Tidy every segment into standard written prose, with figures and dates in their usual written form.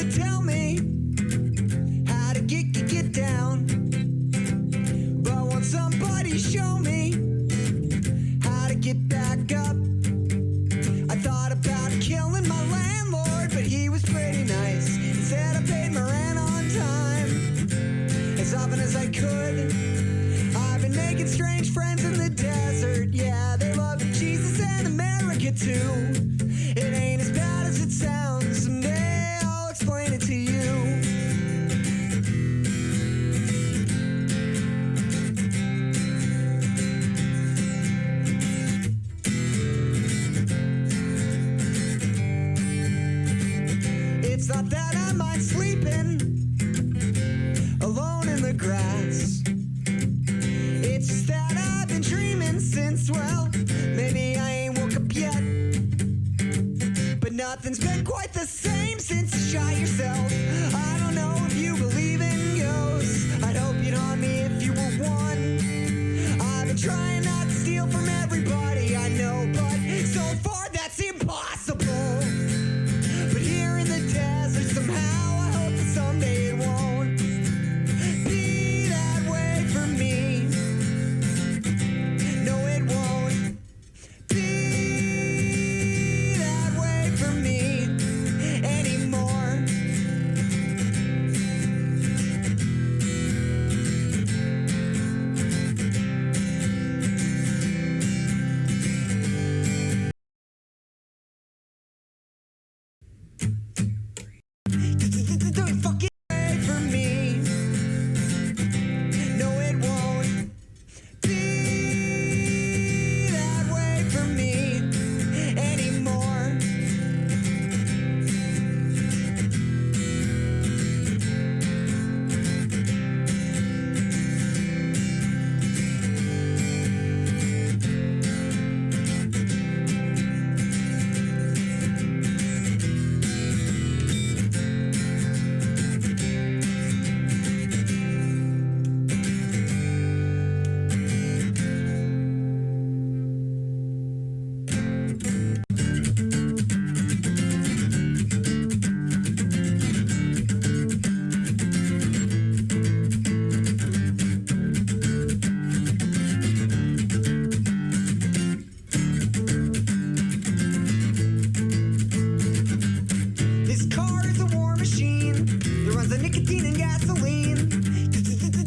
to tell me how to get down. But won't somebody show me how to get back up? I thought about killing my landlord, but he was pretty nice. He said I paid my rent on time, as often as I could. I've been making strange friends in the desert. Yeah, they love Jesus and America too. It ain't as bad as it sounds. Someday I'll explain it to you. It's not that I mind sleeping alone in the grass. It's just that I've been dreaming since, well, maybe I ain't woke up yet. But nothing's been quite the same since you shot yourself. I don't know if you believe in ghosts. I'd hope you'd haunt me if you were one. I've been trying not to steal from everybody I know, but so far that's impossible. But here in the desert, somehow I hope that someday it won't be that way for me. No, it won't be that way for me anymore. Don't fucking wait for me. No, it won't be that way for me anymore. This car is a war machine that runs on nicotine and gasoline.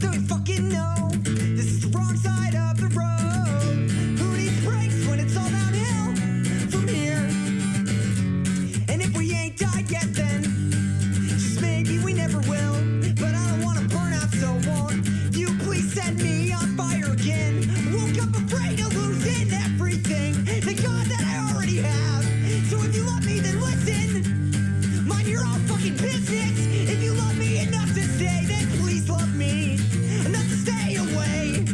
Don't you fucking know this is the wrong side of the road? Who needs brakes when it's all downhill from here? And if we ain't died yet, then just maybe we never will. But I don't want to burn out, so won't you please set me on fire again? Woke up afraid of losing everything, the God that I already have. So if you love me, then listen. Mind your own fucking business. If you love me enough to stay, then please love me enough to stay away.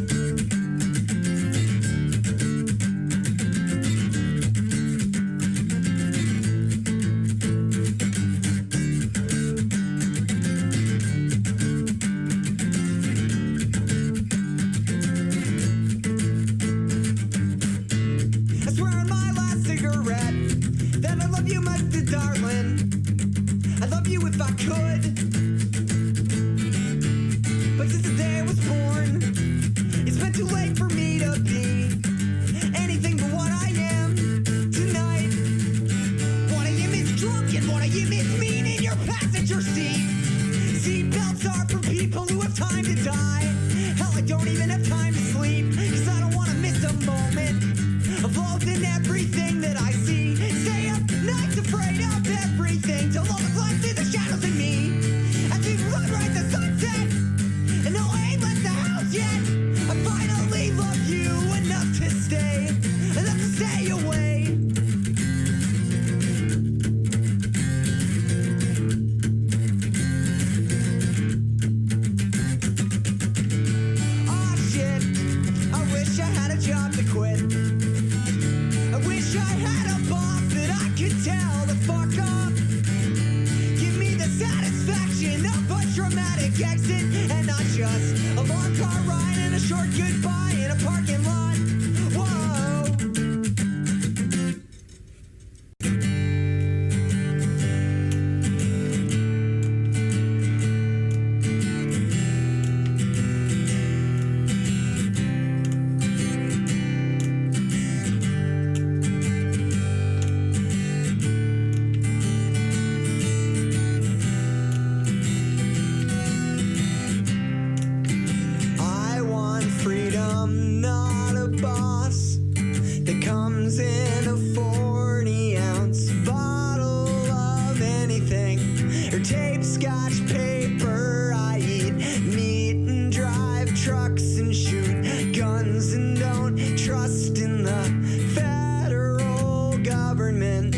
I swear on my last cigarette that I love you, my darling. I love you if I could. But since the day I was born, it's been too late for me to be anything but what I am tonight. What I am is drunk and what I am is mean in your passenger seat. Seatbelts are for people who have time to die. Hell, I don't even have time to sleep, cause I don't want to miss a moment of loathing everything that I see. Stay up nights afraid of everything, till all the light through the shadows in me. As we run right the sunset, and no, I ain't left the house yet. I finally love you enough to stay away. Aw shit, I wish I had a job to quit. I wish I had a boss that I could tell to fuck off. Give me the satisfaction of a dramatic exit, and not just a long car ride and a short goodbye in a parking lot. Whoa. government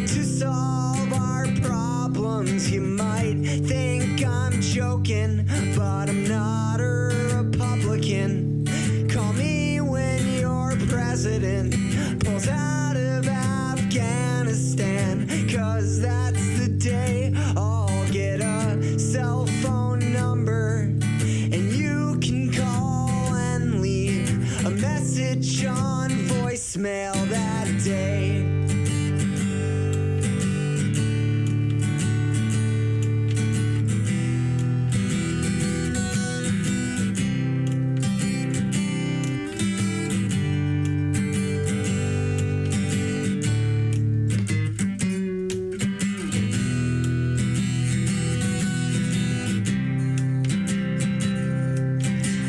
to solve our problems. You might think I'm joking, but I'm not a Republican. Call me when your president pulls out of Afghanistan, 'cause that's the day I'll get a cell phone number and you can call and leave a message on voicemail that day.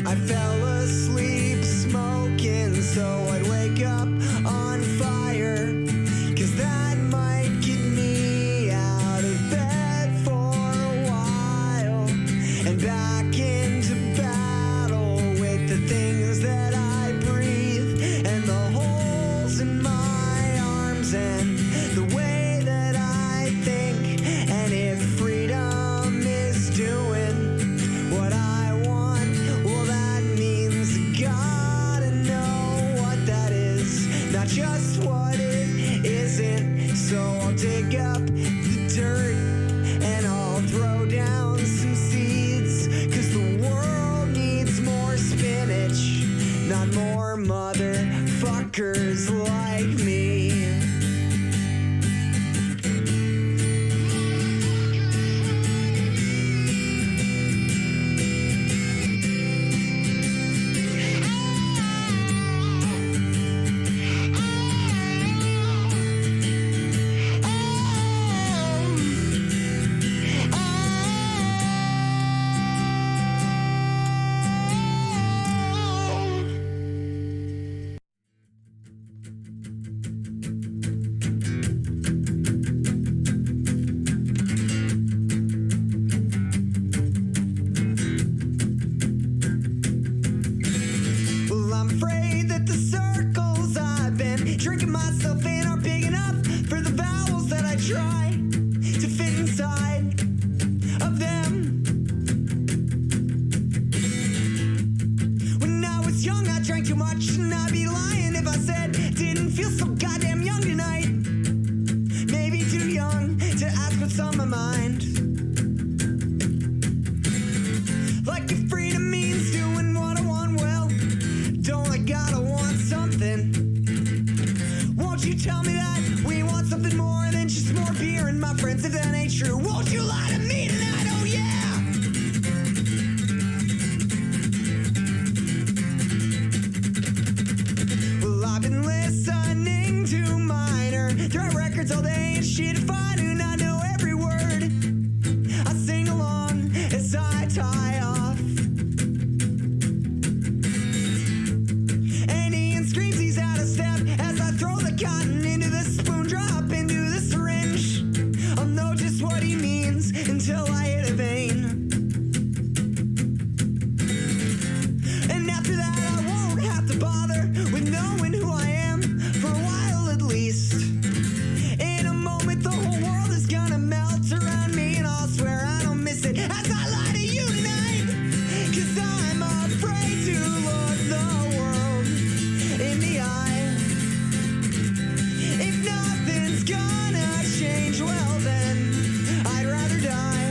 I fell asleep smoking so I'd wake up on fire, 'cause that might get me out of bed for a while and back into battle with the things that I breathe and the holes in my arms and the way that I think. And if freedom is doing what I want, well, that means I gotta know what that is, not just what it isn't. So I'll dig up the dirt and I'll throw down some seeds, 'cause the world needs more spinach, not more motherfuckers like me. Well, I'm afraid that the circles I've been drinking myself in are big enough for the vowels that I try to fit inside of them. When I was young, I drank too much, and I'd be lying if I said didn't feel so goddamn young tonight. Maybe too young to ask what's on my mind. Like if freedom means doing what I want, well, don't I gotta want something? Won't you tell me that we want something more than just more beer and my friends? If that ain't true, won't you lie to me tonight? Oh yeah! Well, I've been listening to minor throw records all day and shit. If I do not know every word, I sing along as I tie off. And Ian screams he's out of step as I throw the cotton into the spoon, drop into the syringe. I'll know just what he means until I hit a vein. And after that I won't have to bother with knowing who I am for a while at least. In a moment the whole world is gonna melt around me, and I'll swear I don't miss it as I lie to you tonight. 'Cause I'm afraid to look the world in the eye. If nothing's gonna change, well then I'd rather die.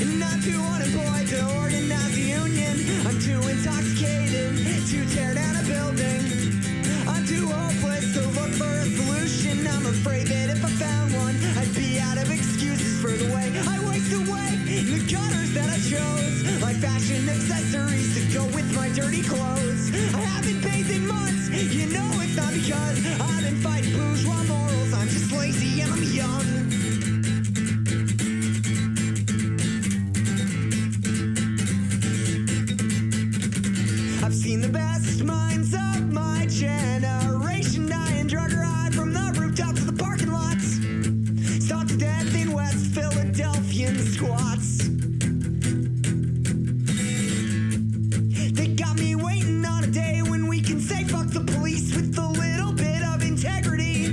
And I'm too unemployed to organize a union. I'm too intoxicated to tear down a building. I'm too hopeless to look for a solution. I'm afraid that if I found one, I'd be out of excuses for the way I waste away in the gutters that I chose, like fashion accessories to go with my dirty clothes. I haven't bathed in months, you know it's not because I've been fighting bourgeois morals. I'm just lazy and I'm young. I've seen the best minds of my generation die in drug or high from the rooftops of the parking lots, stopped to death in West Philadelphian squats. They got me waiting on a day when we can say fuck the police with a little bit of integrity.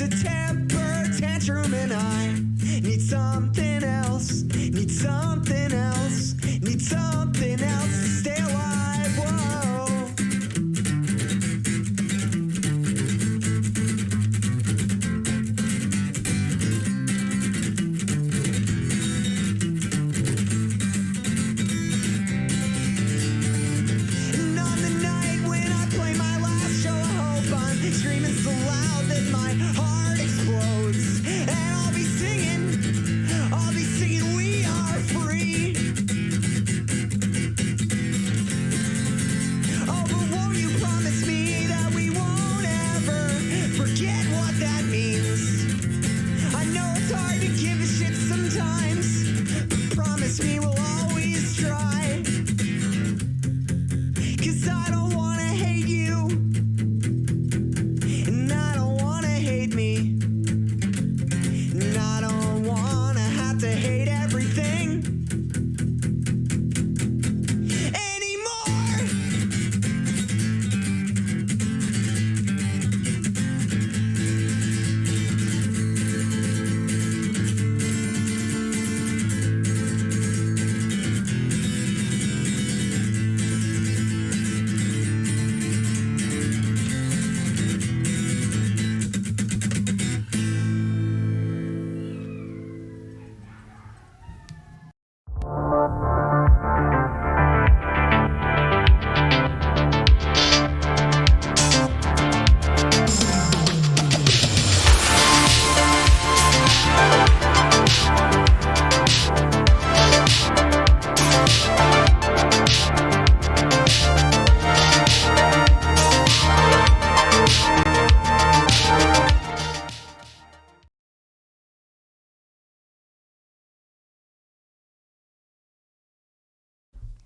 a temper tantrum and I need something else, need something else, need something else to stay alive. Whoa. And on the night when I play my last show of hope, I'm screaming so loud that my heart explodes. And I'll be singing, we are free. Oh, but won't you promise me that we won't ever forget what that means? I know it's hard to give a shit sometimes, but promise me we'll always try. 'Cause I don't wanna hate you, and I don't wanna hate me, and I don't wanna have to hate everything anymore.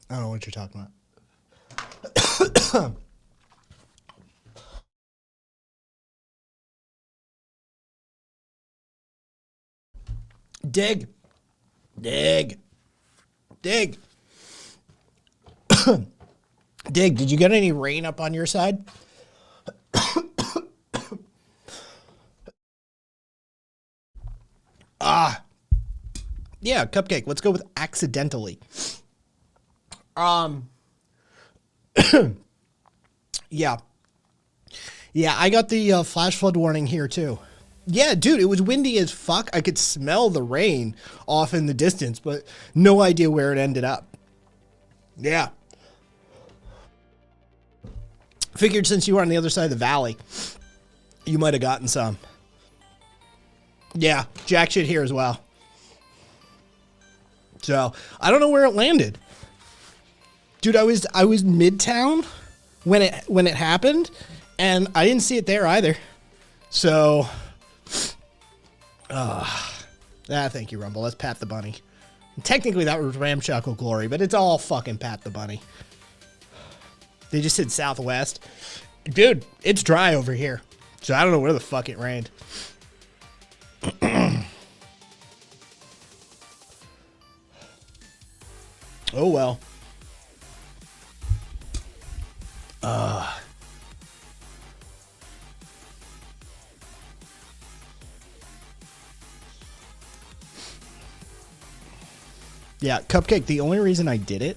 I don't know what you're talking about. Dig. Dig. Dig. Dig, did you get any rain up on your side? Yeah, Cupcake. Let's go with accidentally. Yeah. Yeah, I got the flash flood warning here too. Yeah, dude, it was windy as fuck. I could smell the rain off in the distance, but no idea where it ended up. Yeah. Figured since you were on the other side of the valley, you might have gotten some. Yeah, jack shit here as well. So, I don't know where it landed. Dude, I was midtown when it happened, and I didn't see it there either. So, thank you, Rumble. Let's pat the bunny. Technically, that was Ramshackle Glory, but it's all fucking pat the bunny. They just said southwest. Dude, it's dry over here, so I don't know where the fuck it rained. Oh, well. Yeah, Cupcake, the only reason I did it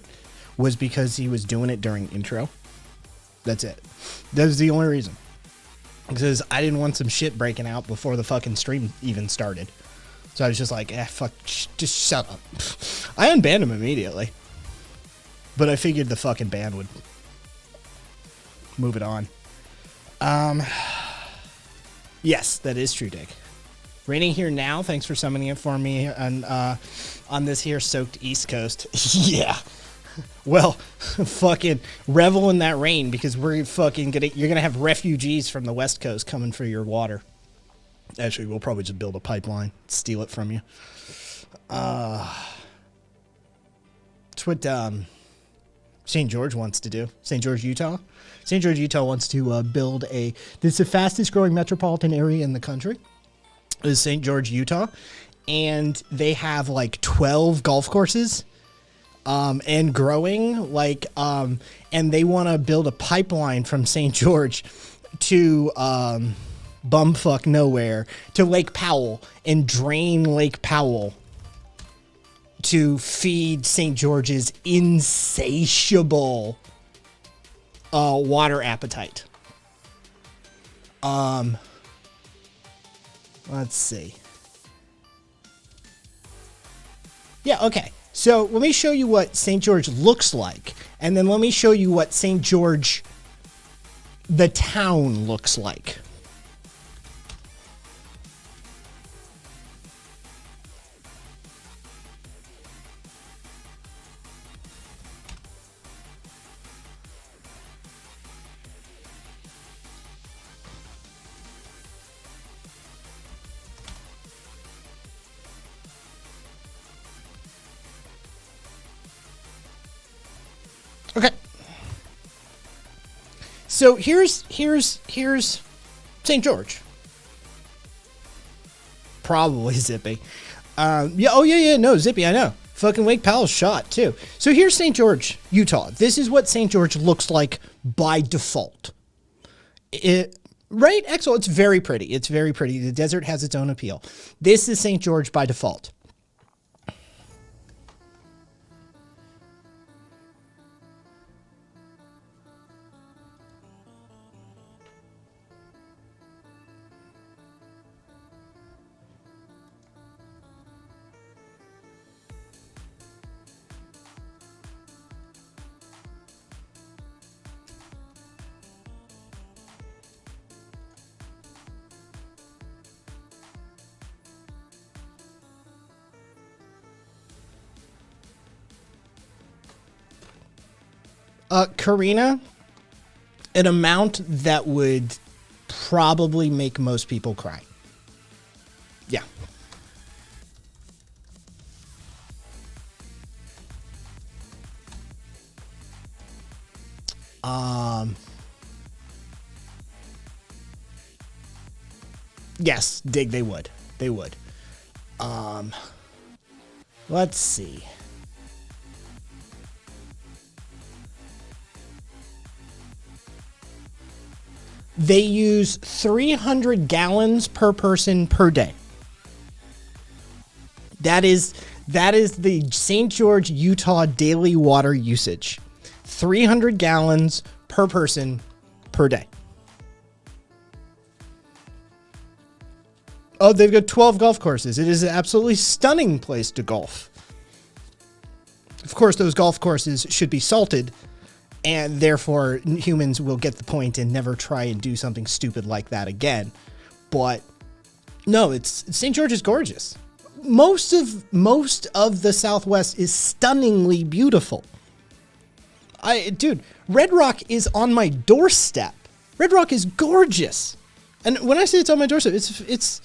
was because he was doing it during intro. That's it. That was the only reason. Because I didn't want some shit breaking out before the fucking stream even started. So I was just like, fuck, just shut up. I unbanned him immediately. But I figured the fucking ban would move it on. Yes, that is true, Dick. Raining here now. Thanks for summoning it for me on this here soaked East Coast. Yeah. Well, fucking revel in that rain because you're gonna have refugees from the West Coast coming for your water. Actually, we'll probably just build a pipeline, steal it from you. It's what St. George wants to do. St. George, Utah. St. George, Utah wants to build this is the fastest growing metropolitan area in the country. Is St. George, Utah, and they have like 12 golf courses, and growing and they want to build a pipeline from St. George to bumfuck nowhere to Lake Powell and drain Lake Powell to feed St. George's insatiable water appetite. Let's see. Yeah, okay. So let me show you what St. George looks like, and then let me show you what St. George, the town, looks like. Okay. So here's St. George. Probably Zippy. No, Zippy, I know. Fucking Lake Powell's shot too. So here's St. George, Utah. This is what St. George looks like by default. Right, Exo, it's very pretty. It's very pretty. The desert has its own appeal. This is St. George by default. Karina, an amount that would probably make most people cry. Yeah. Yes, Dig, they would. They would. Let's see. They use 300 gallons per person per day. That is the St. George, Utah daily water usage. 300 gallons per person per day. Oh, they've got 12 golf courses. It is an absolutely stunning place to golf. Of course, those golf courses should be salted, and therefore humans will get the point and never try and do something stupid like that again. But no, St. George is gorgeous. Most of the Southwest is stunningly beautiful. Dude, Red Rock is on my doorstep. Red Rock is gorgeous. And when I say it's on my doorstep, it's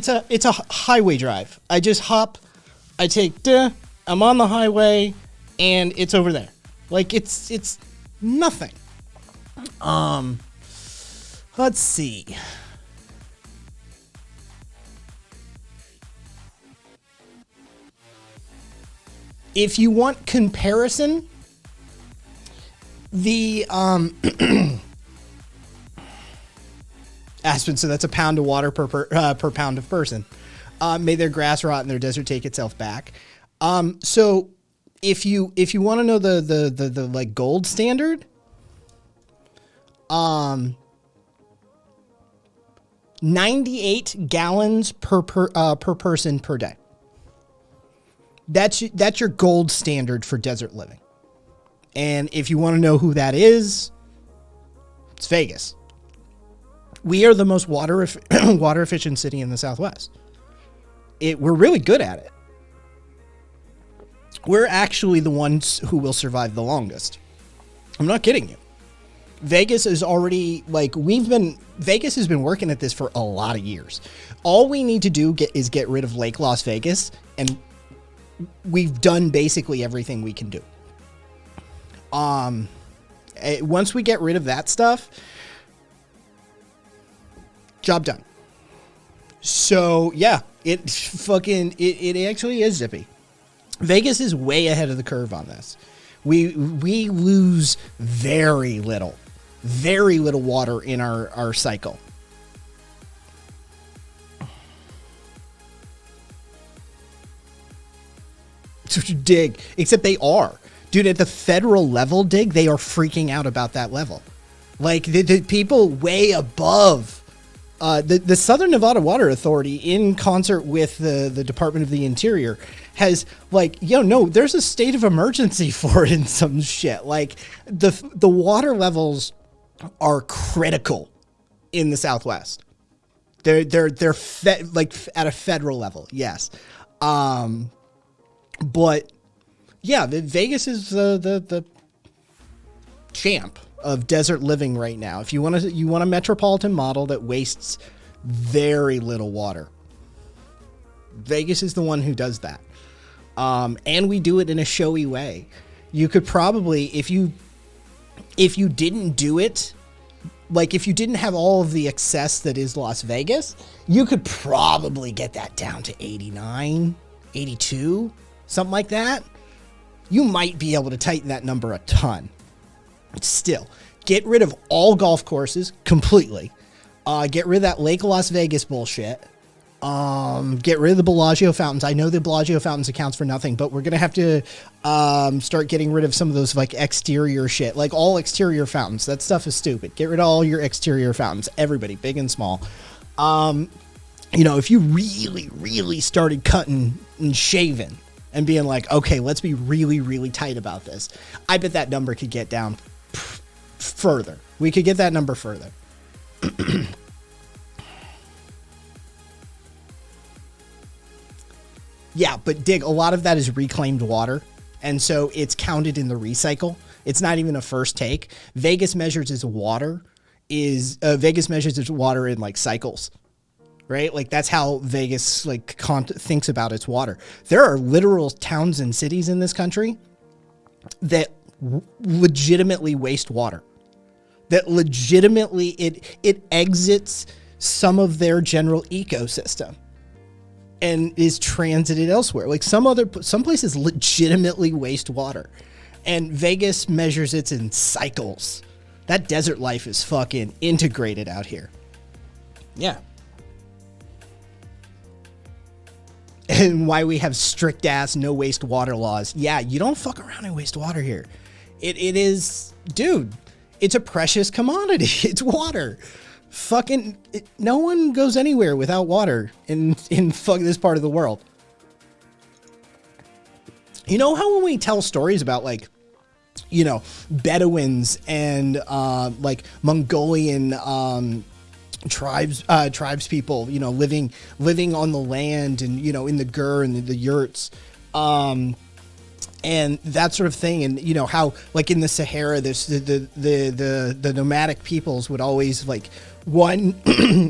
a highway drive. I just hop, I'm on the highway, and it's over there. Like it's nothing. Let's see. If you want comparison, the Aspen, so that's a pound of water per pound of person. May their grass rot and their desert take itself back. So if you want to know the like gold standard, 98 gallons per person per day. That's your gold standard for desert living. And if you want to know who that is, it's Vegas. We are the most water efficient city in the Southwest. We're really good at it. We're actually the ones who will survive the longest. I'm not kidding you. Vegas is already Vegas has been working at this for a lot of years. All we need to do is get rid of Lake Las Vegas, and we've done basically everything we can do. Once we get rid of that stuff, job done. So yeah, it actually is zippy. Vegas is way ahead of the curve on this. We lose very little water in our cycle. Dig. Except they are. Dude, at the federal level, Dig, they are freaking out about that level. Like, the people way above the Southern Nevada Water Authority, in concert with the Department of the Interior, has, like, no, there's a state of emergency for it in some shit. Like, the water levels are critical in the Southwest. They're like at a federal level, yes. But yeah, Vegas is the champ of desert living right now. If you want a metropolitan model that wastes very little water, Vegas is the one who does that. And we do it in a showy way. You could probably, if you didn't do it, like if you didn't have all of the excess that is Las Vegas, you could probably get that down to 89, 82, something like that. You might be able to tighten that number a ton. Still, get rid of all golf courses completely. Get rid of that Lake Las Vegas bullshit. Get rid of the Bellagio fountains. I know the Bellagio fountains accounts for nothing, but we're going to have to start getting rid of some of those like exterior shit, like all exterior fountains. That stuff is stupid. Get rid of all your exterior fountains, everybody, big and small. If you really, really started cutting and shaving and being like, okay, let's be really, really tight about this, I bet that number could get down further. We could get that number further. Yeah, but Dig, a lot of that is reclaimed water, and so it's counted in the recycle. It's not even a first take. Vegas measures its water in like cycles, right? Like that's how Vegas thinks about its water. There are literal towns and cities in this country that legitimately waste water. That legitimately it exits some of their general ecosystem and is transited elsewhere. Like some places legitimately waste water, and Vegas measures it in cycles. That desert life is fucking integrated out here. Yeah. And why we have strict ass no waste water laws. Yeah, you don't fuck around and waste water here. It is, dude, it's a precious commodity. It's water. No one goes anywhere without water in this part of the world. You know how when we tell stories about Bedouins and Mongolian tribes people, living on the land and in the gur and the yurts, and that sort of thing, and how in the Sahara, there's the nomadic peoples would always one,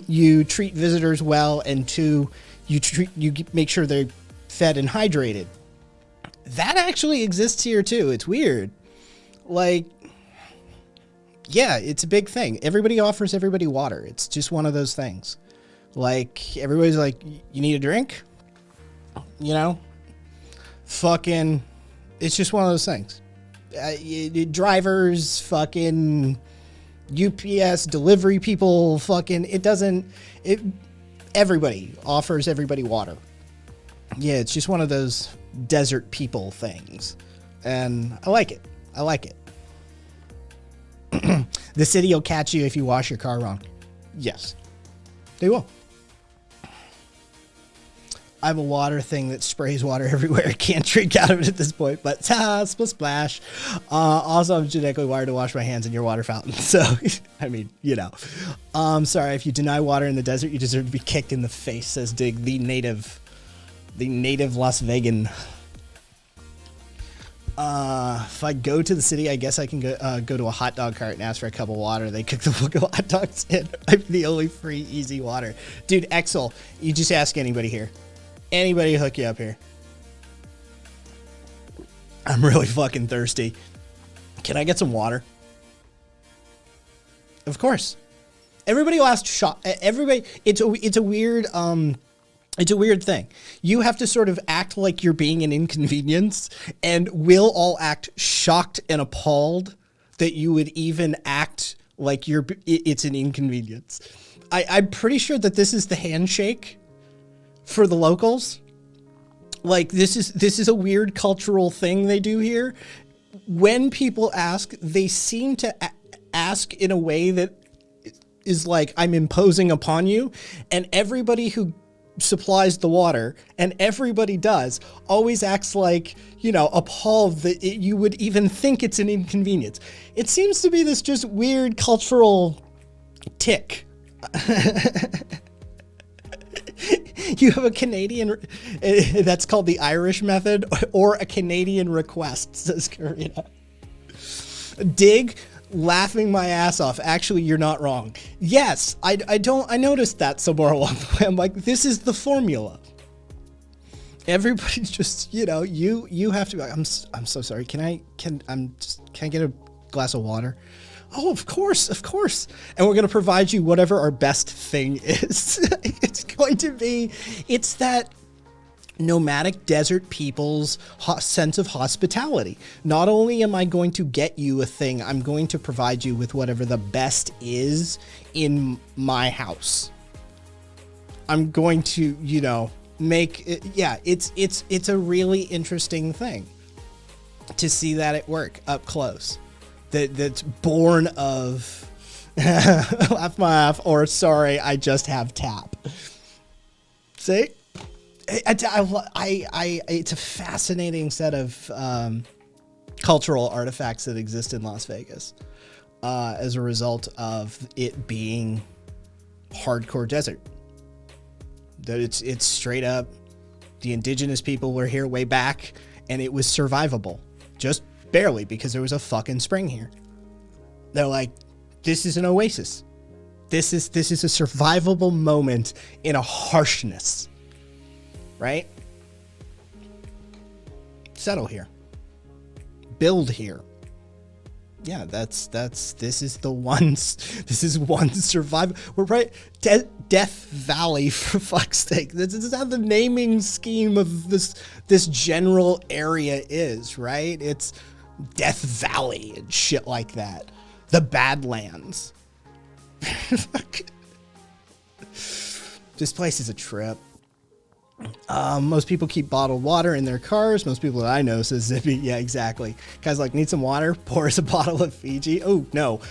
you treat visitors well, and two, you make sure they're fed and hydrated. That actually exists here too. It's weird. Yeah, it's a big thing. Everybody offers everybody water. It's just one of those things. Everybody's like, you need a drink? It's just one of those things. Drivers, UPS, delivery people, everybody offers everybody water. Yeah, it's just one of those desert people things. And I like it. The city will catch you if you wash your car wrong. Yes, they will. I have a water thing that sprays water everywhere. I can't drink out of it at this point, but splash. Also, I'm genetically wired to wash my hands in your water fountain. So, sorry, if you deny water in the desert, you deserve to be kicked in the face, says Dig, the native Las Vegan. If I go to the city, I guess I can go to a hot dog cart and ask for a cup of water. They cook the fucking hot dogs in. I'm the only free, easy water. Dude, Exel, you just ask anybody here. Anybody hook you up here. I'm really fucking thirsty. Can I get some water? Of course. Everybody will ask shot. Everybody. It's a weird thing. You have to sort of act like you're being an inconvenience, and we'll all act shocked and appalled that you would even act like it's an inconvenience. I'm pretty sure that this is the handshake for the locals. Like, this is a weird cultural thing they do here. When people ask, they seem to ask in a way that is like, I'm imposing upon you. And everybody who supplies the water, and everybody does, always acts like, you know, appalled that you would even think it's an inconvenience. It seems to be this just weird cultural tick. You have a Canadian, that's called the Irish method, or a Canadian request, says Karina. Dig, laughing my ass off. Actually, you're not wrong. Yes, I noticed that somewhere along the way. I'm like, this is the formula. Everybody's just, you know, you have to be like, I'm so sorry. Can I get a glass of water? Oh, of course. And we're going to provide you whatever our best thing is. It's that nomadic desert people's sense of hospitality. Not only am I going to get you a thing, I'm going to provide you with whatever the best is in my house. I'm going to, you know, make it, yeah, it's a really interesting thing to see that at work up close. That's born of laugh my ass, or sorry, I just have tap. See, it's a fascinating set of cultural artifacts that exist in Las Vegas as a result of it being hardcore desert. That it's straight up, the indigenous people were here way back, and it was survivable, just barely, because there was a fucking spring here. They're like, this is an oasis. This is a survivable moment in a harshness, right? Settle here. Build here. Yeah, this is one survival. We're right. Death Valley, for fuck's sake. This is how the naming scheme of this general area is, right? It's Death Valley and shit like that. The Badlands. This place is a trip. Most people keep bottled water in their cars. Most people that I know says Zippy. Yeah, exactly. Guys like, need some water? Pours a bottle of Fiji. Oh, no.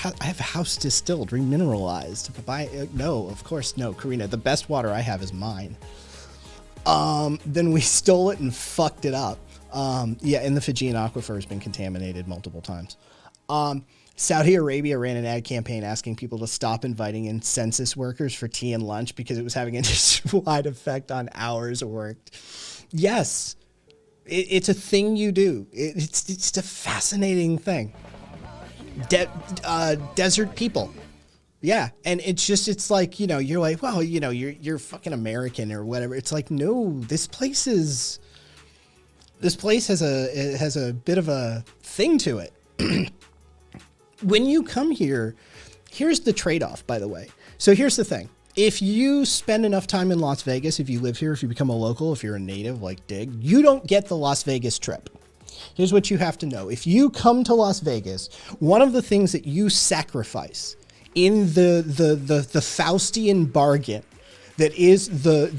I have house distilled, remineralized. No, of course, no. Karina, the best water I have is mine. Then we stole it and fucked it up. Yeah, and the Fijian aquifer has been contaminated multiple times. Saudi Arabia ran an ad campaign asking people to stop inviting in census workers for tea and lunch because it was having a wide effect on hours worked. Yes, it's a thing you do. It's a fascinating thing. Desert people. Yeah, and it's like, you know, you're like, well, you know, you're fucking American or whatever. It's like, no, this place has a bit of a thing to it. When you come here, here's the trade-off, by the way. So here's the thing. If you spend enough time in Las Vegas, if you live here, if you become a local, if you're a native like Dig, you don't get the Las Vegas trip. Here's what you have to know. If you come to Las Vegas, one of the things that you sacrifice in the Faustian bargain that is the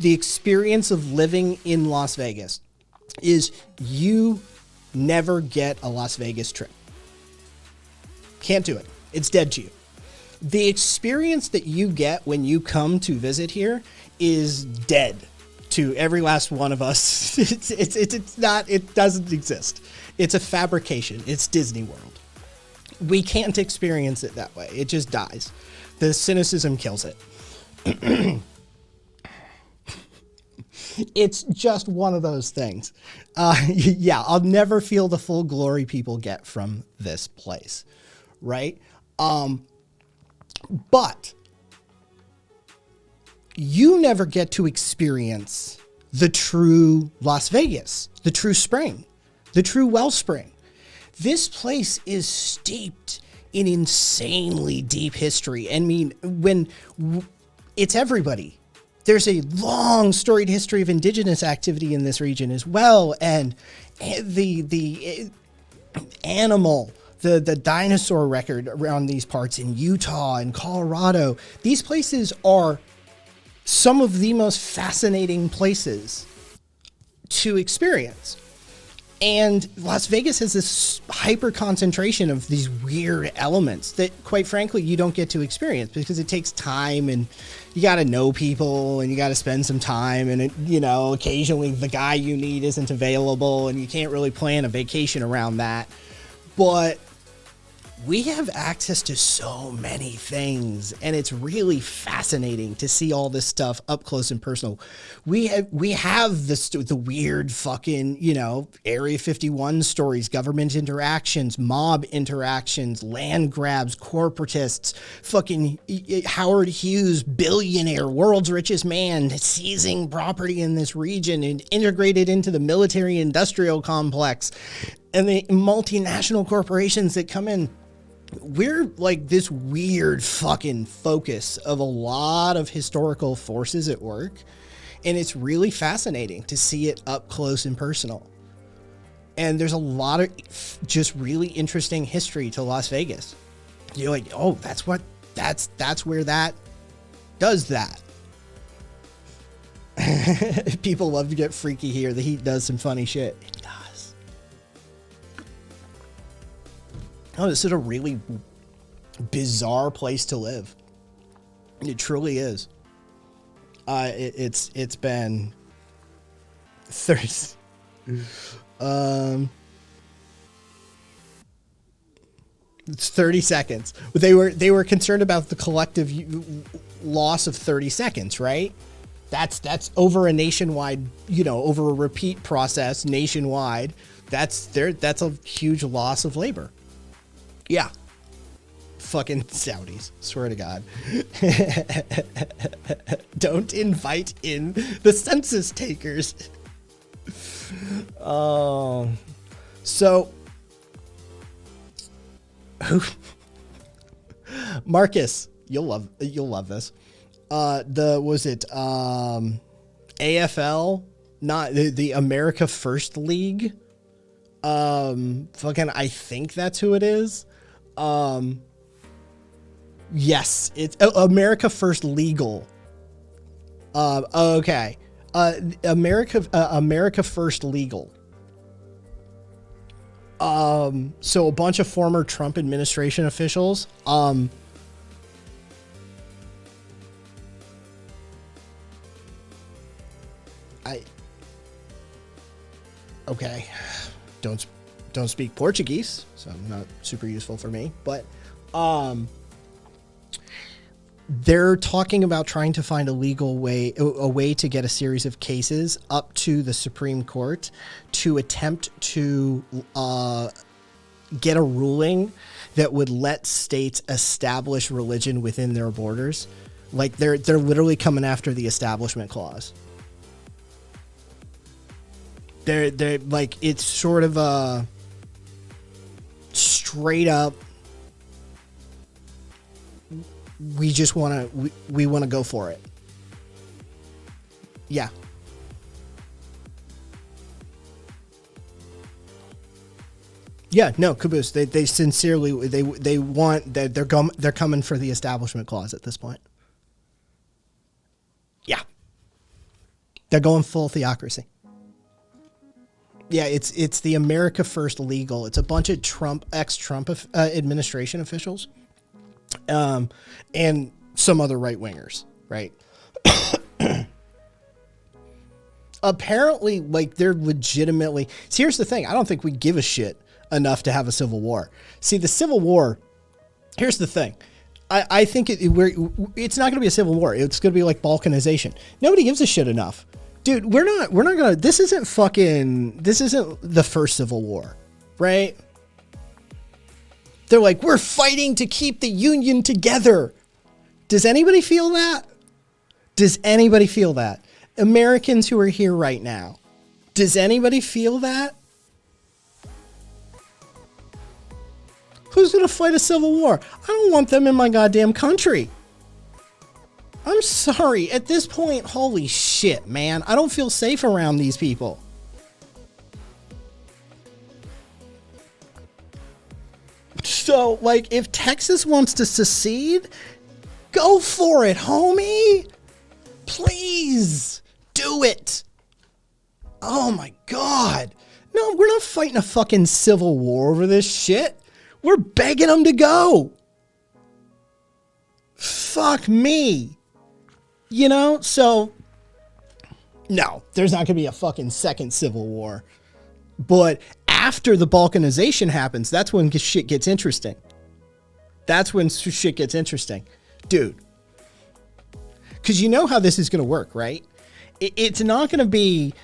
experience of living in Las Vegas is you never get a Las Vegas trip. Can't do it. It's dead to you. The experience that you get when you come to visit here is dead to every last one of us. It's not, it doesn't exist. It's a fabrication. It's Disney World. We can't experience it that way. It just dies. The cynicism kills it. It's just one of those things. Yeah, I'll never feel the full glory people get from this place, right? But you never get to experience the true Las Vegas, the true spring, the true wellspring. This place is steeped in insanely deep history. I mean, when it's everybody. There's a long storied history of indigenous activity in this region as well, and the animal, the dinosaur record around these parts in Utah and Colorado. These places are some of the most fascinating places to experience. And Las Vegas has this hyper concentration of these weird elements that, quite frankly, you don't get to experience because it takes time, and you got to know people, and you got to spend some time, and occasionally the guy you need isn't available, and you can't really plan a vacation around that. But we have access to so many things, and it's really fascinating to see all this stuff up close and personal. We have the weird fucking, Area 51 stories, government interactions, mob interactions, land grabs, corporatists, fucking Howard Hughes, billionaire, world's richest man, seizing property in this region and integrated into the military industrial complex, and the multinational corporations that come in. We're like this weird fucking focus of a lot of historical forces at work, and it's really fascinating to see it up close and personal. And there's a lot of just really interesting history to Las Vegas. You're like, oh, that's where that does that. People love to get freaky here. The heat does some funny shit. It does. Oh, this is a really bizarre place to live. It truly is. It's been 30. It's 30 seconds. They were concerned about the collective loss of 30 seconds, right? That's over a nationwide, over a repeat process nationwide. That's a huge loss of labor. Yeah. Fucking Saudis. Swear to God. Don't invite in the census takers. So Marcus, you'll love this. AFL, not the America First League. Fucking, I think that's who it is. Yes, it's America First Legal. Okay. America First Legal. So a bunch of former Trump administration officials, okay. Don't speak Portuguese, so not super useful for me, but they're talking about trying to find a way to get a series of cases up to the Supreme Court to attempt to get a ruling that would let states establish religion within their borders. Like they're literally coming after the Establishment Clause. They're like, it's sort of a straight up, we want to go for it. Yeah. Yeah, no, caboose. They sincerely, they want that they're coming for the Establishment Clause at this point. Yeah. They're going full theocracy. Yeah, it's the America First Legal. It's a bunch of ex-Trump administration officials, and some other right-wingers, right? Apparently, like, they're legitimately... See, here's the thing. I don't think we give a shit enough to have a civil war. See, the Civil War... Here's the thing. I think it's not going to be a civil war. It's going to be like balkanization. Nobody gives a shit enough. Dude, we're not gonna, this isn't the first Civil War, right? They're like, we're fighting to keep the Union together. Does anybody feel that? Does anybody feel that? Americans who are here right now, does anybody feel that? Who's gonna fight a civil war? I don't want them in my goddamn country. I'm sorry. At this point, holy shit, man. I don't feel safe around these people. So, like, if Texas wants to secede, go for it, homie. Please do it. Oh my God. No, we're not fighting a fucking civil war over this shit. We're begging them to go. Fuck me. You know, so no, there's not going to be a fucking second civil war. But after the balkanization happens, that's when shit gets interesting. That's when shit gets interesting. Dude. Because you know how this is going to work, right? It's not going to be,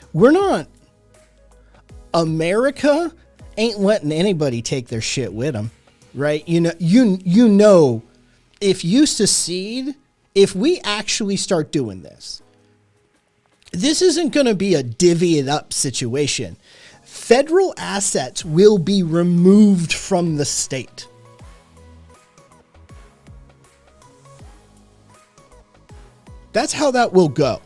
America ain't letting anybody take their shit with them, right? You know, if you secede, if we actually start doing this, this isn't going to be a divvy it up situation. Federal assets will be removed from the state. That's how that will go.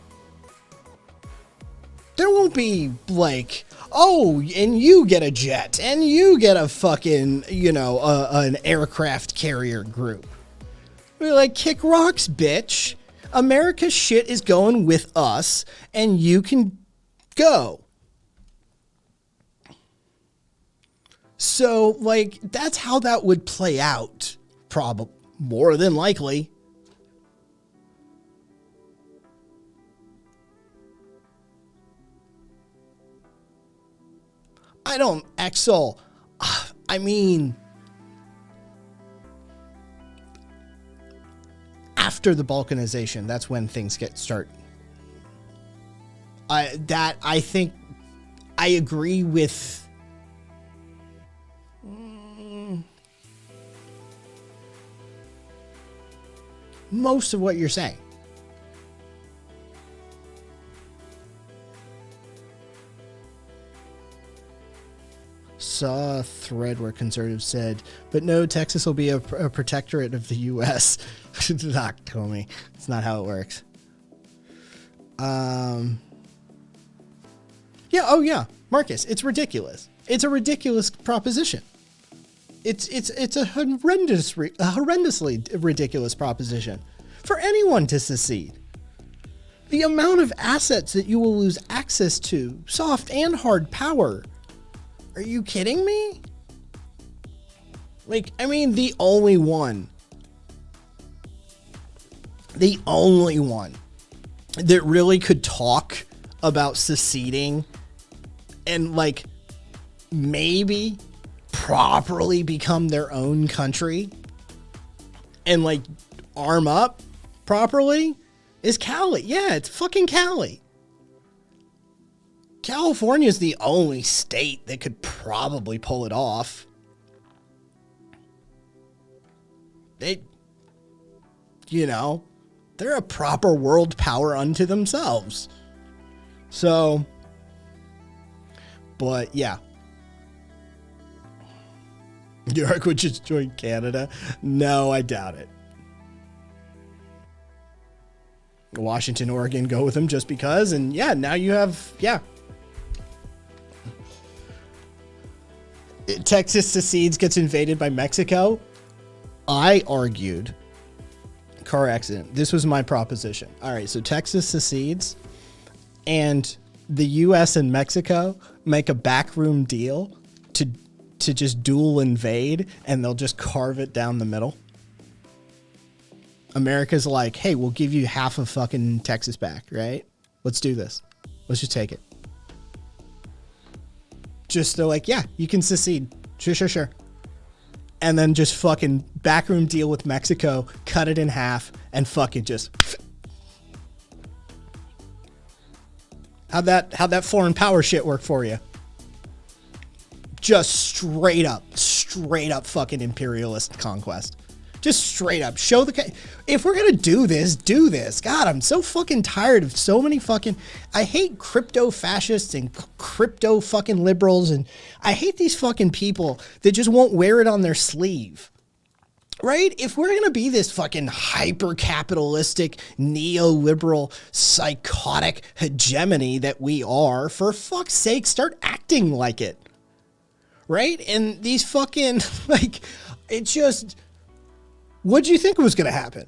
There won't be like, oh, and you get a jet and you get a fucking, an aircraft carrier group. We're like, kick rocks, bitch. America's shit is going with us and you can go. So, like, that's how that would play out. Probably more than likely. Axel, I mean, after the balkanization, that's when things start. I think I agree with most of what you're saying. Saw a thread where conservatives said, but no, Texas will be a protectorate of the U.S. Doc told me. It's not how it works. Yeah, oh yeah, Marcus, it's ridiculous. It's a ridiculous proposition. It's a horrendously ridiculous proposition for anyone to secede. The amount of assets that you will lose access to, soft and hard power. Are you kidding me? Like, I mean, the only one that really could talk about seceding and like maybe properly become their own country and like arm up properly is Cali. Yeah, it's fucking Cali. California is the only state that could probably pull it off. They're a proper world power unto themselves. So, but yeah. New York would just join Canada? No, I doubt it. Washington, Oregon, go with them just because. And yeah, now you have, Texas secedes, gets invaded by Mexico. I argued, car accident. This was my proposition. All right, so Texas secedes, and the U.S. and Mexico make a backroom deal to just dual invade, and they'll just carve it down the middle. America's like, hey, we'll give you half of fucking Texas back, right? Let's do this. Let's just take it. Just they're like, yeah, you can secede. Sure. And then just fucking backroom deal with Mexico, cut it in half, and fucking just. How'd that foreign power shit work for you? Just straight up fucking imperialist conquest. Just straight up show if we're going to do this. God, I'm so fucking tired of so many I hate crypto fascists and crypto fucking liberals. And I hate these fucking people that just won't wear it on their sleeve. Right? If we're going to be this fucking hyper capitalistic, neoliberal, psychotic hegemony that we are, for fuck's sake, start acting like it. Right? And these fucking it just, what'd you think was going to happen?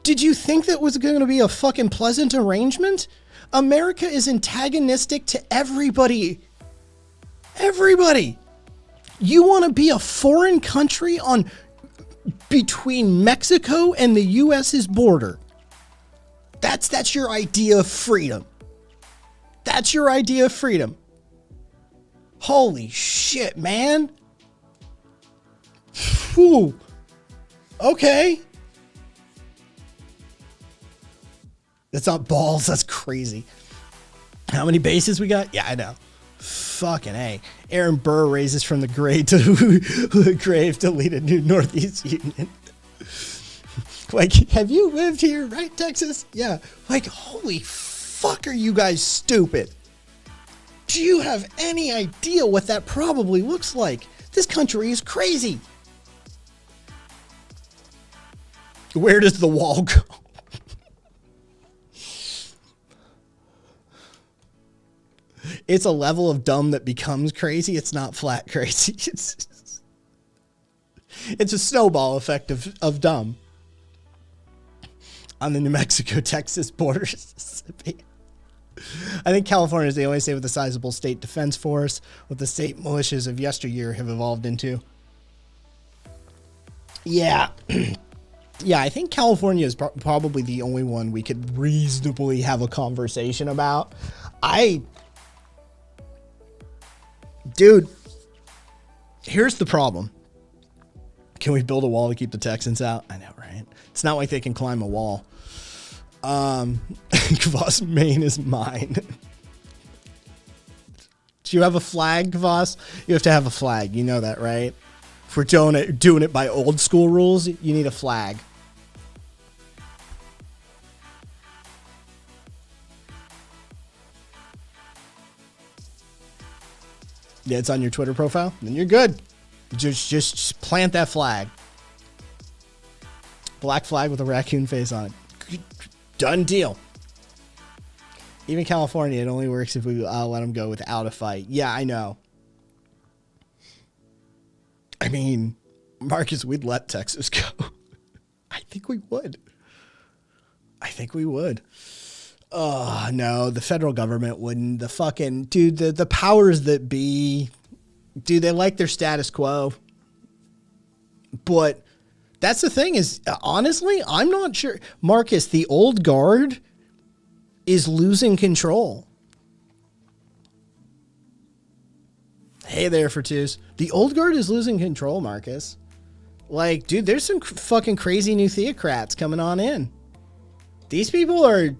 Did you think that was going to be a fucking pleasant arrangement? America is antagonistic to everybody. Everybody. You want to be a foreign country on between Mexico and the US's border. That's your idea of freedom. That's your idea of freedom. Holy shit, man. Whew. Okay. That's not balls. That's crazy. How many bases we got? Yeah, I know. Fucking A. Aaron Burr raises from the grave to lead a new Northeast Union. Like, have you lived here, right, Texas? Yeah. Like, holy fuck, are you guys stupid? Do you have any idea what that probably looks like? This country is crazy. Where does the wall go? It's a level of dumb that becomes crazy. It's not flat crazy. It's a snowball effect of dumb. On the New Mexico-Texas border, Mississippi. I think California is the only state with a sizable state defense force, what the state militias of yesteryear have evolved into. Yeah. Yeah, I think California is probably the only one we could reasonably have a conversation about. Dude, here's the problem. Can we build a wall to keep the Texans out? I know, right? It's not like they can climb a wall. Kvass, Maine is mine. Do you have a flag, Kvass? You have to have a flag. You know that, right? If we're doing it by old school rules, you need a flag. Yeah, it's on your Twitter profile. Then you're good. Just plant that flag. Black flag with a raccoon face on it. Done deal. Even California, it only works if we let them go without a fight. Yeah, I know. I mean, Marcus, we'd let Texas go. I think we would. Oh, no, the federal government wouldn't. The fucking, dude, the powers that be, dude, they like their status quo. But that's the thing is, honestly, I'm not sure. Marcus, the old guard is losing control. Hey there, Fortus. The old guard is losing control, Marcus. Like, dude, there's some fucking crazy new theocrats coming on in. These people are...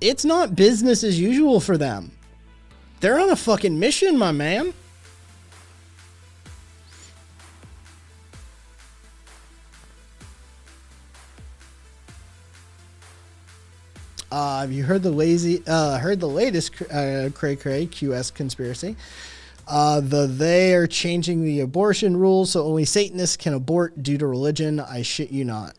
It's not business as usual for them. They're on a fucking mission, my man. Have you heard the latest cray QS conspiracy? They are changing the abortion rules so only Satanists can abort due to religion. I shit you not.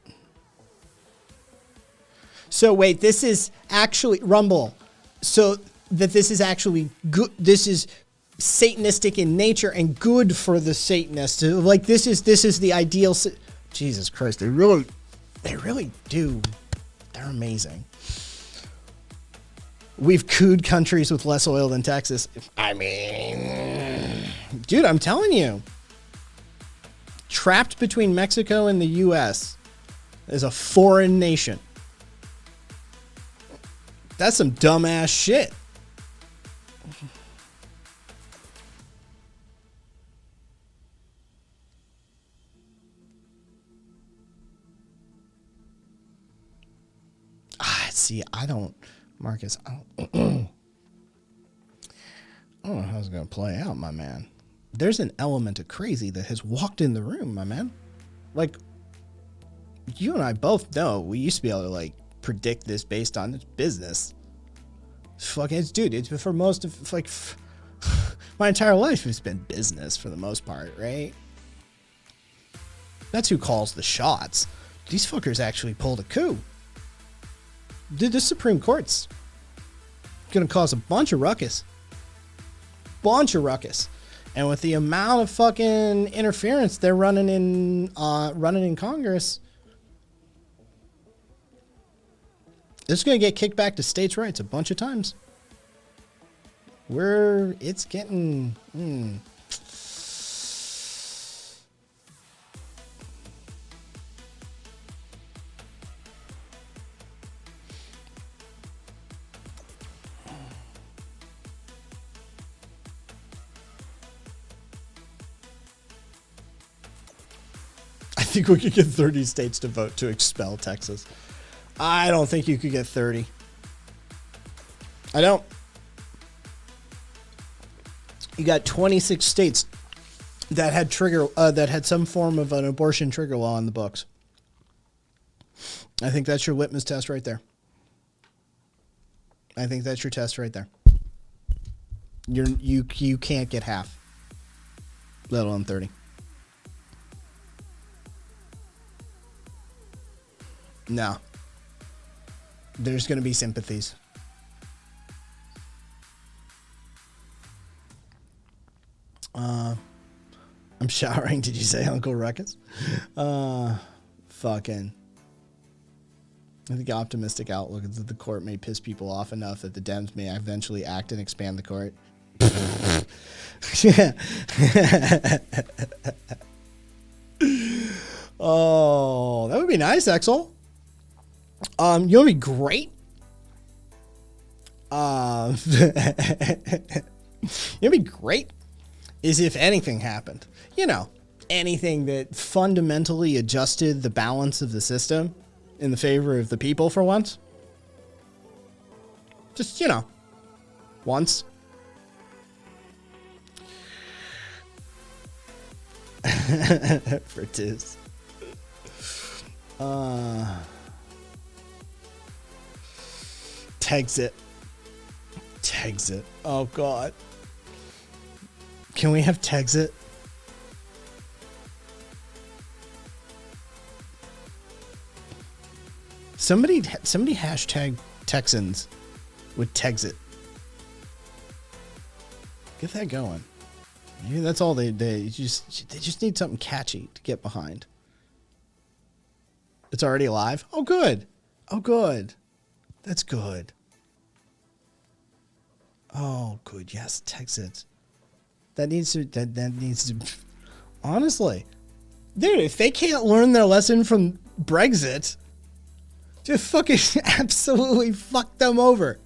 So wait, this is actually Rumble. So that this is actually good. This is Satanistic in nature and good for the Satanists. Like this is the ideal. Jesus Christ, they really do. They're amazing. We've cooed countries with less oil than Texas. I mean, dude, I'm telling you. Trapped between Mexico and the U.S. is a foreign nation. That's some dumbass shit. See, Marcus, I don't know how it's going to play out, my man. There's an element of crazy that has walked in the room, my man. Like, you and I both know we used to be able to, like, predict this based on its business. It's for most of, like, my entire life it's been business for the most part, right? That's who calls the shots. These fuckers actually pulled a coup. Dude, this Supreme Court's gonna cause a bunch of ruckus. And with the amount of fucking interference they're running in Congress, This is going to get kicked back to states' rights a bunch of times. It's getting... I think we could get 30 states to vote to expel Texas. I don't think you could get 30. I don't. You got 26 states that had some form of an abortion trigger law in the books. I think that's your litmus test right there. I think that's your test right there. You can't get half, let alone 30. No. There's going to be sympathies. I'm showering. Did you say Uncle Ruckus? Fucking. I think optimistic outlook is that the court may piss people off enough that the Dems may eventually act and expand the court. Yeah. Oh, that would be nice, Exel. You know what would be great? It'd be great is if anything happened. You know, anything that fundamentally adjusted the balance of the system in the favor of the people for once. Just, you know, once. For tis. Texit. Texit. Oh, God. Can we have Texit? Somebody hashtag Texans with Texit. Get that going. Maybe that's all they just need something catchy to get behind. It's already live? Oh, good. Oh, good. That's good. Oh, good. Yes, Texit. That needs to honestly. Dude, if they can't learn their lesson from Brexit, just fucking absolutely fuck them over.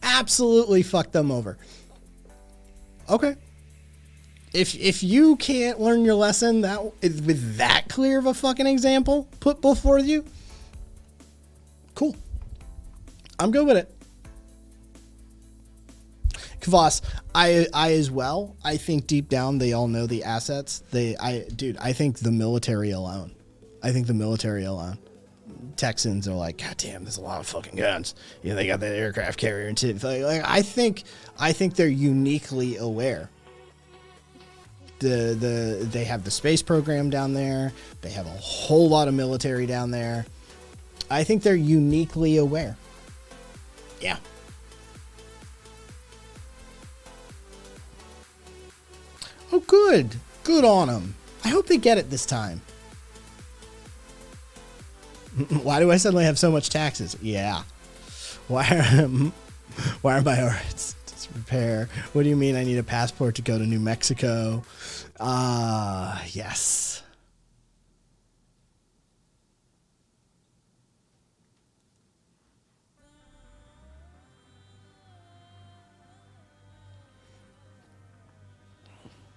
Absolutely fuck them over. Okay. If you can't learn your lesson with that clear of a fucking example put before you, cool. I'm good with it. Kvass, I as well. I think deep down they all know the assets. I think the military alone. Texans are like, God damn, there's a lot of fucking guns. You know, they got that aircraft carrier and shit. Like, I think they're uniquely aware. They have the space program down there. They have a whole lot of military down there. I think they're uniquely aware. Yeah. Oh, good. Good on them. I hope they get it this time. Why do I suddenly have so much taxes? Yeah. Why are my arts disrepair? What do you mean I need a passport to go to New Mexico? Yes.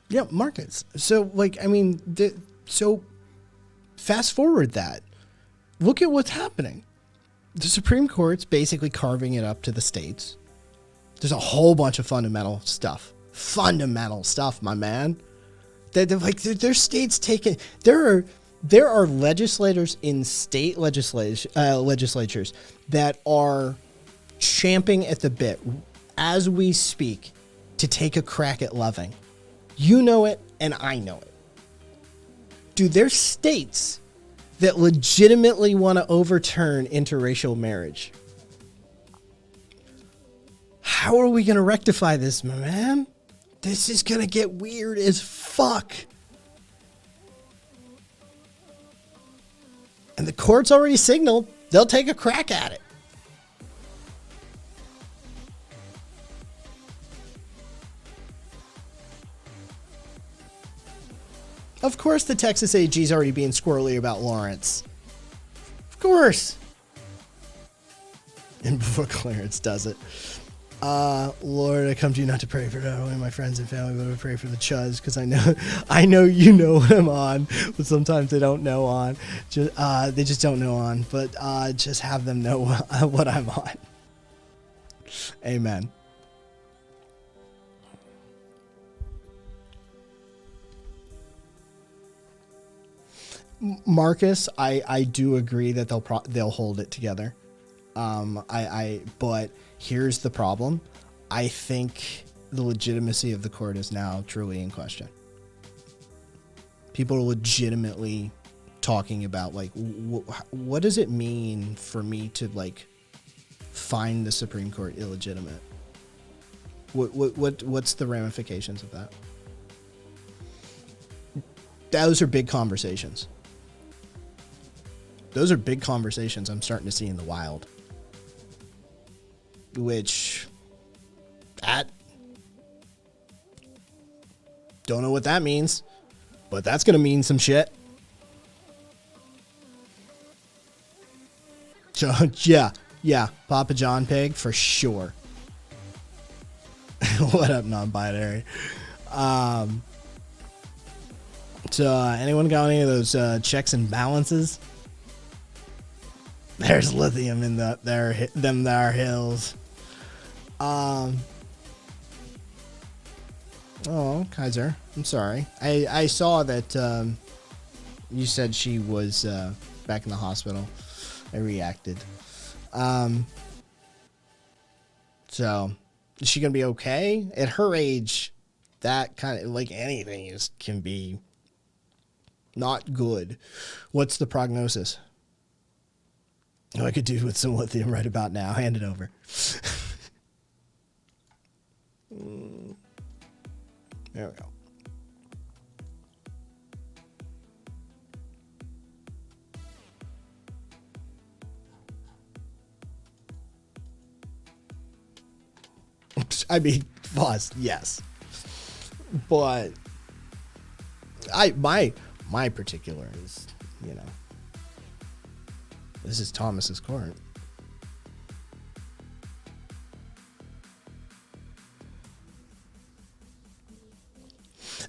Yeah, markets. So, like, I mean, so fast forward that. Look at what's happening. The Supreme Court's basically carving it up to the states. There's a whole bunch of fundamental stuff. Fundamental stuff, my man. There's states taking... There are legislators in state legislatures that are champing at the bit as we speak to take a crack at loving. You know it, and I know it. Dude, there's states that legitimately want to overturn interracial marriage. How are we going to rectify this, my man? This is going to get weird as fuck. And the court's already signaled they'll take a crack at it. Of course the Texas AG's already being squirrely about Lawrence. Of course. And before Clarence does it. Lord, I come to you not to pray for not only my friends and family, but to pray for the chuz, because I know you know what I'm on, but sometimes they don't know on. They just don't know on, but just have them know what I'm on. Amen. Marcus, I do agree that they'll hold it together. But here's the problem. I think the legitimacy of the court is now truly in question. People are legitimately talking about, like, what does it mean for me to, like, find the Supreme Court illegitimate? What's the ramifications of that? Those are big conversations. Those are big conversations I'm starting to see in the wild. Which, don't know what that means, but that's going to mean some shit. So, yeah, Papa John Pig, for sure. What up, non-binary? So, anyone got any of those checks and balances? There's lithium in there hills. Oh, Kaiser, I'm sorry. I saw that you said she was back in the hospital. I reacted. So, is she gonna be okay? At her age, that kind of, like, anything can be not good. What's the prognosis? Oh, I could do with some lithium right about now. Hand it over. There we go. I mean, boss, yes. But my particular is, you know, this is Thomas's court.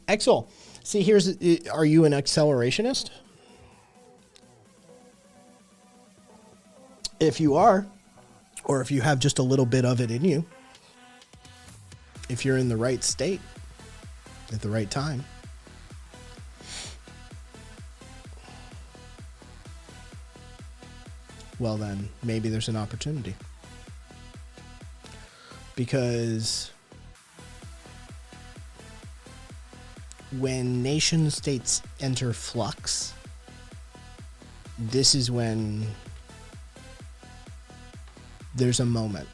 Exel, see, are you an accelerationist? If you are, or if you have just a little bit of it in you, if you're in the right state at the right time, well then, maybe there's an opportunity. Because when nation states enter flux, this is when there's a moment.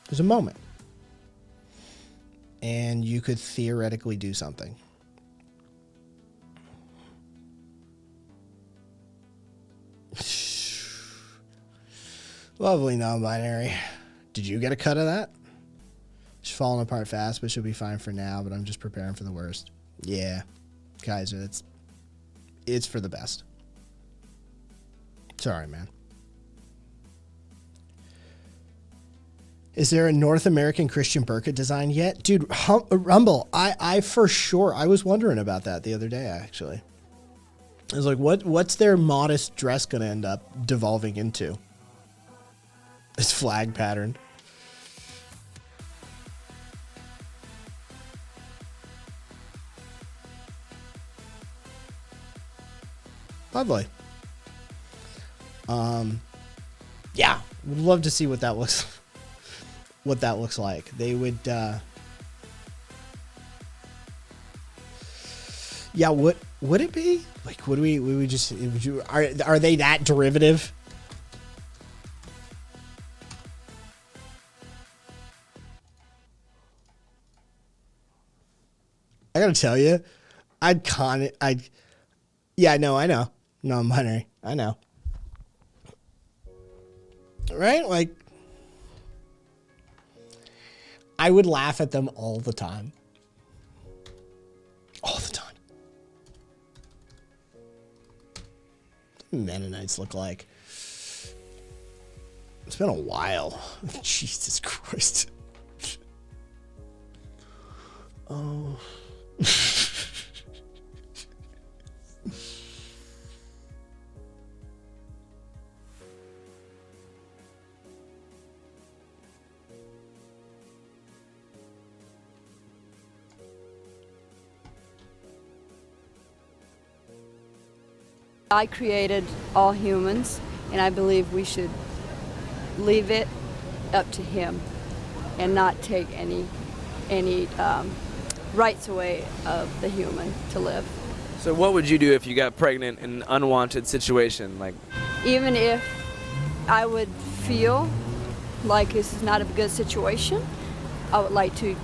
There's a moment. And you could theoretically do something. Lovely non-binary. Did you get a cut of that? She's falling apart fast, but she'll be fine for now, but I'm just preparing for the worst. Yeah. Kaiser, it's for the best. Sorry, man. Is there a North American Christian burqa design yet? Dude, Rumble, I for sure, I was wondering about that the other day, actually. I was like, what's their modest dress going to end up devolving into? This flag pattern. Lovely. Yeah, would love to see what that looks like. They would yeah, what would it be? Like, would we just are they that derivative? I gotta tell you, yeah, no, I know. No, I'm binary. I know. Right? Like, I would laugh at them all the time. All the time. Mennonites look like. It's been a while. Jesus Christ. Oh. I created all humans, and I believe we should leave it up to him and not take any rights away of the human to live. So what would you do if you got pregnant in an unwanted situation? Like, Even if I would feel like this is not a good situation, I would like to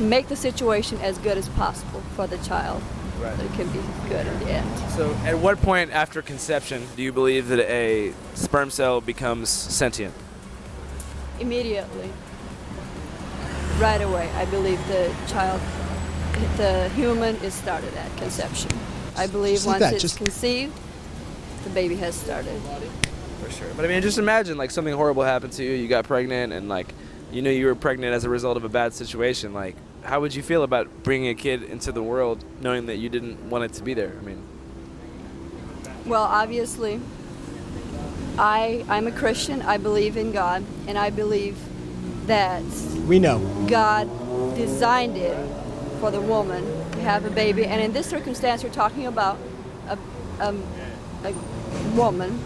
make the situation as good as possible for the child. Right. So it can be good in the end. so at what point after conception do you believe that a sperm cell becomes sentient? Immediately, right away, I believe the human is started at conception. I believe Just like once that, it's conceived, the baby has started. For sure. But I mean, just imagine like something horrible happened to you, you got pregnant, and like you knew you were pregnant as a result of a bad situation. Like, how would you feel about bringing a kid into the world knowing that you didn't want it to be there? I mean, Well, obviously, I'm a Christian. I believe in God, and I believe that We know. God designed it for the woman to have a baby. And in this circumstance, we're talking about a woman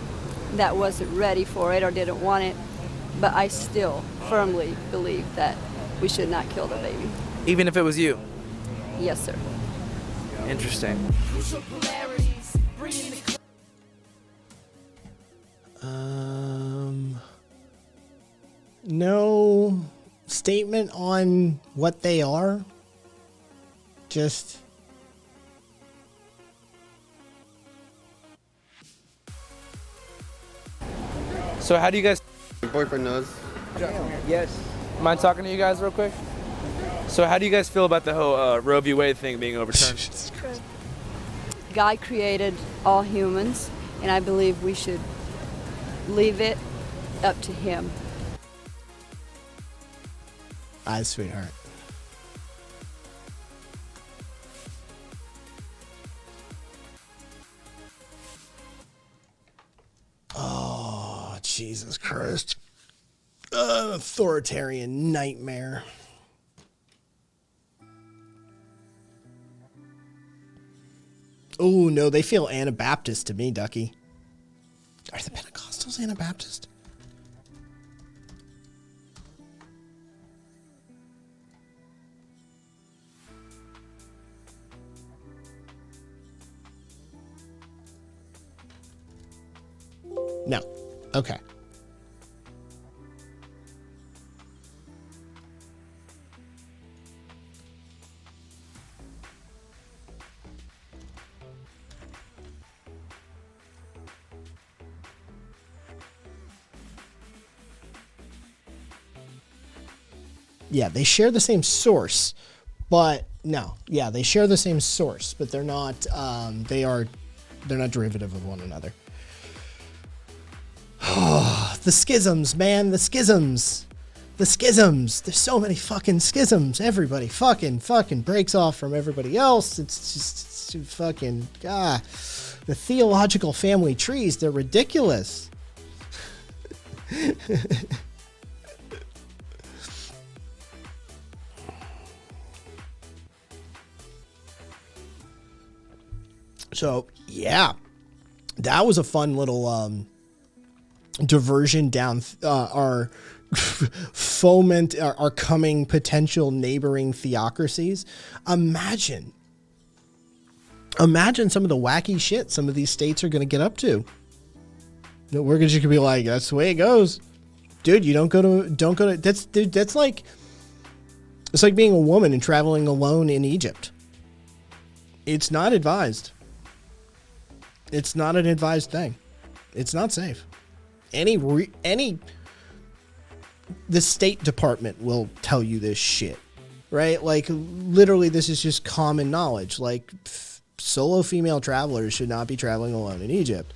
that wasn't ready for it or didn't want it. But I still firmly believe that we should not kill the baby. even if it was you. Yes, sir. Interesting. No statement on what they are. Just So how do you guys? Your boyfriend knows. Yes. Mind talking to you guys real quick? So how do you guys feel about the whole Roe v. Wade thing being overturned? God created all humans, and I believe we should leave it up to him. eyes, sweetheart. Oh, Jesus Christ. An authoritarian nightmare. Oh, no, they feel Anabaptist to me, Ducky. Are the Pentecostals Anabaptist? No. Okay. Yeah, they share the same source, but no. Yeah, they share the same source, but they're not they're not derivative of one another. The schisms, man, the schisms. The schisms. There's so many fucking schisms. Everybody fucking breaks off from everybody else. It's fucking the theological family trees, they're ridiculous. So, yeah. That was a fun little diversion down our our coming potential neighboring theocracies. Imagine some of the wacky shit some of these states are going to get up to. We're just going to be like, that's the way it goes. Dude, don't go to, that's like, it's like being a woman and traveling alone in Egypt. It's not advised. It's not an advised thing. It's not safe. The State Department will tell you this shit, right? Like, literally, this is just common knowledge. Like, solo female travelers should not be traveling alone in Egypt.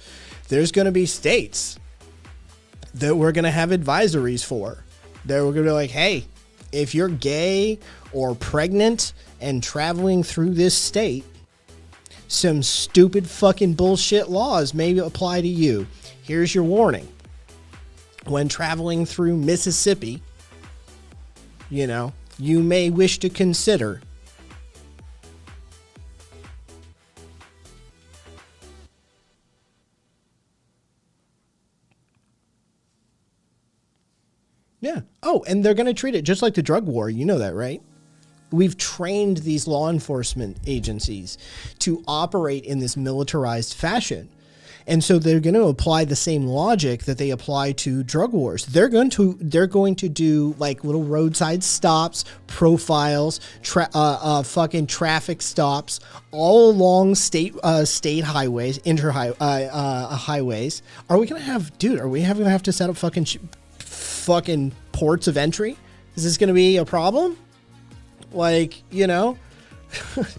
there's going to be states that we're going to have advisories for. That we're going to be like, hey, if you're gay or pregnant and traveling through this state, some stupid fucking bullshit laws may apply to you. Here's your warning. When traveling through Mississippi, you may wish to consider yeah. Oh, and they're going to treat it just like the drug war. You know that, right? We've trained these law enforcement agencies to operate in this militarized fashion. And so they're going to apply the same logic that they apply to drug wars. They're going to do like little roadside stops, profiles, fucking traffic stops all along state highways, highways. Are we going to have to set up fucking ports of entry? Is this going to be a problem?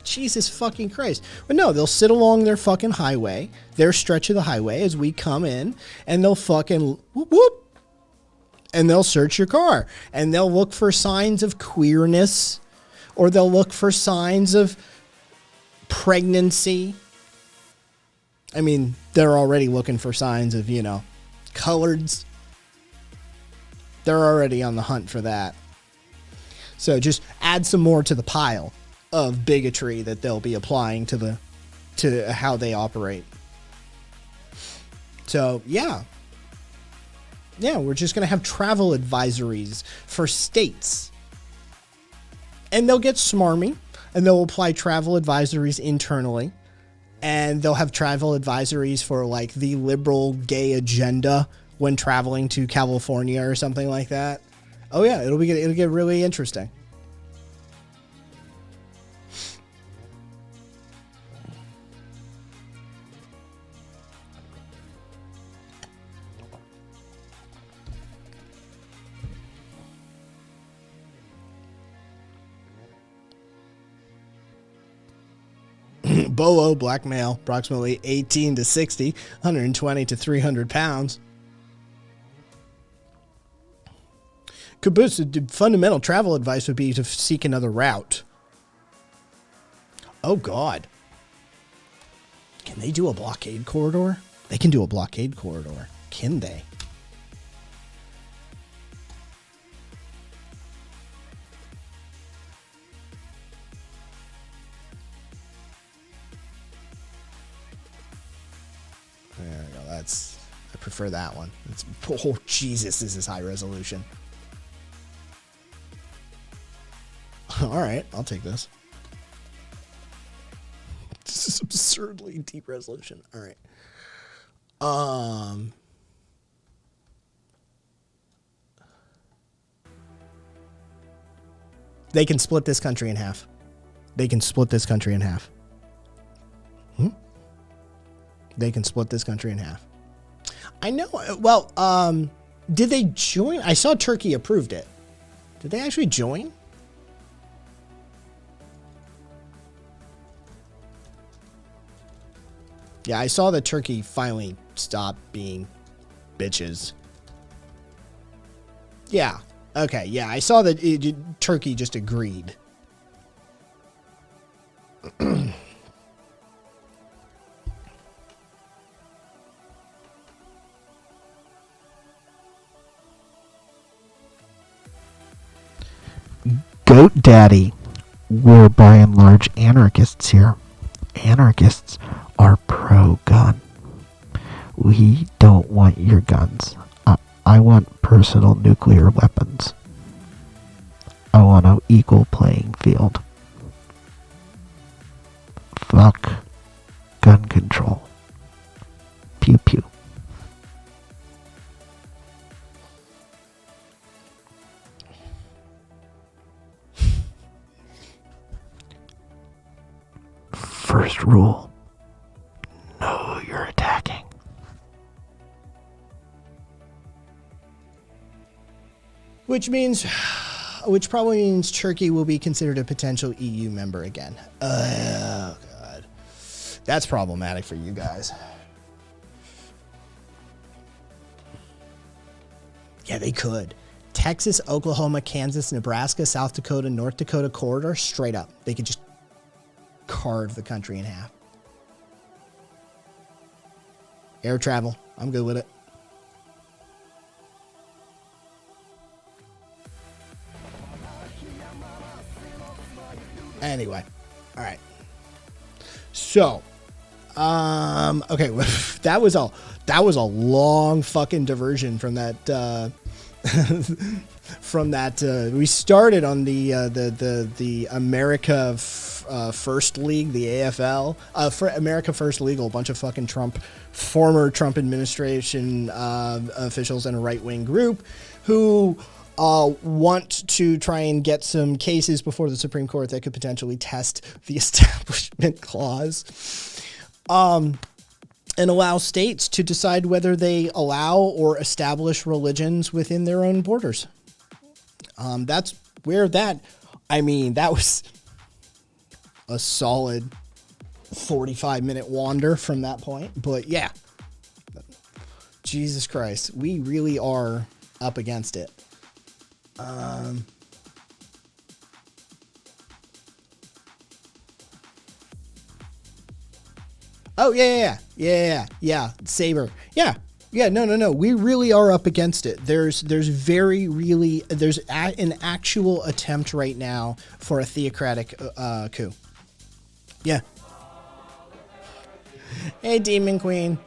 Jesus fucking Christ. But no, they'll sit along their fucking highway, their stretch of the highway as we come in, and they'll fucking whoop whoop, and they'll search your car, and they'll look for signs of queerness, or they'll look for signs of pregnancy. I mean, they're already looking for signs of, coloreds. They're already on the hunt for that. So just add some more to the pile of bigotry that they'll be applying to how they operate. So yeah, we're just going to have travel advisories for states, and they'll get smarmy, and they'll apply travel advisories internally, and they'll have travel advisories for like the liberal gay agenda when traveling to California or something like that. Oh yeah, it'll get really interesting. Bolo, black male, approximately 18 to 60, 120 to 300 pounds. Caboose, the fundamental travel advice would be to seek another route. Oh, God. Can they do a blockade corridor? They can do a blockade corridor. Can they? There we go. I prefer that one. Oh, Jesus, this is high resolution. All right, I'll take this. This is absurdly deep resolution. All right. They can split this country in half. They can split this country in half. They can split this country in half. I know. Well, did they join? I saw Turkey approved it. Did they actually join? Yeah, I saw that Turkey finally stopped being bitches. Yeah. Okay. Yeah, I saw that Turkey just agreed. Goat Daddy, we're by and large anarchists here. Anarchists are pro-gun. We don't want your guns. I want personal nuclear weapons. I want an equal playing field. Fuck gun control. Pew pew. First rule, know who you're attacking. Which probably means Turkey will be considered a potential EU member again. Oh, God. That's problematic for you guys. Yeah, they could. Texas, Oklahoma, Kansas, Nebraska, South Dakota, North Dakota corridor, straight up. They could just carve the country in half. Air travel. I'm good with it. Anyway. All right. So, okay, that was a long fucking diversion from that we started on the America First League, the AFL, for America First League, a bunch of fucking former Trump administration officials and a right-wing group who want to try and get some cases before the Supreme Court that could potentially test the Establishment Clause, and allow states to decide whether they allow or establish religions within their own borders. That's where that was a solid 45-minute wander from that point. But yeah, Jesus Christ, we really are up against it. Oh, yeah. Saber. Yeah. No. We really are up against it. There's an actual attempt right now for a theocratic coup. Yeah. Hey, Demon Queen.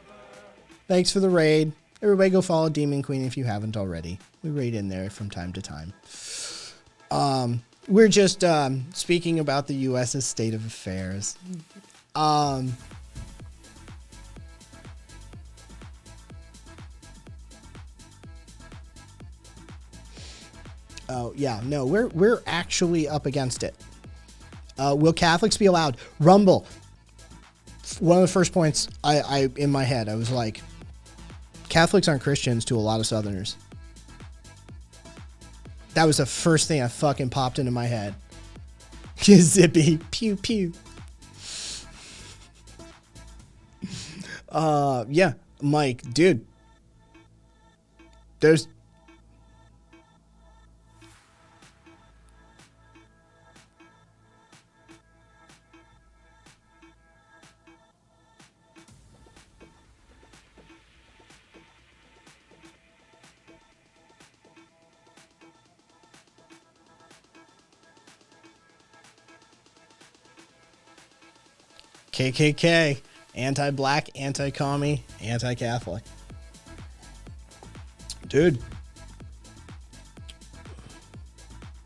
Thanks for the raid. Everybody go follow Demon Queen if you haven't already. We raid in there from time to time. We're just speaking about the U.S.'s state of affairs. Oh, yeah, no, we're actually up against it. Will Catholics be allowed? Rumble. One of the first points I in my head, I was like, Catholics aren't Christians to a lot of Southerners. That was the first thing that fucking popped into my head. Zippy. Pew, pew. Yeah, Mike, dude. There's... KKK, anti-black, anti-commie, anti-Catholic. Dude.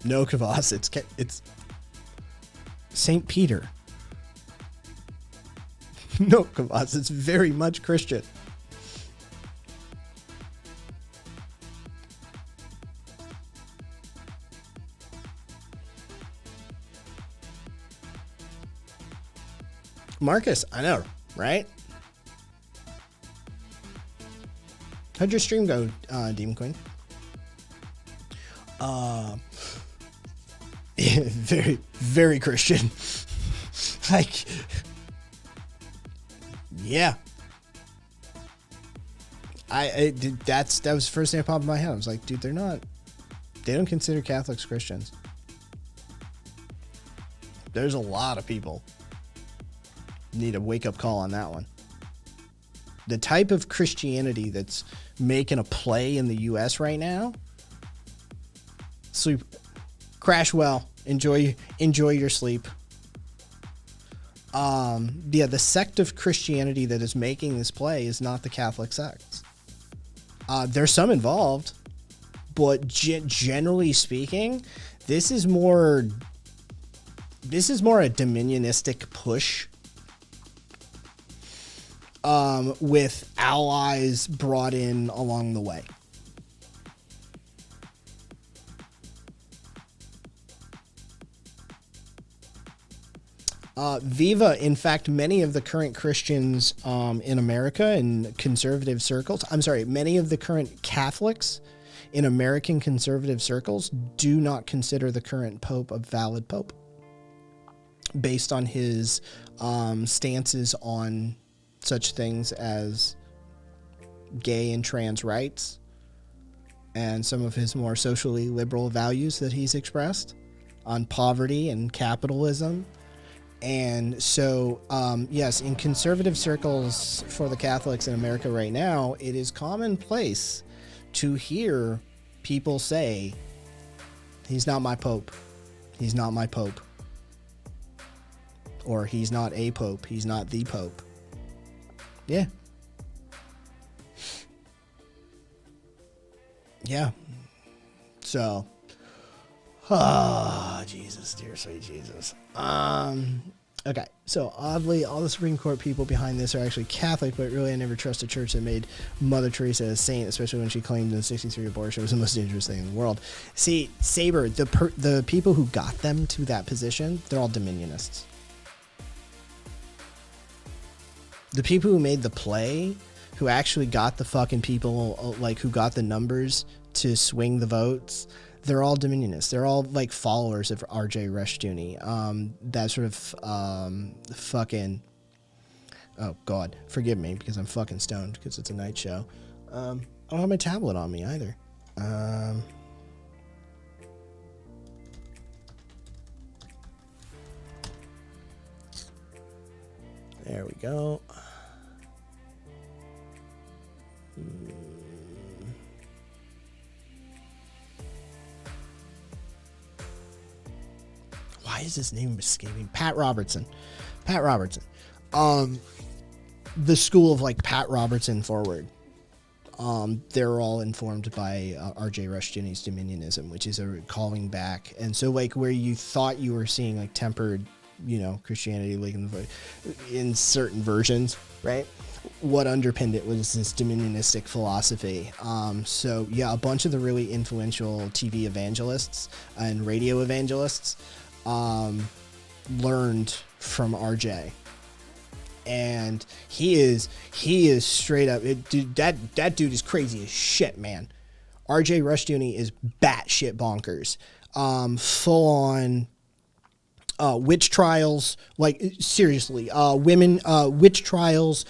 No, Kavas, it's St. Peter. No, Kavas, it's very much Christian. Marcus, I know, right? How'd your stream go, Demon Queen? Very, very Christian. Like, yeah. That was the first thing that popped in my head. I was like, dude, they don't consider Catholics Christians. There's a lot of people need a wake-up call on that one. The type of Christianity that's making a play in the U.S. right now. Sleep, crash well, enjoy your sleep. The sect of Christianity that is making this play is not the Catholic sects. There's some involved, but generally speaking, this is more a dominionistic push. With allies brought in along the way. Viva, in fact, many of the current Christians in America in conservative circles, many of the current Catholics in American conservative circles do not consider the current Pope a valid Pope based on his stances on such things as gay and trans rights and some of his more socially liberal values that he's expressed on poverty and capitalism. And so, yes, in conservative circles for the Catholics in America right now, it is commonplace to hear people say, he's not my pope. He's not my pope. Or he's not a pope. He's not the pope. Yeah. Yeah. So, Jesus, dear sweet Jesus. Okay, so oddly, all the Supreme Court people behind this are actually Catholic, but really I never trust a church that made Mother Teresa a saint, especially when she claimed in 63 abortion was the most dangerous thing in the world. See, Saber, the people who got them to that position, they're all dominionists. The people who made the play, who actually got the fucking people, like, who got the numbers to swing the votes, they're all dominionists. They're all, like, followers of R.J. Rushdoony. That sort of fucking... Oh, God. Forgive me, because I'm fucking stoned, because it's a night show. I don't have my tablet on me, either. There we go. Why is his name escaping? Pat Robertson. Pat Robertson. The school of, like, Pat Robertson forward. They're all informed by R.J. Rushdoony's dominionism, which is a calling back. And so, like, where you thought you were seeing, like, tempered, you know, Christianity, like, in certain versions, right? What underpinned it was this dominionistic philosophy. So, yeah, a bunch of the really influential TV evangelists and radio evangelists learned from RJ, and he is straight up, dude. That dude is crazy as shit, man. RJ Rushdoony is batshit bonkers. Full on witch trials, like, seriously, women, witch trials,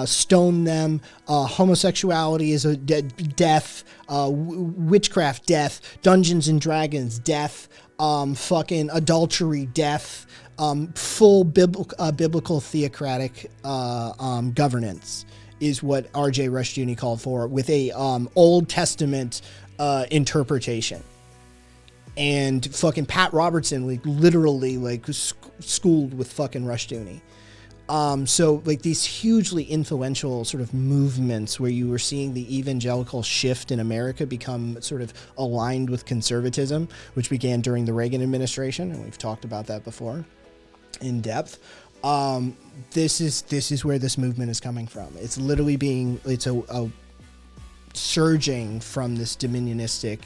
stone them, homosexuality is a death, witchcraft death, Dungeons and Dragons death, fucking adultery death, full biblical theocratic governance is what R.J. Rushdoony called for, with a Old Testament interpretation. And fucking Pat Robertson, like, literally, like, schooled with fucking Rushdoony. So, like, these hugely influential sort of movements where you were seeing the evangelical shift in America become sort of aligned with conservatism, which began during the Reagan administration, and we've talked about that before in depth. This is where this movement is coming from. It's literally it's a surging from this dominionistic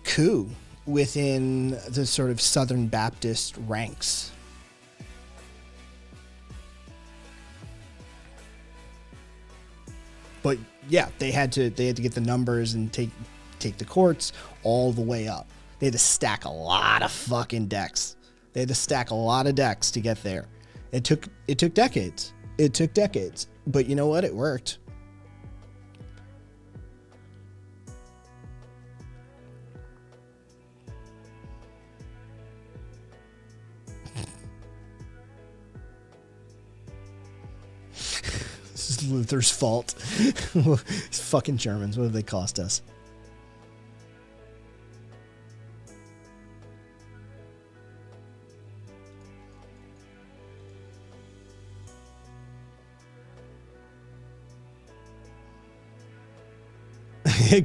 coup within the sort of Southern Baptist ranks. But yeah, they had to get the numbers and take the courts all the way up. They had to stack a lot of fucking decks. They had to stack a lot of decks to get there. It took decades. It took decades. But you know what? It worked. This is Luther's fault. These fucking Germans, what have they cost us?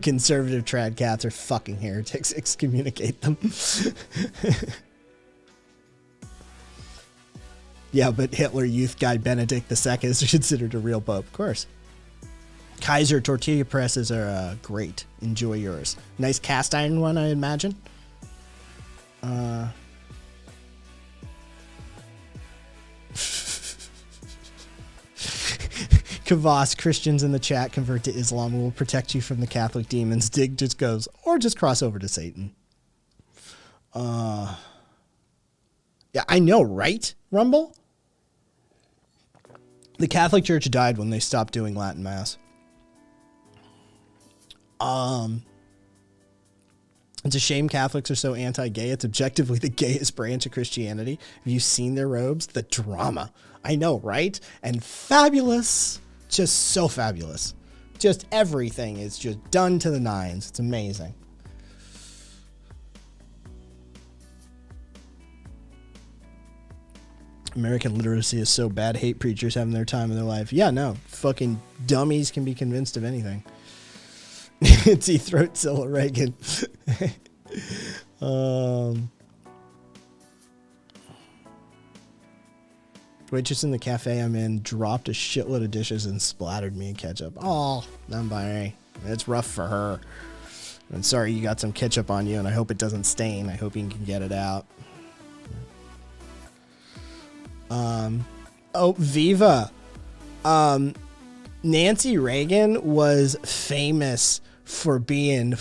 Conservative trad cats are fucking heretics. Excommunicate them. Yeah, but Hitler Youth Guy Benedict II is considered a real pope, of course. Kaiser tortilla presses are great. Enjoy yours. Nice cast iron one, I imagine. Kavas, Christians in the chat convert to Islam. We will protect you from the Catholic demons. Dig just goes, or just cross over to Satan. Yeah, I know, right, Rumble? The Catholic Church died when they stopped doing Latin Mass. It's a shame Catholics are so anti-gay. It's objectively the gayest branch of Christianity. Have you seen their robes? The drama. I know, right? And fabulous. Just so fabulous. Just everything is just done to the nines. It's amazing. American literacy is so bad. Hate preachers having their time of their life. Yeah, no. Fucking dummies can be convinced of anything. It's Throatzilla Reagan. Waitress in the cafe I'm in dropped a shitload of dishes and splattered me in ketchup. Oh, I'm sorry. It's rough for her. I'm sorry you got some ketchup on you, and I hope it doesn't stain. I hope you can get it out. Viva. Nancy Reagan was famous for being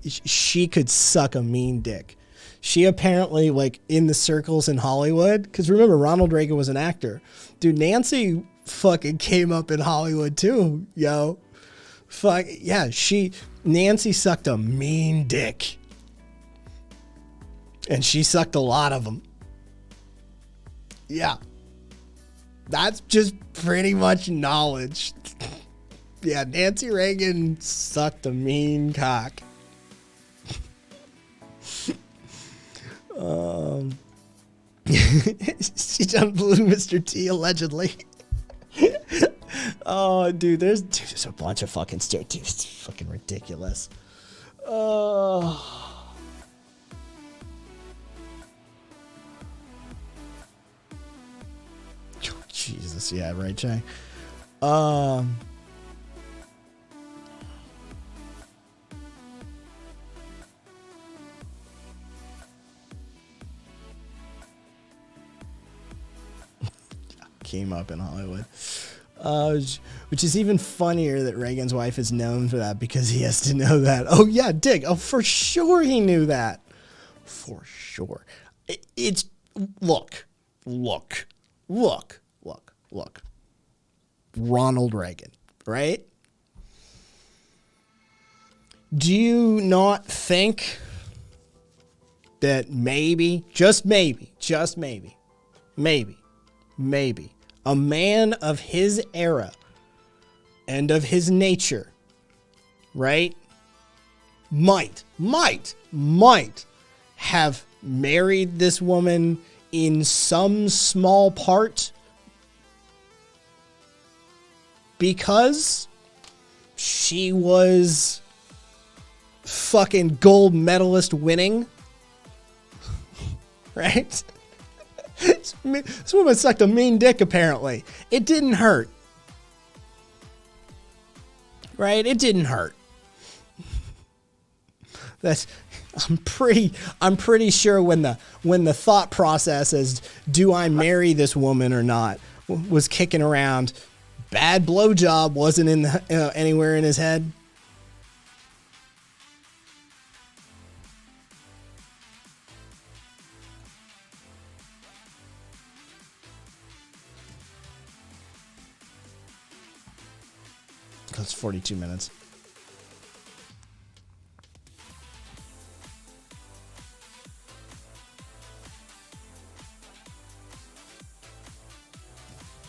she could suck a mean dick. She apparently, like, in the circles in Hollywood, because remember, Ronald Reagan was an actor. Dude, Nancy fucking came up in Hollywood too, yo. Fuck, yeah, Nancy sucked a mean dick. And she sucked a lot of them. Yeah. That's just pretty much knowledge. Yeah, Nancy Reagan sucked a mean cock. She done blew Mr. T allegedly. Oh, dude, there's a bunch of fucking dude, it's fucking ridiculous. Oh. Jesus, yeah, right, Jay. Came up in Hollywood. Which is even funnier that Reagan's wife is known for that because he has to know that. Oh, yeah, Dick. Oh, for sure he knew that. For sure. It's, look. Ronald Reagan, right? Do you not think that maybe, just maybe, a man of his era and of his nature, right, might have married this woman in some small part because she was fucking gold medalist winning, right? This woman sucked a mean dick, apparently. It didn't hurt. Right? It didn't hurt. I'm pretty sure when the thought process as do I marry this woman or not was kicking around, bad blowjob wasn't in anywhere in his head. It's 42 minutes.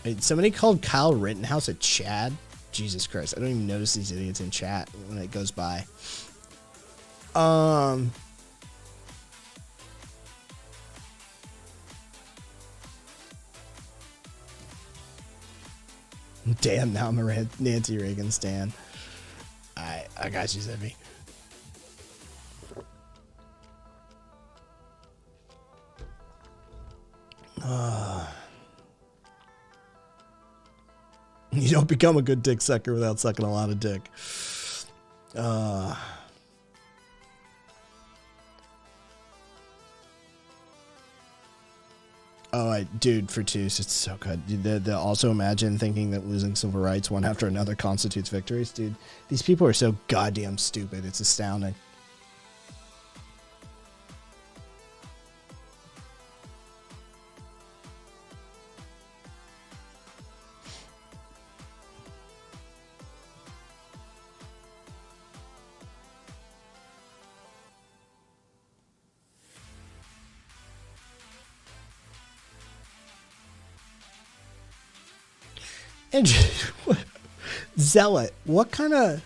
Wait, somebody called Kyle Rittenhouse a Chad? Jesus Christ. I don't even notice these idiots in chat when it goes by. Damn, now I'm a Nancy Reagan stan. I got you, Zippy. You don't become a good dick sucker without sucking a lot of dick. Dude, for twos, it's so good. The also imagine thinking that losing civil rights one after another constitutes victories. Dude, these people are so goddamn stupid. It's astounding. And Zealot, what kind of...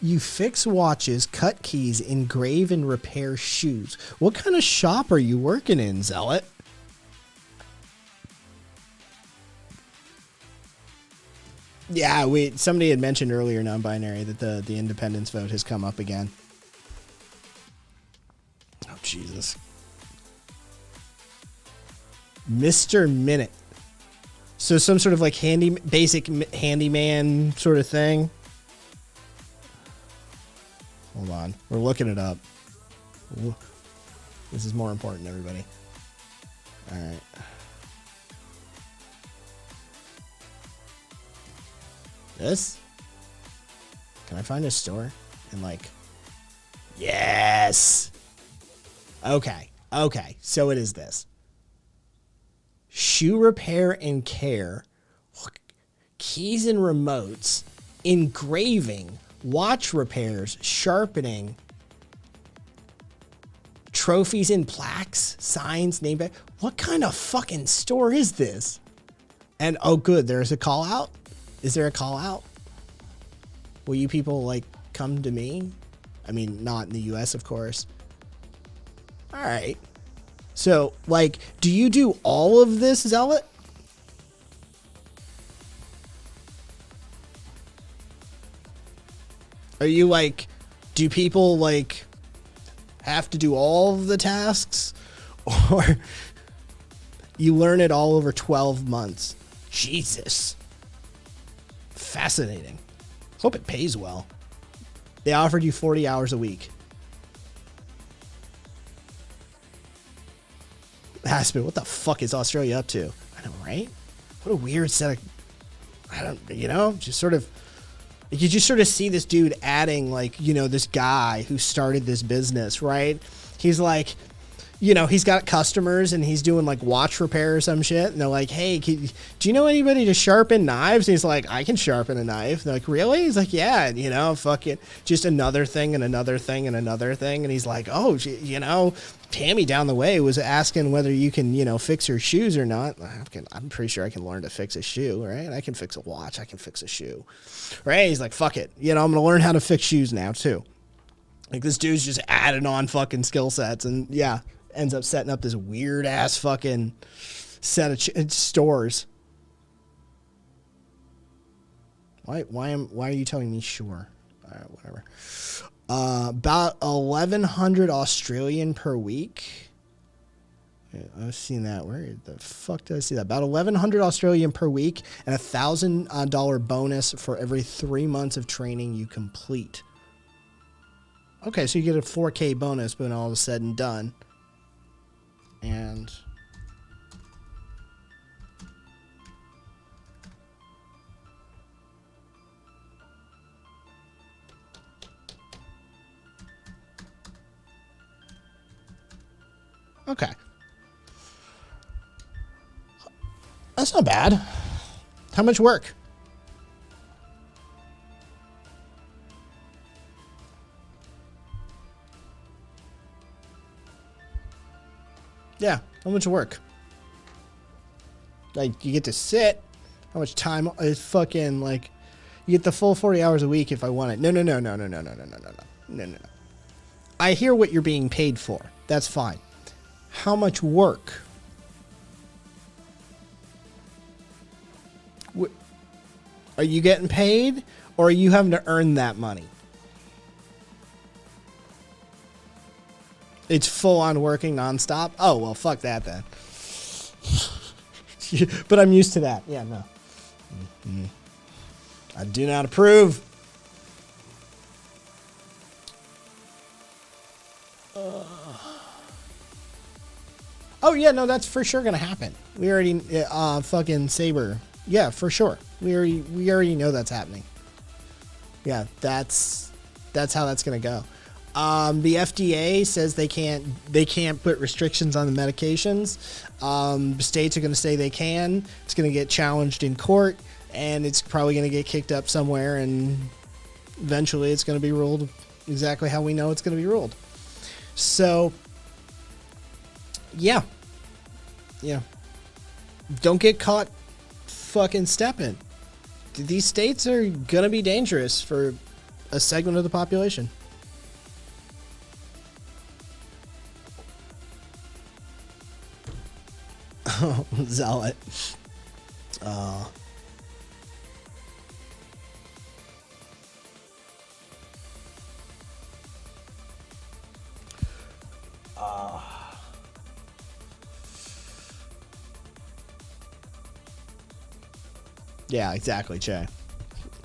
You fix watches, cut keys, engrave and repair shoes. What kind of shop are you working in, Zealot? Yeah, somebody had mentioned earlier, non-binary, that the independence vote has come up again. Oh, Jesus. Mr. Minute. So some sort of like basic handyman sort of thing. Hold on. We're looking it up. Ooh. This is more important, everybody. All right. This? Can I find a store? And like... Yes! Okay. Okay. So it is this. Shoe repair and care. Keys and remotes. Engraving. Watch repairs. Sharpening. Trophies and plaques. Signs. Name badge. What kind of fucking store is this? And oh good, there's a call out? Is there a call out? Will you people like come to me? I mean, not in the US, of course. All right. So, like, do you do all of this, Zealot? Are you like, do people like have to do all of the tasks? Or you learn it all over 12 months? Jesus. Fascinating. Hope it pays well. They offered you 40 hours a week. Aspen, what the fuck is Australia up to? I know, right? What a weird set of... I don't... You know? Just sort of... You just sort of see this dude adding, like, you know, this guy who started this business, right? He's like... You know, he's got customers and he's doing like watch repair or some shit. And they're like, hey, do you know anybody to sharpen knives? And he's like, I can sharpen a knife. They're like, really? He's like, yeah. And, you know, fuck it. Just another thing and another thing and another thing. And he's like, oh, you know, Tammy down the way was asking whether you can, you know, fix her shoes or not. I'm pretty sure I can learn to fix a shoe, right? I can fix a watch. I can fix a shoe, right? He's like, fuck it. You know, I'm going to learn how to fix shoes now too. Like this dude's just adding on fucking skill sets and yeah. Ends up setting up this weird ass fucking set of stores. Why are you telling me sure? All right, whatever. About 1,100 Australian per week. Yeah, I've seen that. Where the fuck did I see that? About 1,100 Australian per week and $1,000 bonus for every 3 months of training you complete. Okay, so you get a 4K bonus when all is said and done. And okay. That's not bad. How much work? Yeah, how much work? Like, you get to sit. How much time is fucking, like, you get the full 40 hours a week if I want it. No. I hear what you're being paid for. That's fine. How much work? Are you getting paid, or are you having to earn that money? It's full on working nonstop. Oh, well, fuck that then. But I'm used to that. Yeah, no. Mm-hmm. I do not approve. Oh, yeah, no, that's for sure going to happen. We already, fucking Saber. Yeah, for sure. We already know that's happening. Yeah, that's how that's going to go. The FDA says they can't put restrictions on the medications. States are going to say they can. It's going to get challenged in court, and it's probably going to get kicked up somewhere, and eventually it's going to be ruled exactly how we know it's going to be ruled. So, yeah. Don't get caught fucking stepping. these states are going to be dangerous for a segment of the population. Oh, Zealot. Yeah, exactly, Che.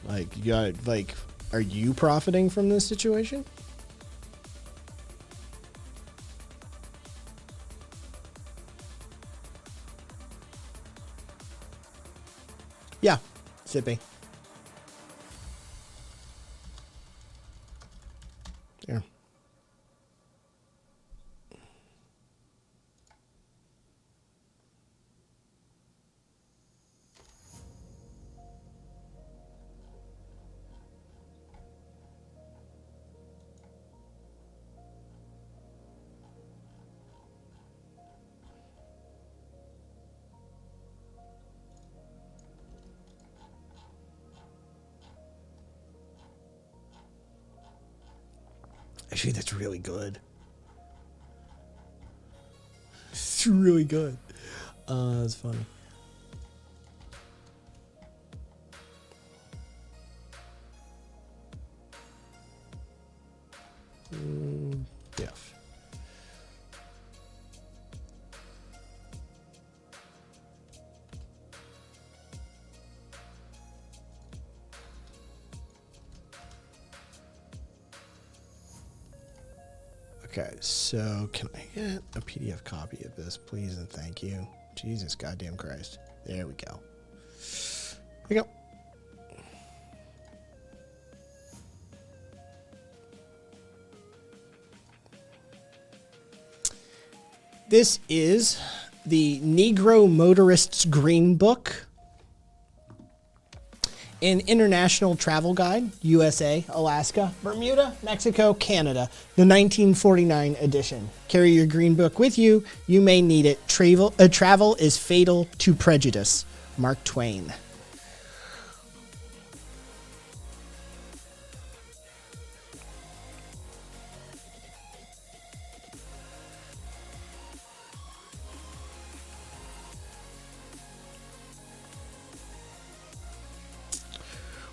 Like, you got, like, are you profiting from this situation? Yeah, Sippy. Yeah. Actually, that's really good. It's really good. That's funny. Yeah. Okay, so can I get a PDF copy of this, please and thank you? Jesus goddamn Christ. There we go. Here we go. This is the Negro Motorist's Green Book, an international travel guide, USA, Alaska, Bermuda, Mexico, Canada, the 1949 edition. Carry your green book with you. You may need it. Travel is fatal to prejudice. Mark Twain.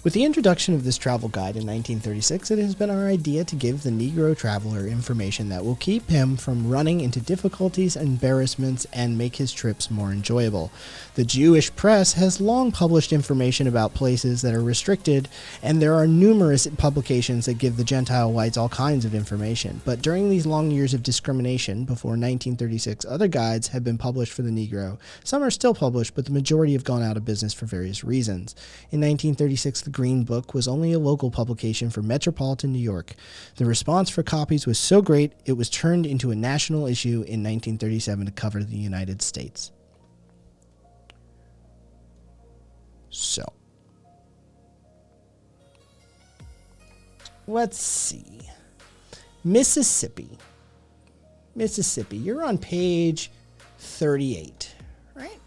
With the introduction of this travel guide in 1936, it has been our idea to give the Negro traveler information that will keep him from running into difficulties and embarrassments and make his trips more enjoyable. The Jewish press has long published information about places that are restricted, and there are numerous publications that give the Gentile whites all kinds of information. But during these long years of discrimination, before 1936, other guides have been published for the Negro. Some are still published, but the majority have gone out of business for various reasons. In 1936, the Green Book was only a local publication for metropolitan New York. The response for copies was so great, it was turned into a national issue in 1937 to cover the United States. So, let's see. Mississippi. Mississippi, you're on page 38, right?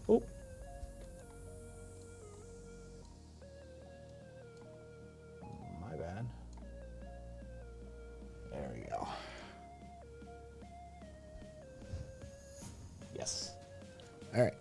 Oh. My bad. There we go. Yes. All right.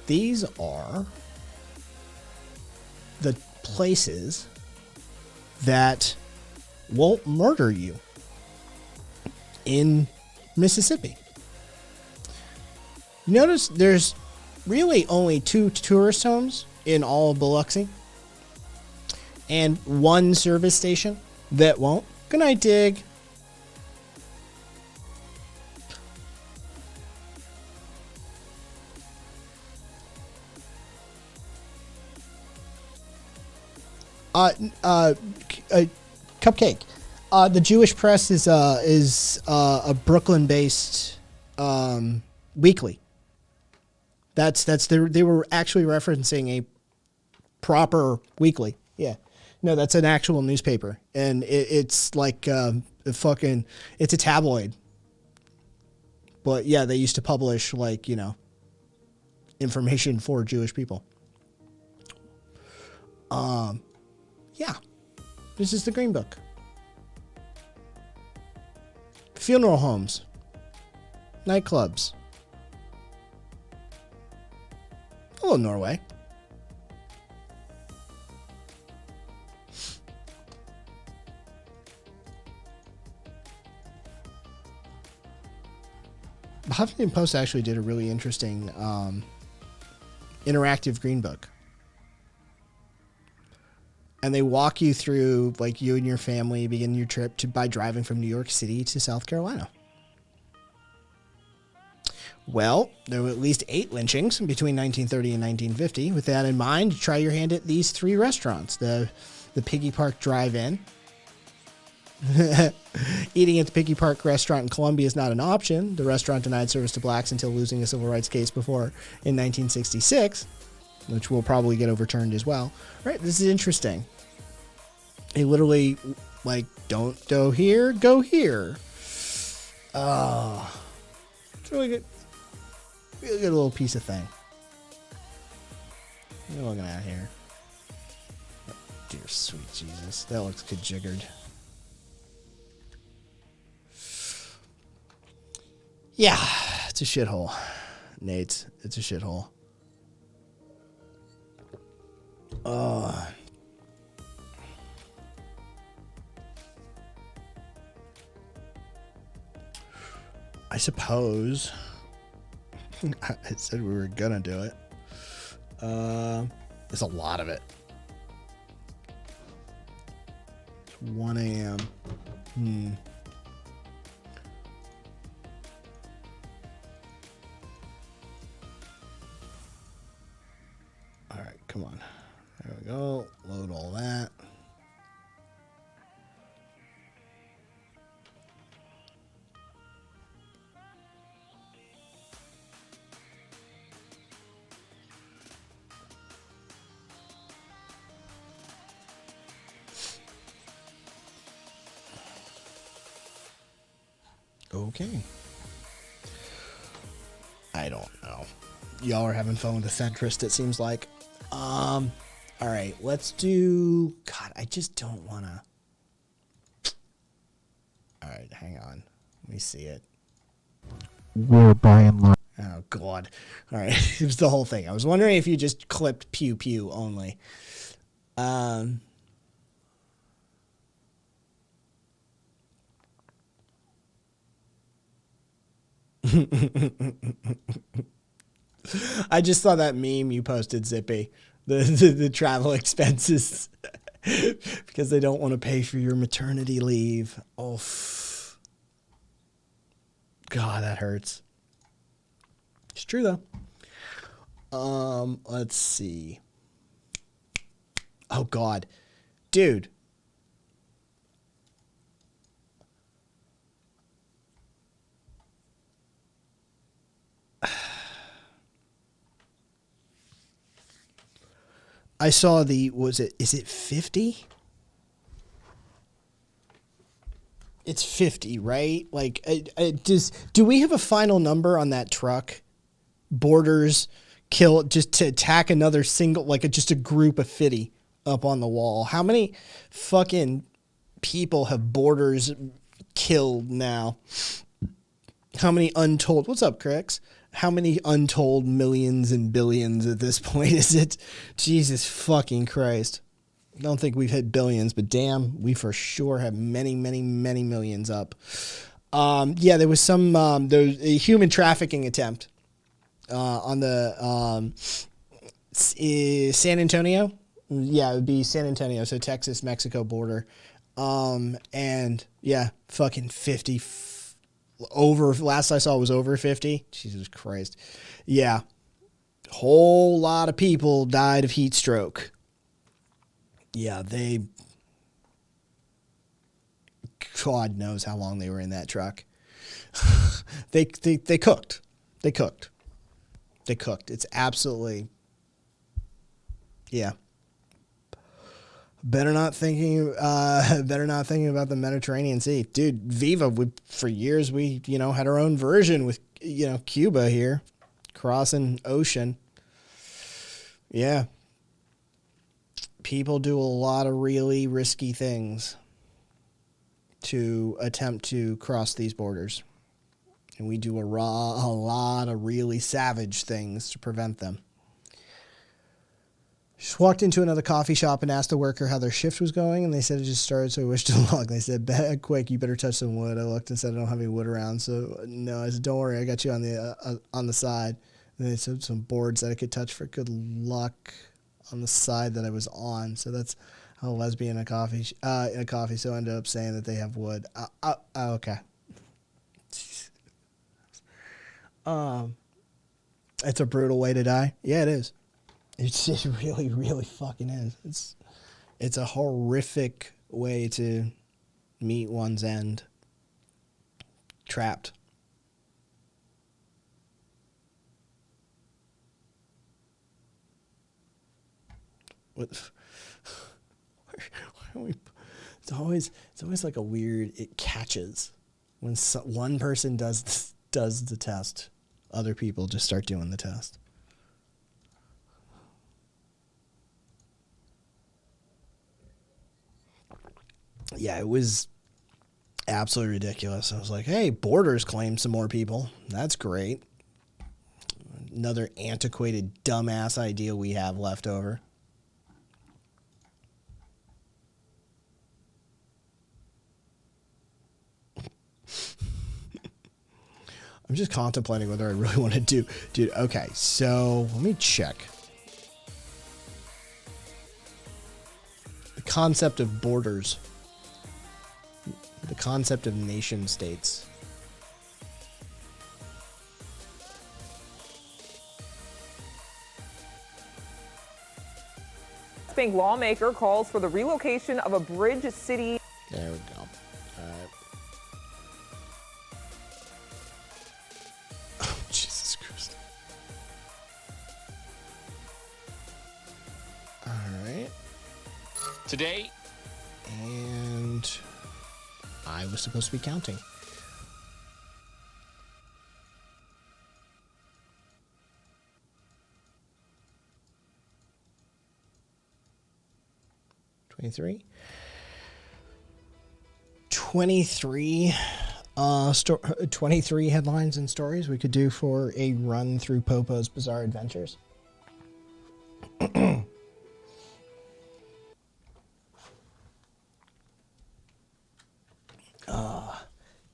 These are the places that won't murder you in Mississippi. Notice there's really only 2 tourist homes in all of Biloxi and 1 service station that won't. Good night, Dig. Cupcake. The Jewish Press is a Brooklyn-based weekly. They were actually referencing a proper weekly. Yeah, no, that's an actual newspaper, and it's like it's a tabloid. But yeah, they used to publish information for Jewish people. Yeah, this is the Green Book. Funeral homes, nightclubs. Hello, Norway. The Huffington Post actually did a really interesting interactive Green Book. And they walk you through, you and your family begin your trip by driving from New York City to South Carolina. Well, there were at least 8 lynchings between 1930 and 1950. With that in mind, try your hand at these 3 restaurants. The Piggy Park Drive-In. Eating at the Piggy Park restaurant in Columbia is not an option. The restaurant denied service to blacks until losing a civil rights case in 1966, which will probably get overturned as well. Right, this is interesting. They literally, don't go here, go here. Oh, it's really good. Really good little piece of thing. What are you looking at here? Oh, dear sweet Jesus, that looks kajiggered. Yeah, it's a shithole, Nate. It's a shithole. I suppose I said we were gonna do it. There's a lot of it. It's 1 a.m. All right, come on. There we go. Load all that. Okay. I don't know. Y'all are having fun with the centrist, it seems like. All right, let's do... God, I just don't want to... All right, hang on. Let me see it. We're by and large. Oh, God. All right, it was the whole thing. I was wondering if you just clipped pew pew only. I just saw that meme you posted, Zippy. The travel expenses because they don't want to pay for your maternity leave. Oh, God, that hurts. It's true though. Let's see. Oh God, dude. I saw is it 50? It's 50, right? Do we have a final number on that truck? Borders kill just to attack another single, just a group of 50 up on the wall. How many fucking people have Borders killed now? How many untold? What's up, Crix? How many untold millions and billions at this point is it? Jesus fucking Christ. I don't think we've hit billions, but damn, we for sure have many, many, many millions up. Yeah, there was some there was a human trafficking attempt on the San Antonio. Yeah, it would be San Antonio, so Texas-Mexico border. And yeah, fucking 50 over, last I saw was over 50. Jesus Christ. Yeah. Whole lot of people died of heat stroke. Yeah, God knows how long they were in that truck. They cooked. They cooked. They cooked. It's absolutely, yeah. Better not thinking about the Mediterranean Sea, dude. Viva, for years we had our own version with Cuba here, crossing ocean. Yeah, people do a lot of really risky things to attempt to cross these borders, and we do a lot of really savage things to prevent them. Just walked into another coffee shop and asked the worker how their shift was going, and they said it just started, so I wished them luck. They said, quick, you better touch some wood. I looked and said, I don't have any wood around, so no. I said, don't worry, I got you on the side. And they said some boards that I could touch for good luck on the side that I was on. So that's a lesbian in a coffee, so I ended up saying that they have wood. Okay. It's a brutal way to die. Yeah, it is. It really, really fucking is. It's a horrific way to meet one's end. Trapped. What? Why are we? It's always like a weird. It catches when one person does the test. Other people just start doing the test. Yeah, it was absolutely ridiculous. I was like, hey, Borders claimed some more people. That's great. Another antiquated, dumbass idea we have left over. I'm just contemplating whether I really want to do... Dude, okay, so let me check. The concept of borders. The concept of nation states. Bank lawmaker calls for the relocation of a bridge city. There we go. All right. Oh, Jesus Christ. All right. Today. And I was supposed to be counting. $23. 23 headlines and stories we could do for a run through Popo's Bizarre Adventures.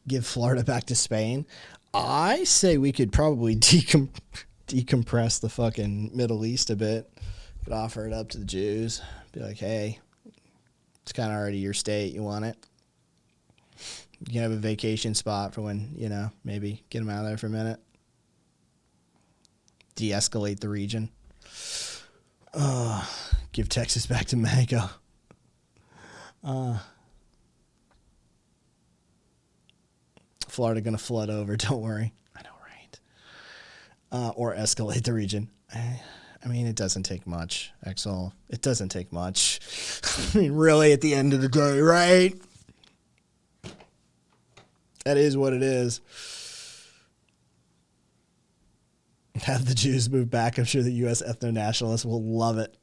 Give Florida back to Spain. I say we could probably decompress the fucking Middle East a bit. Could offer it up to the Jews. Be like, hey, it's kind of already your state. You want it? You can have a vacation spot for when, maybe get them out of there for a minute. De-escalate the region. Give Texas back to Mexico. Florida gonna flood over. Don't worry. I know, right? Or escalate the region. I mean, it doesn't take much, Exol. It doesn't take much. I mean, really, at the end of the day, right? That is what it is. Have the Jews move back. I'm sure the U.S. ethno-nationalists will love it.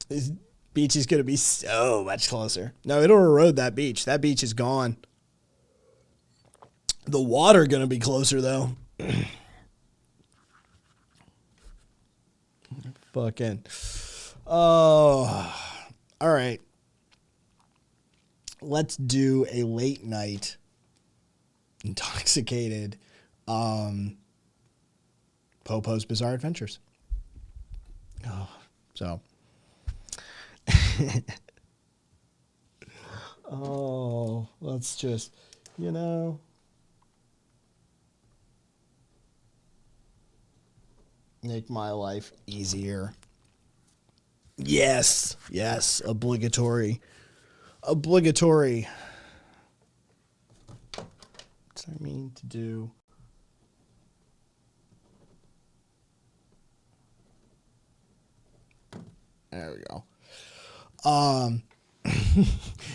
This beach is going to be so much closer. No, it'll erode that beach. That beach is gone. The water going to be closer, though. Fucking. Oh. All right. Let's do a late night intoxicated Popo's Bizarre Adventures. Oh, so. Oh, let's just, make my life easier. Yes, yes, obligatory. Obligatory. What's I mean to do? There we go.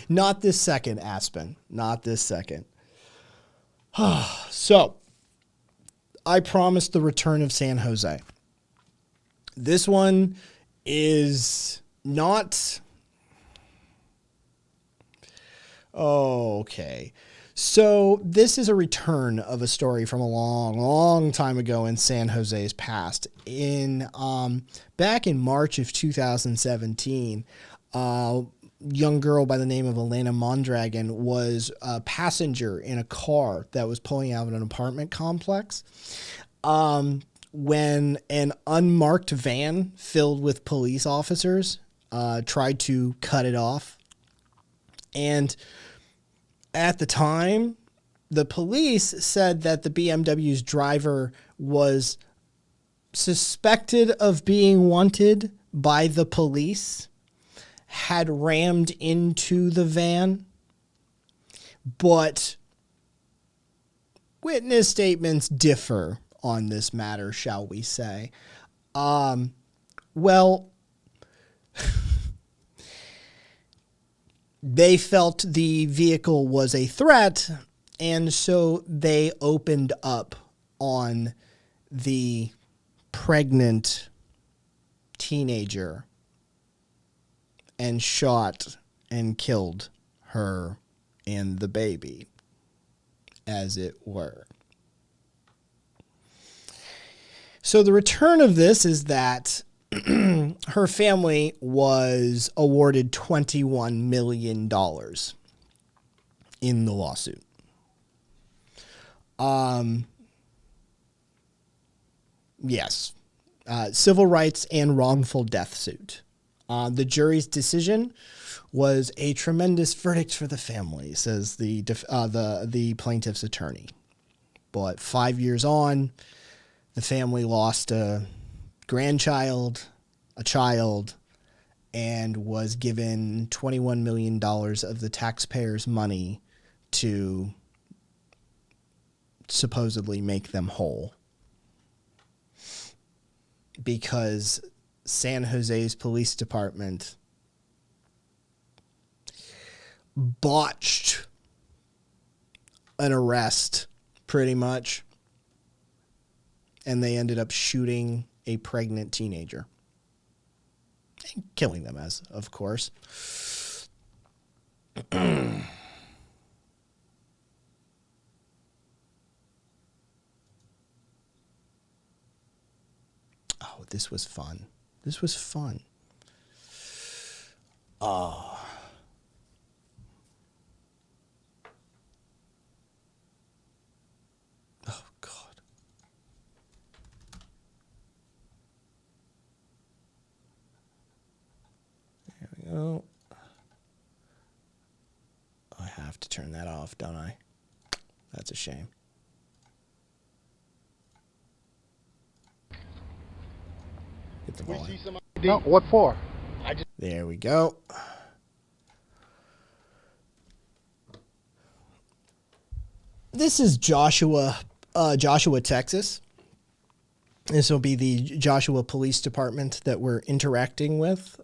Not this second, Aspen. Not this second. So, I promised the return of San Jose. This one is not... Okay. So, this is a return of a story from a long, long time ago in San Jose's past. Back in March of 2017, young girl by the name of Elena Mondragon was a passenger in a car that was pulling out of an apartment complex when an unmarked van filled with police officers tried to cut it off. And at the time, the police said that the BMW's driver was suspected of being wanted by the police, had rammed into the van, but witness statements differ on this matter, shall we say. Well, they felt the vehicle was a threat, and so they opened up on the pregnant teenager and shot and killed her and the baby, as it were. So the return of this is that her family was awarded $21 million in the lawsuit. Yes. Civil rights and wrongful death suit. The jury's decision was a tremendous verdict for the family, says the plaintiff's attorney. But 5 years on, the family lost a grandchild, a child, and was given $21 million of the taxpayers' money to supposedly make them whole. Because San Jose's police department botched an arrest, pretty much, and they ended up shooting a pregnant teenager and killing them, as of course. Oh, this was fun. This was fun. Oh. Oh, God. There we go. I have to turn that off, don't I? That's a shame. Hit the volume. No, what for? There we go. This is Joshua, Texas. This will be the Joshua Police Department that we're interacting with.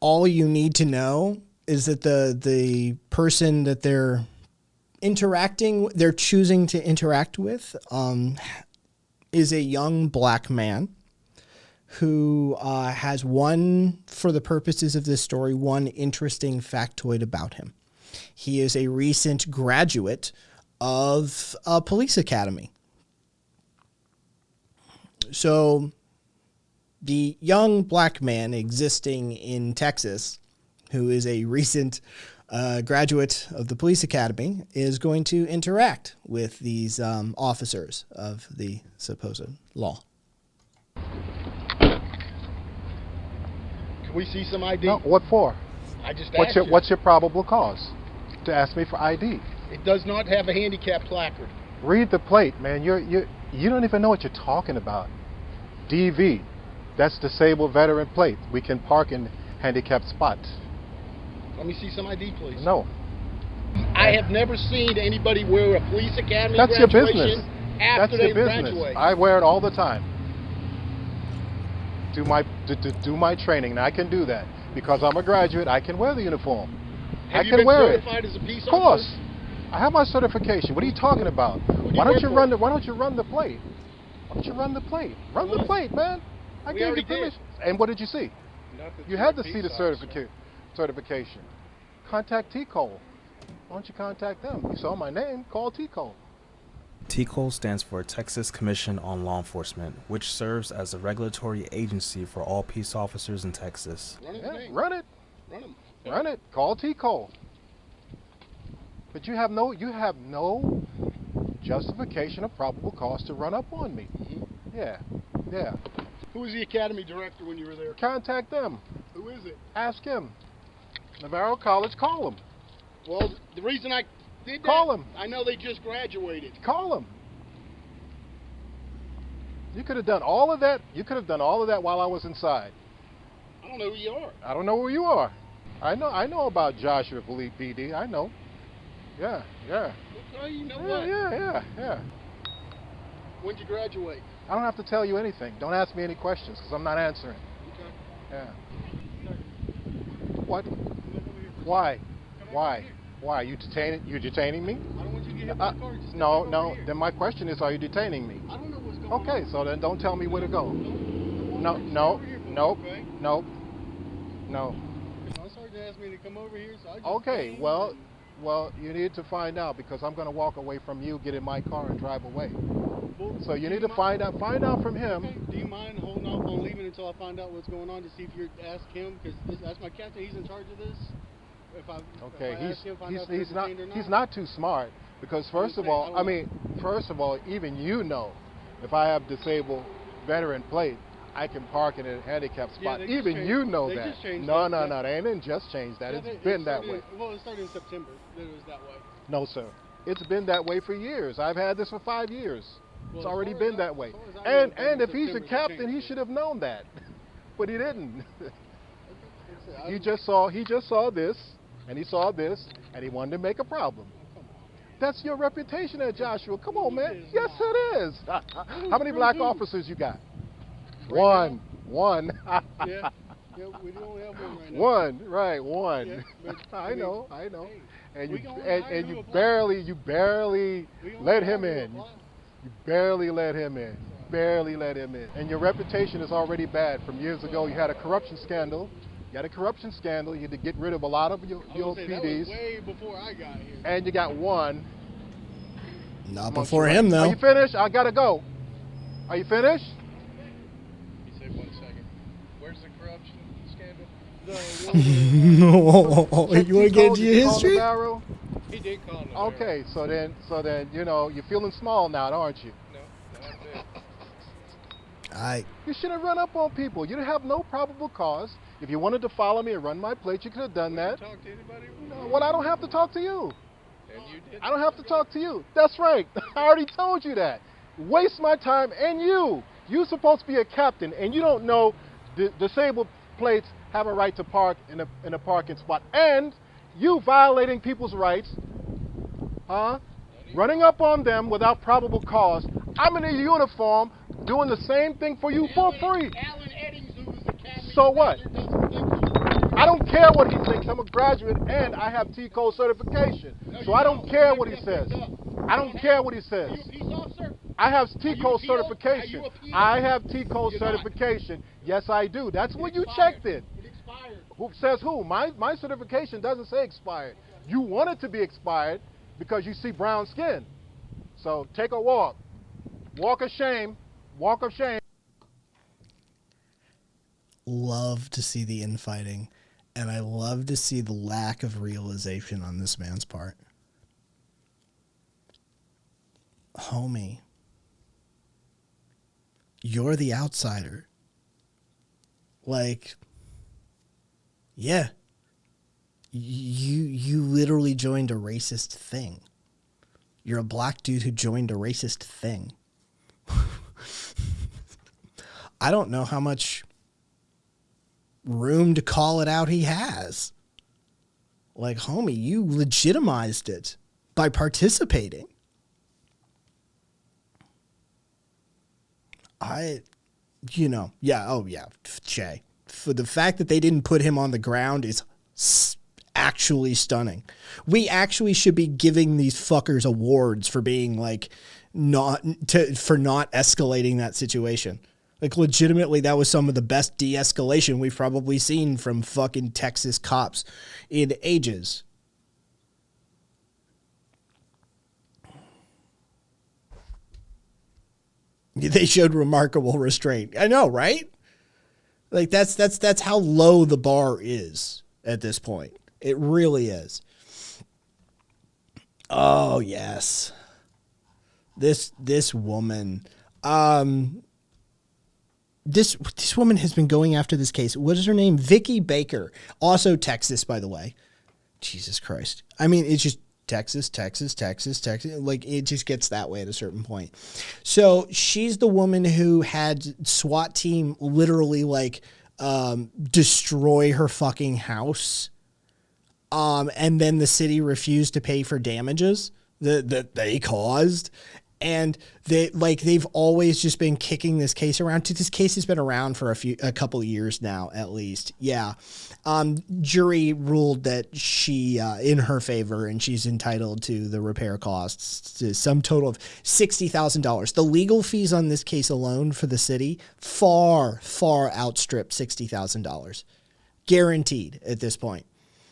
All you need to know is that the person that they're choosing to interact with is a young black man who has for the purposes of this story, one interesting factoid about him. He is a recent graduate of a police academy. So the young black man existing in Texas, who is a recent graduate of the police academy, is going to interact with these officers of the supposed law. Can we see some ID? No, what for? I just asked you. What's your probable cause to ask me for ID? It does not have a handicap placard. Read the plate, man. You don't even know what you're talking about. DV. That's disabled veteran plate. We can park in handicapped spots. Let me see some ID, please. No. I have never seen anybody wear a police academy That's your graduation business. after That's they your business. graduate. I wear it all the time. Do my training, and I can do that because I'm a graduate. I can wear the uniform. Have I you can been wear certified it. as a peace Of course. officer? I have my certification. What are you talking about? Why don't you run the plate? Why don't you run the plate? Run the plate, man. I We gave already you permission. did. And what did you see? Not that You you're had a to see peace the officer. certification. Contact T-Cole. Why don't you contact them? You saw my name. Call T-Cole. TCOL stands for Texas Commission on Law Enforcement, which serves as a regulatory agency for all peace officers in Texas. Run his Yeah, name. run it. Run him. Run it. Call T-Cole. But you have no justification of probable cause to run up on me. Yeah. Who was the academy director when you were there? Contact them. Who is it? Ask him. Navarro College, call him. Well, the reason I did that, Call him. I know they just graduated. Call him. You could have done all of that. You could have done all of that while I was inside. I don't know who you are. I don't know who you are. I know about Joshua PD. I know. Yeah. Okay, you know what? Yeah. When'd you graduate? I don't have to tell you anything. Don't ask me any questions because I'm not answering. Okay. Yeah. What? Why? Why? You detaining me? I don't want you to get hit by a car. Just No. step over here. Then my question is, are you detaining me? I don't know what's going on. Okay, so then don't tell me where to go. No. Okay. No. My sergeant asked me to come over here, so I just Okay, came well, and- you need to find out because I'm going to walk away from you, get in my car, and drive away. Well, So you do need to find out from him. Okay. Do you mind holding off on leaving until I find out what's going on to see if you ask him? Because that's my captain. He's in charge of this. If I ask him, find out if he's not detained or he's not too smart because first of all, even you know, if I have disabled veteran plate, I can park in a handicapped spot. they just Even changed- you know they that. just changed No, that. they ain't just changed that. Yeah, It's it been that started- way. Well, it started in September. That it was that way. No, sir. It's been that way for years. I've had this for 5 years. Well, It's as already far been as that way. as far as I know, it And if started in he's a September, captain, they he changed should have known that. But he didn't. it. He just saw this, and he saw this, and he wanted to make a problem. That's your reputation there, Joshua. Come on, man. It is Yes, not. it is. How many black officers you got? Right One. Yeah, we don't have one right now. One. Yeah, but, I know. hey, And we you gonna hire and you you apply. barely We gonna let hire him you in. apply. You barely let him in. Barely let him in. And your reputation is already bad. From years ago, you had a corruption scandal. You had to get rid of a lot of your I was gonna say, that was PDs. way before I got here. And you got one. Not amongst before your him, own. though. Are you finished? I gotta go. Are you finished? You say 1 second. Where's the corruption scandal? Check You want to T. get Cole. into Did your you call history? Navarro? He did call me. Okay, so then you're feeling small now, aren't you? No, not big. You should have run up on people. You have no probable cause. If you wanted to follow me and run my plate, you could have done that. Talk to anybody? No, well, I don't have to talk to you. And you did. I don't have to talk to you. That's right. I already told you that. Waste my time and you. You're supposed to be a captain, and you don't know disabled plates have a right to park in a parking spot. And you violating people's rights, running up on them without probable cause. I'm in a uniform doing the same thing for you for free. Alan Eddings, who was the captain. So what? I don't care what he thinks. I'm a graduate and I have T-Code certification. So I don't care what he says. I don't care what he says. Are you a peace officer? I have T-Code Are you certification. a PO? I have T-Code You're not. certification. Yes, I do. That's what you Expired. checked it. It expired. Who says who? My certification doesn't say expired. You want it to be expired because you see brown skin. So take a walk. Walk of shame. Walk of shame. Love to see the infighting, and I love to see the lack of realization on this man's part. Homie, you're the outsider. Like, yeah, you literally joined a racist thing. You're a black dude who joined a racist thing. I don't know how much room to call it out he has. Like, homie, you legitimized it by participating. Jay. For the fact that they didn't put him on the ground is actually stunning. We actually should be giving these fuckers awards for being like for not escalating that situation. Like, legitimately, that was some of the best de-escalation we've probably seen from fucking Texas cops in ages. They showed remarkable restraint. I know, right? Like, that's how low the bar is at this point. It really is. Oh, yes. This woman. This woman has been going after this case. What is her name? Vicky Baker. Also Texas, by the way. Jesus Christ. I mean, it's just Texas. Like, it just gets that way at a certain point. So she's the woman who had SWAT team literally like destroy her fucking house. And then the city refused to pay for damages that they caused. And they've always just been kicking this case around. This case has been around for a couple years now, at least. Yeah. Jury ruled that she, in her favor, and she's entitled to the repair costs, to some total of $60,000. The legal fees on this case alone for the city far outstrip $60,000. Guaranteed at this point.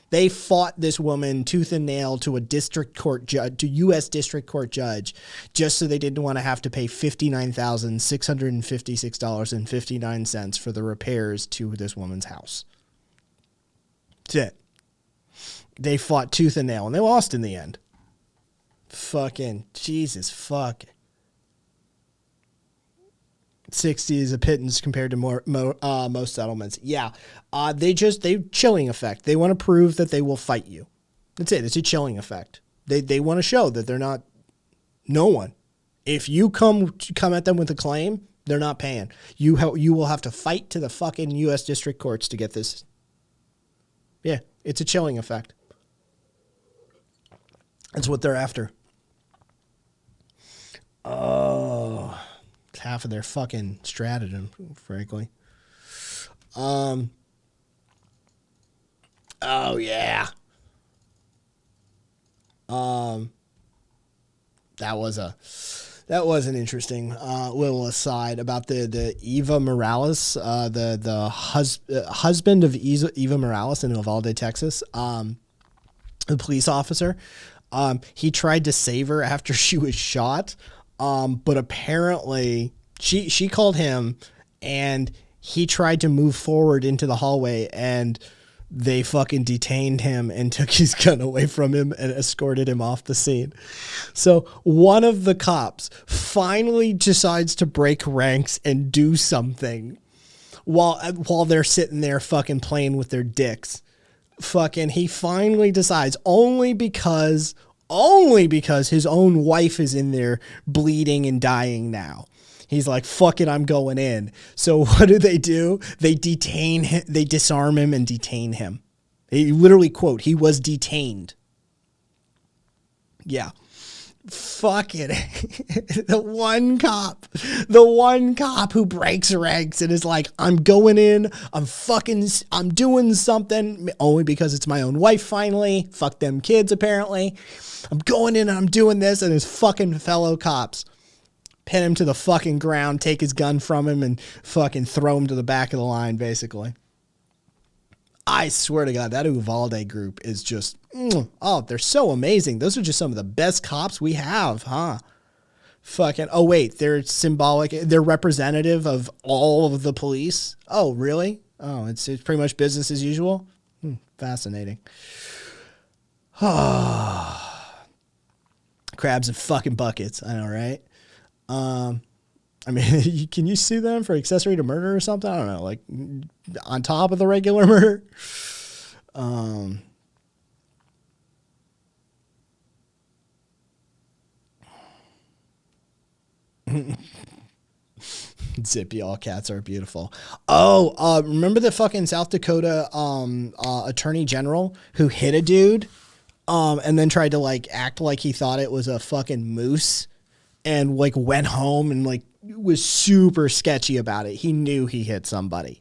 They fought this woman tooth and nail to a district court judge, to U.S. district court judge, just so they didn't want to have to pay $59,656.59 for the repairs to this woman's house. That's it. They fought tooth and nail, and they lost in the end. Fucking Jesus fuck. 60 is a pittance compared to most settlements. Yeah. They chilling effect. They want to prove that they will fight you. That's it. It's a chilling effect. They want to show that they're not no one. If you come at them with a claim, they're not paying. You will have to fight to the fucking U.S. district courts to get this. Yeah. It's a chilling effect. That's what they're after. Oh, it's half of their fucking stratagem, frankly. Oh yeah. That was an interesting little aside about the Eva Morales, the husband of Eva Morales in Uvalde, Texas. The police officer. He tried to save her after she was shot. But apparently she called him and he tried to move forward into the hallway and they fucking detained him and took his gun away from him and escorted him off the scene. So one of the cops finally decides to break ranks and do something while they're sitting there fucking playing with their dicks. Fucking, he finally decides, only because his own wife is in there bleeding and dying now. He's like, fuck it, I'm going in. So what do? They detain him. They disarm him and detain him. He literally, quote, he was detained. Yeah. Fuck it. The one cop who breaks ranks and is like, I'm going in, I'm doing something only because it's my own wife finally. Fuck them kids, apparently. I'm going in and I'm doing this, and his fucking fellow cops pin him to the fucking ground, take his gun from him, and fucking throw him to the back of the line, basically. I swear to God, that Uvalde group is just, they're so amazing. Those are just some of the best cops we have, huh? Fucking, oh wait, they're symbolic, they're representative of all of the police? Oh, really? Oh, it's pretty much business as usual? Fascinating. Crabs and fucking buckets, I know, right? I mean, can you sue them for accessory to murder or something? I don't know, like on top of the regular murder. Zippy, all cats are beautiful. Oh, remember the fucking South Dakota attorney general who hit a dude and then tried to like act like he thought it was a fucking moose and like went home and like was super sketchy about it. He knew he hit somebody.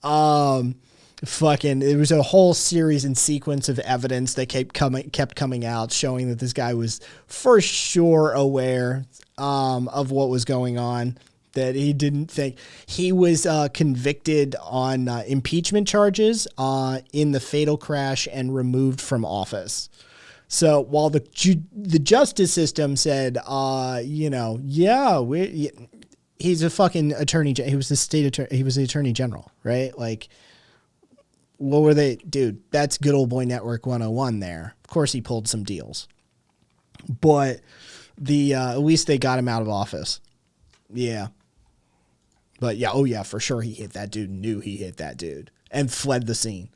Fucking, it was a whole series and sequence of evidence that kept coming out showing that this guy was for sure aware of what was going on. That he didn't think he was convicted on impeachment charges in the fatal crash and removed from office. So while the justice system said, he's a fucking attorney. He was the state attorney. He was the attorney general, right? Like, what were they, dude? That's good old boy network 101 there. Of course he pulled some deals, but at least they got him out of office. Yeah. But yeah, oh yeah, for sure he hit that dude, knew he hit that dude, and fled the scene.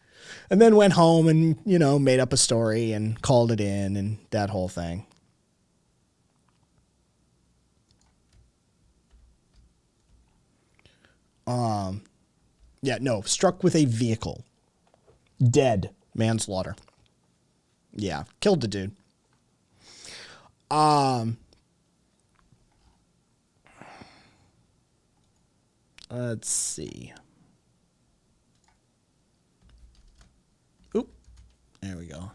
And then went home and, made up a story and called it in and that whole thing. Struck with a vehicle. Dead. Manslaughter. Yeah, killed the dude. Let's see. Oop. There we go.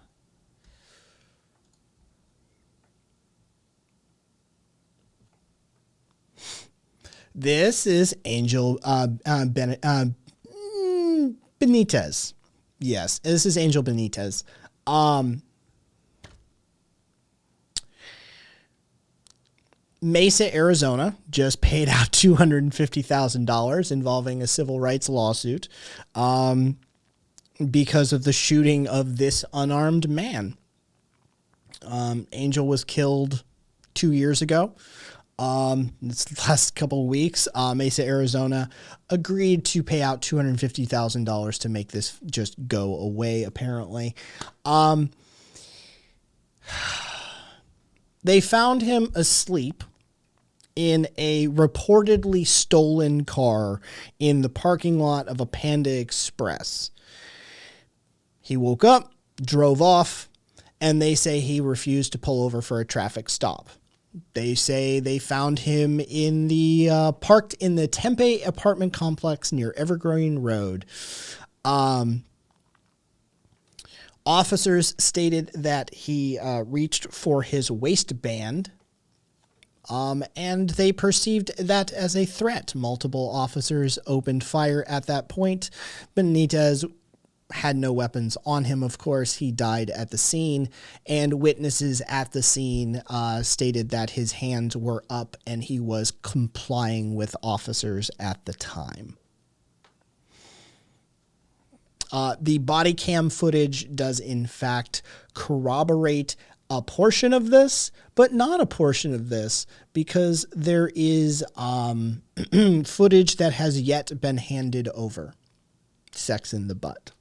This is Angel Benitez. Yes, this is Angel Benitez. Mesa, Arizona, just paid out $250,000 involving a civil rights lawsuit because of the shooting of this unarmed man. Angel was killed 2 years ago. This last couple of weeks, Mesa, Arizona agreed to pay out $250,000 to make this just go away, apparently. They found him asleep in a reportedly stolen car in the parking lot of a Panda Express. He woke up, drove off, and they say he refused to pull over for a traffic stop. They say they found him in the parked in the Tempe apartment complex near Evergreen Road. Officers stated that he reached for his waistband, and they perceived that as a threat. Multiple officers opened fire at that point. Benitez had no weapons on him, of course. He died at the scene, and witnesses at the scene stated that his hands were up and he was complying with officers at the time. The body cam footage does, in fact, corroborate a portion of this, but not a portion of this, because there is footage that has yet been handed over. Sex in the butt.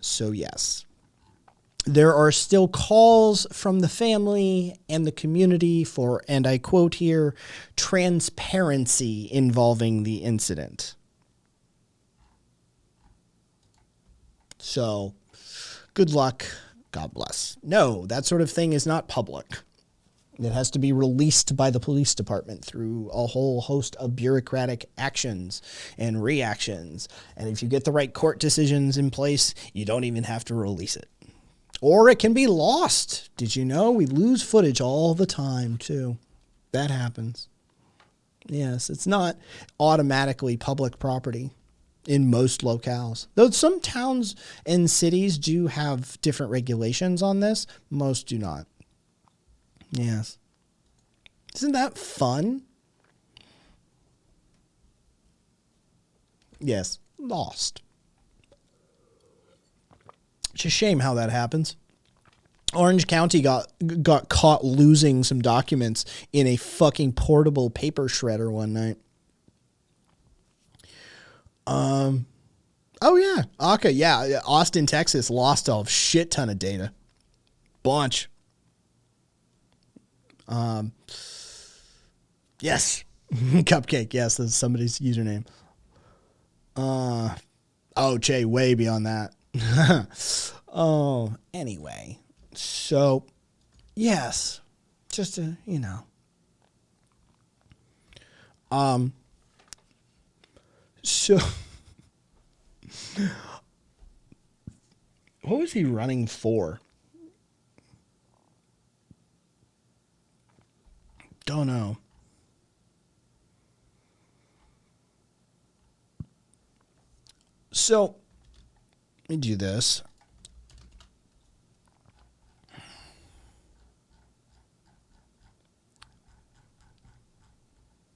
So yes, there are still calls from the family and the community for, and I quote here, transparency involving the incident. So good luck. God bless. No, that sort of thing is not public. It has to be released by the police department through a whole host of bureaucratic actions and reactions. And if you get the right court decisions in place, you don't even have to release it. Or it can be lost. Did you know? We lose footage all the time, too. That happens. Yes, it's not automatically public property in most locales. Though some towns and cities do have different regulations on this, most do not. Yes. Isn't that fun? Yes. Lost. It's a shame how that happens. Orange County got caught losing some documents in a fucking portable paper shredder one night. Oh yeah. Okay. Yeah. Austin, Texas lost a shit ton of data. Bunch. Yes. Cupcake. Yes, that's somebody's username. Oh, Jay, way beyond that. Oh, anyway. So, yes. Just to, So, what was he running for? Don't know. So, let me do this.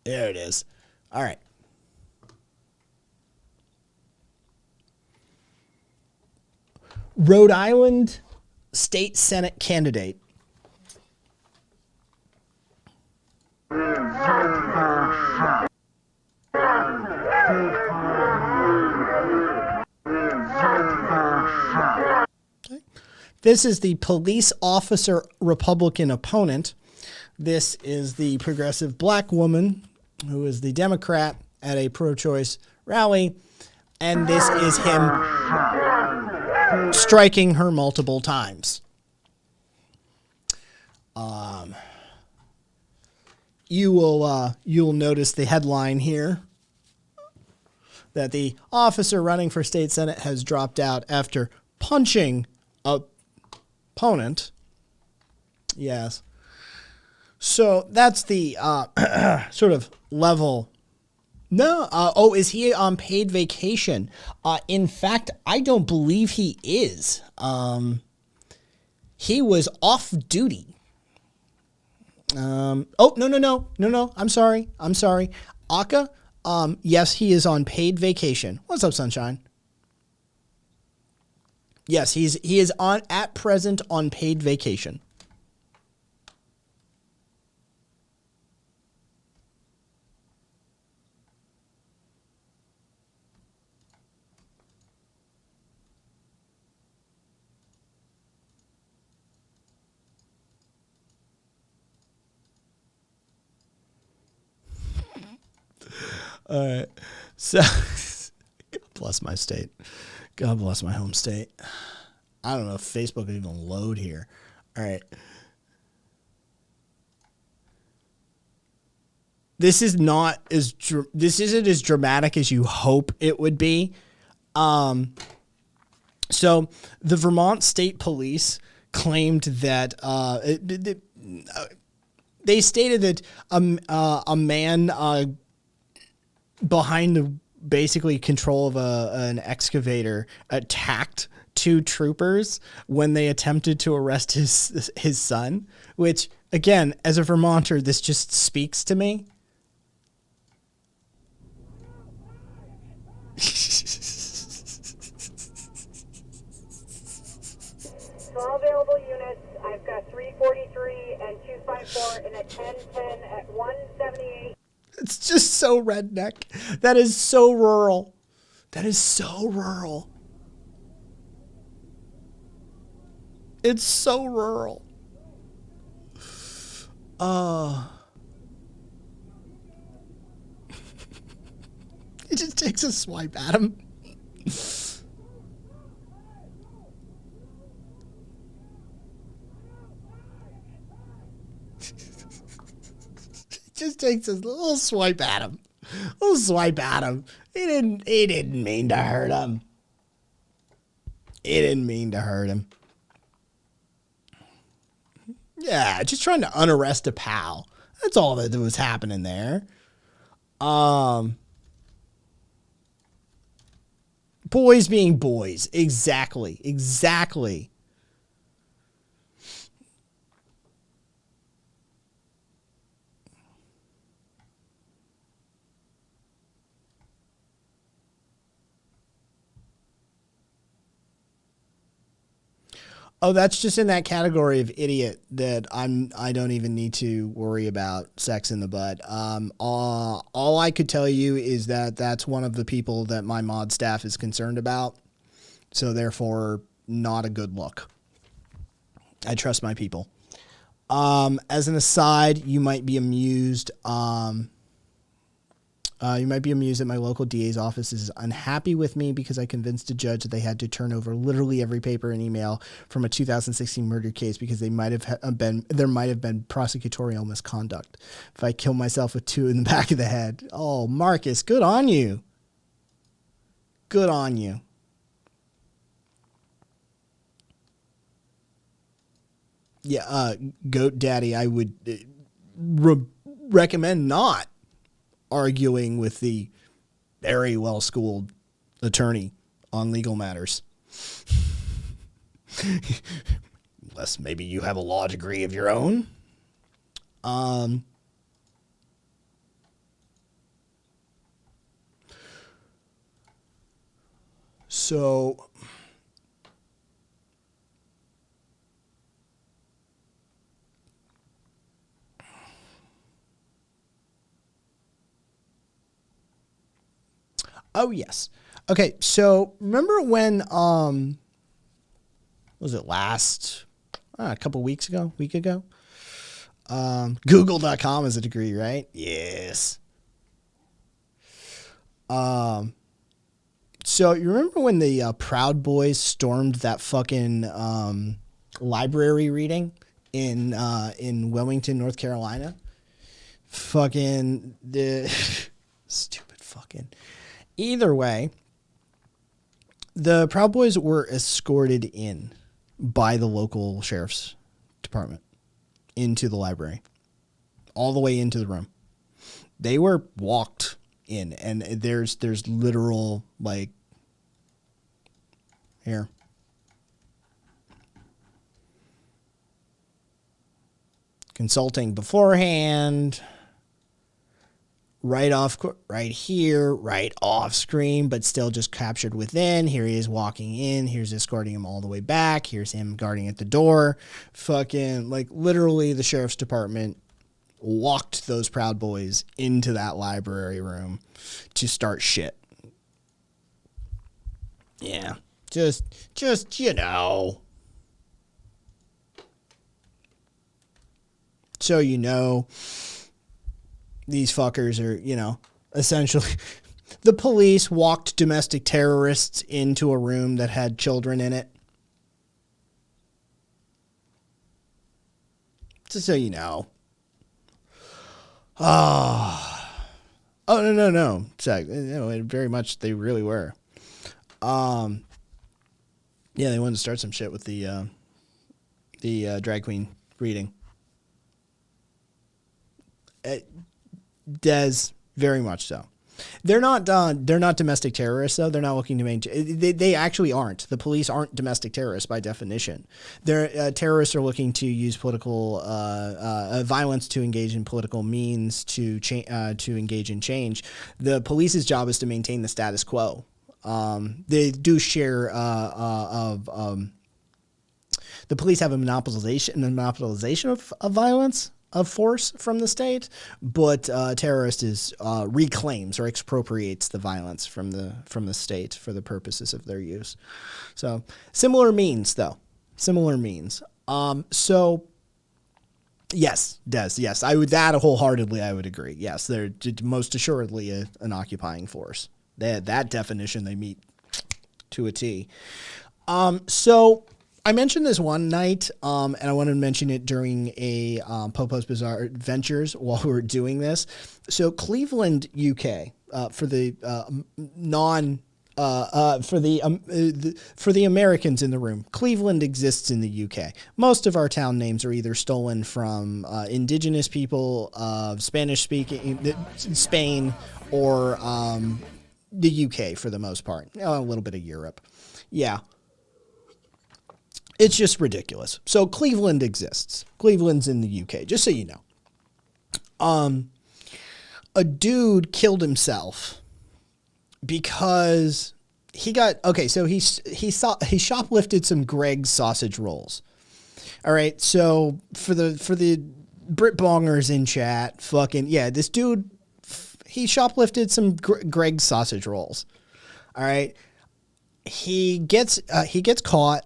There it is. All right. Rhode Island State Senate candidate. This is the police officer Republican opponent. This is the progressive black woman who is the Democrat at a pro-choice rally. And this is him striking her multiple times. You'll notice the headline here that the officer running for state senate has dropped out after punching a opponent. Yes. So that's the sort of level. No. Is he on paid vacation? In fact, I don't believe he is. He was off duty. No. I'm sorry. Aka. Yes, he is on paid vacation. What's up, Sunshine? Yes, he is at present on paid vacation. All right. So, God bless my state. God bless my home state. I don't know if Facebook will even load here. All right. This isn't as dramatic as you hope it would be. So the Vermont State Police claimed that they stated that a man behind the basically control of an excavator attacked two troopers when they attempted to arrest his son, which again, as a Vermonter, this just speaks to me. For all available units, I've got 343 and 254 and a 1010 at 178. It's just so redneck. That is so rural. That is so rural. It's so rural. He just takes a swipe at him. Just takes a little swipe at him. Little swipe at him. He didn't mean to hurt him. He didn't mean to hurt him. Yeah, just trying to unarrest a pal. That's all that was happening there. Boys being boys. Exactly. Oh, that's just in that category of idiot that I don't even need to worry about sex in the butt. All I could tell you is that that's one of the people that my mod staff is concerned about. So therefore, not a good look. I trust my people. As an aside, you might be amused. You might be amused that my local DA's office is unhappy with me because I convinced a judge that they had to turn over literally every paper and email from a 2016 murder case because there might have been prosecutorial misconduct. If I kill myself with 2 in the back of the head. Oh, Marcus, good on you. Good on you. Yeah, Goat Daddy, I would recommend not arguing with the very well-schooled attorney on legal matters. Unless maybe you have a law degree of your own. So... Oh, yes. Okay, so remember when, was it a couple week ago? Google.com is a degree, right? Yes. So you remember when the Proud Boys stormed that fucking library reading in Wilmington, North Carolina? Fucking the stupid fucking... Either way, the Proud Boys were escorted in by the local sheriff's department into the library, all the way into the room. They were walked in, and there's literal, like, here. Consulting beforehand. Right here, right off screen, but still just captured within. Here he is walking in. Here's escorting him all the way back. Here's him guarding at the door. Fucking, like, literally the sheriff's department walked those Proud Boys into that library room to start shit. Yeah. Just, you know. So, you know, these fuckers are, you know, essentially the police walked domestic terrorists into a room that had children in it. Just so you know. Oh, no. Very much they really were. Yeah, they wanted to start some shit with the drag queen reading. Des, very much so. They're not domestic terrorists, though. They're not looking to maintain. They actually aren't. The police aren't domestic terrorists by definition. They're terrorists are looking to use political violence to engage in political means to engage in change. The police's job is to maintain the status quo. They do share the police have a monopolization of violence. Of force from the state, but terrorist is reclaims or expropriates the violence from the state for the purposes of their use. So similar means, though. So yes, Des, yes, I would wholeheartedly. I would agree. Yes, they're most assuredly an occupying force. That definition they meet to a T. So. I mentioned this one night, and I wanted to mention it during a Popo's Bizarre Adventures while we were doing this. So Cleveland, UK, for the for the Americans in the room, Cleveland exists in the UK. Most of our town names are either stolen from indigenous people of Spanish-speaking Spain or the UK for the most part. A little bit of Europe. Yeah. It's just ridiculous. So Cleveland exists. Cleveland's in the UK, just so you know. A dude killed himself because he shoplifted some Greg's sausage rolls. All right, so for the Brit bongers in chat, fucking yeah, this dude he shoplifted some Greg's sausage rolls. All right, he gets caught.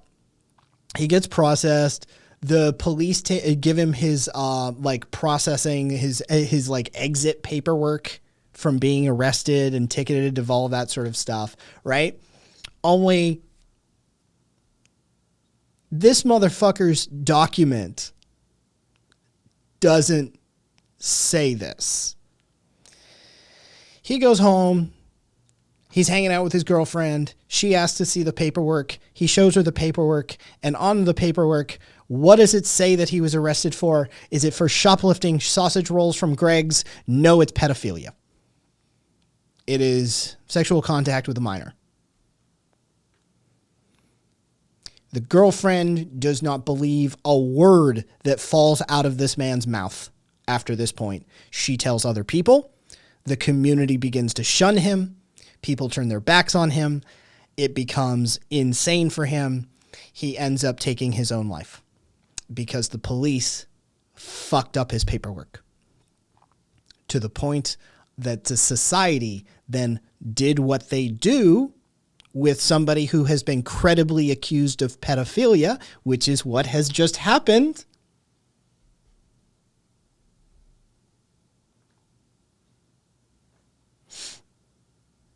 He gets processed. The police give him his like processing his like exit paperwork from being arrested and ticketed to all that sort of stuff, right? Only this motherfucker's document doesn't say this. He goes home. He's hanging out with his girlfriend. She asks to see the paperwork. He shows her the paperwork. And on the paperwork, what does it say that he was arrested for? Is it for shoplifting sausage rolls from Greg's? No, it's pedophilia. It is sexual contact with a minor. The girlfriend does not believe a word that falls out of this man's mouth after this point. She tells other people. The community begins to shun him. People turn their backs on him. It becomes insane for him. He ends up taking his own life because the police fucked up his paperwork to the point that the society then did what they do with somebody who has been credibly accused of pedophilia, which is what has just happened.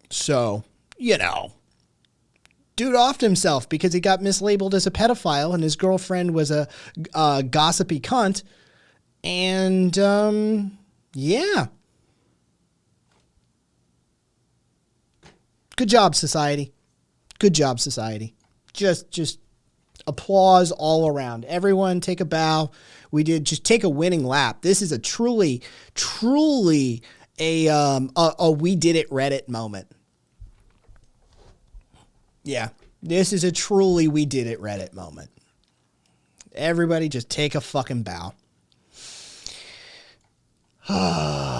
So, you know, dude offed himself because he got mislabeled as a pedophile and his girlfriend was a gossipy cunt. And, yeah. Good job, society. Good job, society. Just applause all around. Everyone take a bow. Just take a winning lap. This is a truly a we did it Reddit moment. Yeah, this is a truly we did it Reddit moment. Everybody just take a fucking bow.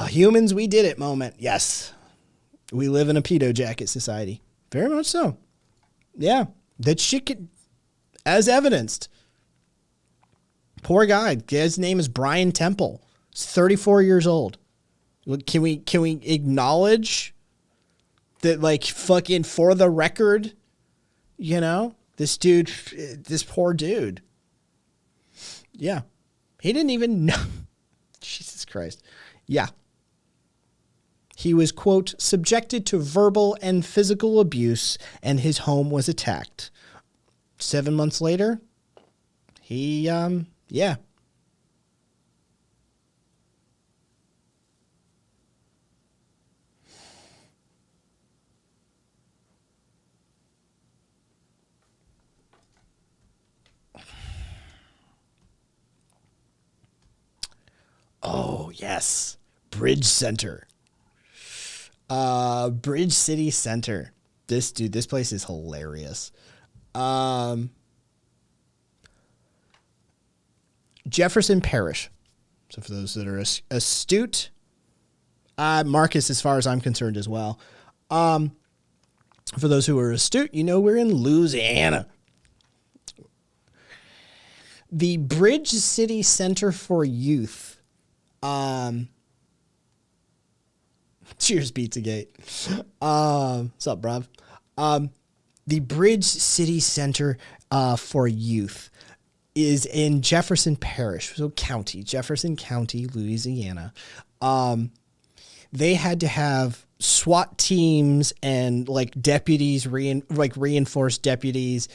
Humans, we did it moment. Yes. We live in a pedo jacket society. Very much so. Yeah. That shit could, as evidenced. Poor guy. His name is Brian Temple. He's 34 years old. Can we acknowledge that, like, fucking for the record, you know, this dude, this poor dude. Yeah. He didn't even know. Jesus Christ. Yeah. He was, quote, subjected to verbal and physical abuse, and his home was attacked. 7 months later, he, yeah. Oh, yes. Bridge Center. Bridge City Center. This place is hilarious. Jefferson Parish. So for those that are astute, Marcus, as far as I'm concerned as well. For those who are astute, you know we're in Louisiana. The Bridge City Center for Youth. Cheers, Pizzagate. What's up, bruv? The Bridge City Center for Youth is in Jefferson Parish, so Jefferson County, Louisiana. They had to have SWAT teams and like deputies, reinforced deputies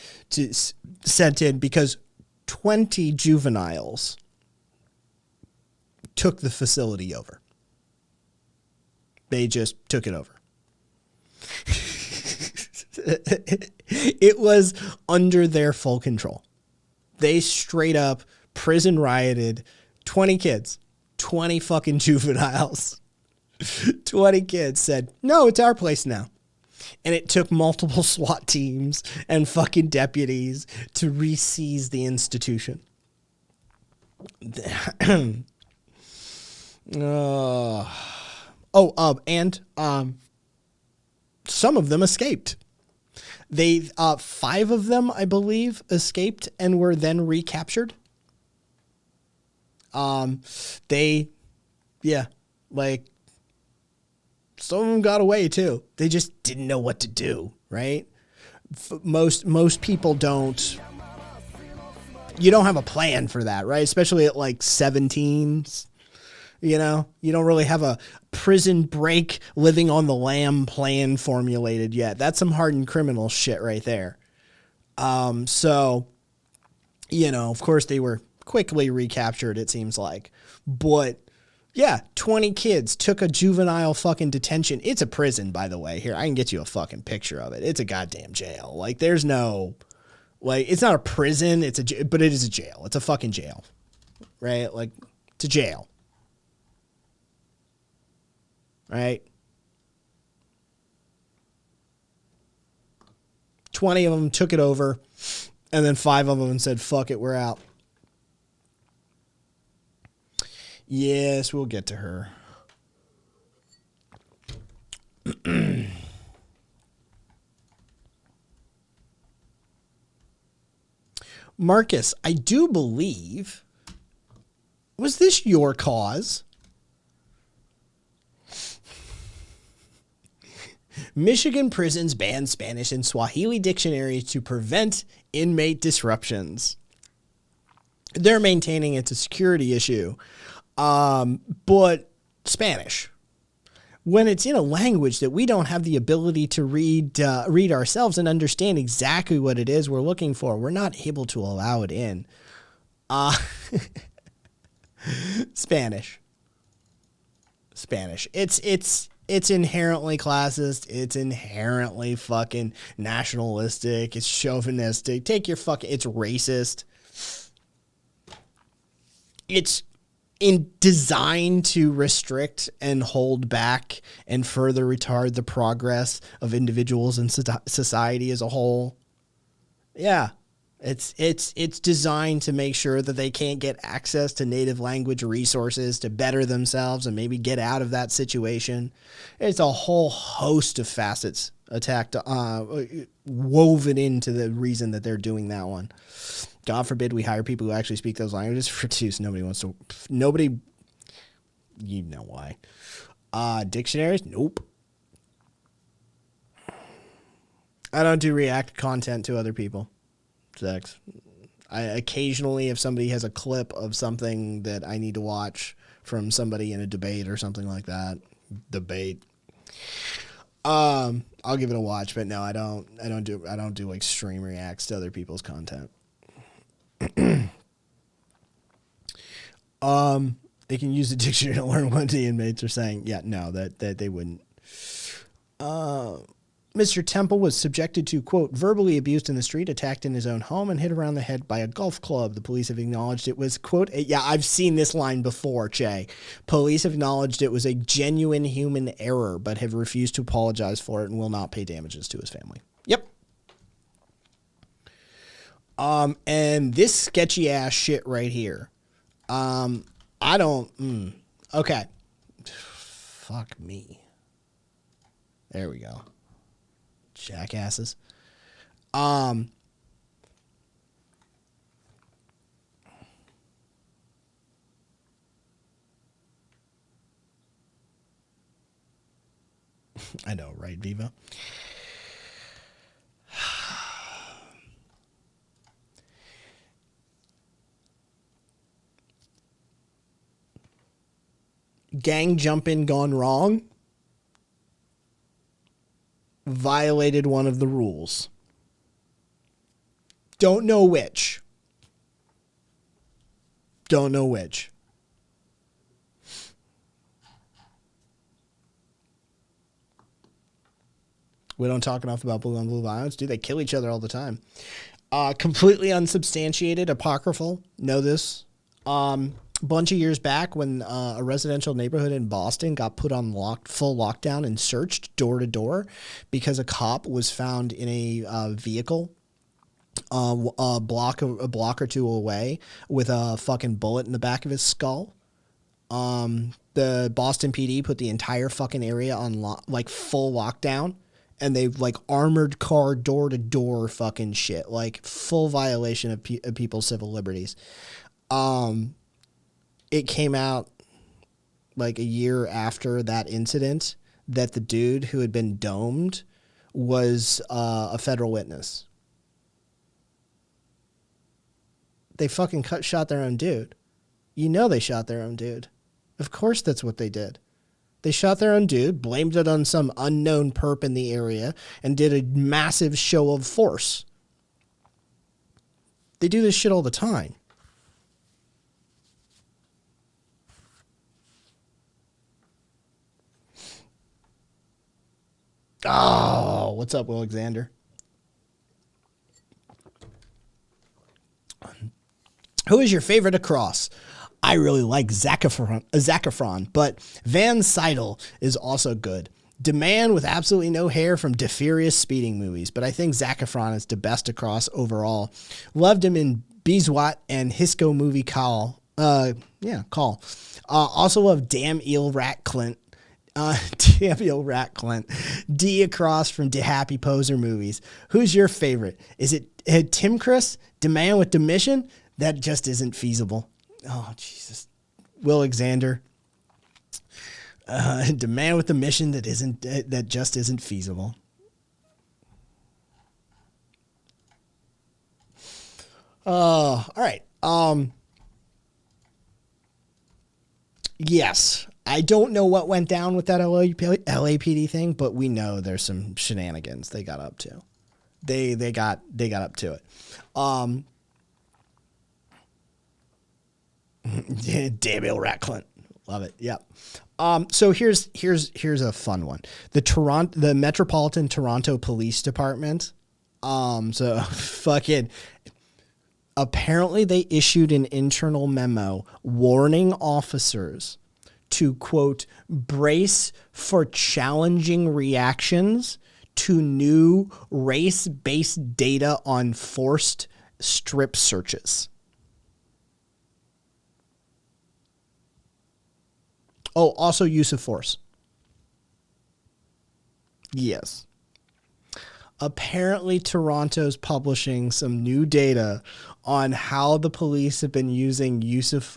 sent in because 20 juveniles took the facility over. They just took it over. It was under their full control. They straight up prison rioted 20 kids, 20 fucking juveniles. 20 kids said, no, it's our place now. And it took multiple SWAT teams and fucking deputies to re-seize the institution. And some of them escaped. 5 of them, I believe, escaped and were then recaptured. Some of them got away too. They just didn't know what to do, right? Most people don't you don't have a plan for that, right? Especially at like 17, you know, you don't really have a prison break living on the lam plan formulated yet. That's some hardened criminal shit right there. So, you know, of course they were quickly recaptured, it seems like, but yeah, 20 kids took a juvenile fucking detention. It's a prison, by the way. Here, I can get you a fucking picture of it. It's a goddamn jail. Like, there's no, like, it's not a prison, but it is a jail. It's a fucking jail, right? Like, it's a jail. Right? 20 of them took it over, and then 5 of them said, fuck it, we're out. Yes, we'll get to her. Marcus, I do believe, was this your cause? Michigan prisons ban Spanish and Swahili dictionaries to prevent inmate disruptions. They're maintaining it's a security issue. But Spanish, when it's in a language that we don't have the ability to read ourselves and understand exactly what it is we're looking for, we're not able to allow it in. Spanish. It's inherently classist. It's inherently fucking nationalistic. It's chauvinistic. It's racist. It's designed to restrict and hold back and further retard the progress of individuals and society as a whole. Yeah. It's designed to make sure that they can't get access to native language resources to better themselves and maybe get out of that situation. It's a whole host of facets woven into the reason that they're doing that one. God forbid we hire people who actually speak those languages for use. Nobody, you know why. Dictionaries? Nope. I don't do react content to other people. Sex. I occasionally, if somebody has a clip of something that I need to watch from somebody in a debate or something like that, I'll give it a watch. But no, I don't do like stream reacts to other people's content. They can use the dictionary to learn what the inmates are saying. Yeah, no, that they wouldn't. Mr. Temple was subjected to, quote, verbally abused in the street, attacked in his own home, and hit around the head by a golf club. The police have acknowledged it was, quote, yeah, I've seen this line before, Che. Police have acknowledged it was a genuine human error, but have refused to apologize for it and will not pay damages to his family. Yep. And this sketchy ass shit right here. Okay. Fuck me. There we go. Jackasses. I know, right, Viva? Gang jumping gone wrong. Violated one of the rules. Don't know which. Don't know which. We don't talk enough about blue on blue violence. Do they kill each other all the time? Completely unsubstantiated, apocryphal. Know this. Bunch of years back when a residential neighborhood in Boston got put on full lockdown and searched door to door because a cop was found in a vehicle a block or two away with a fucking bullet in the back of his skull. The Boston PD put the entire fucking area on full lockdown, and they armored car door to door fucking shit, full violation of people's civil liberties. It came out a year after that incident that the dude who had been domed was a federal witness. They fucking shot their own dude. You know they shot their own dude. Of course that's what they did. They shot their own dude, blamed it on some unknown perp in the area, and did a massive show of force. They do this shit all the time. Oh, what's up, Will Alexander? Who is your favorite across? I really like Zac Efron, but Van Seidel is also good. Demand with absolutely no hair from defurious speeding movies, but I think Zac Efron is the best across overall. Loved him in Beeswax and Hisco movie Call. Call. Also love Damn Eel Rat Clint. Damn Eel Rat Clint. D across from De Happy Poser movies. Who's your favorite? Is it Tim Chris? Demand with Demission? That just isn't feasible. Oh, Jesus. Will Alexander. Demand with the mission that just isn't feasible. All right. Yes. I don't know what went down with that LAPD thing, but we know there's some shenanigans they got up to. They got up to it. Daniel Ratcliffe. Love it. Yep. So here's a fun one. The Metropolitan Toronto Police Department. Apparently they issued an internal memo warning officers to, quote, brace for challenging reactions to new race-based data on forced strip searches. Oh, also use of force. Yes. Apparently, Toronto's publishing some new data on how the police have been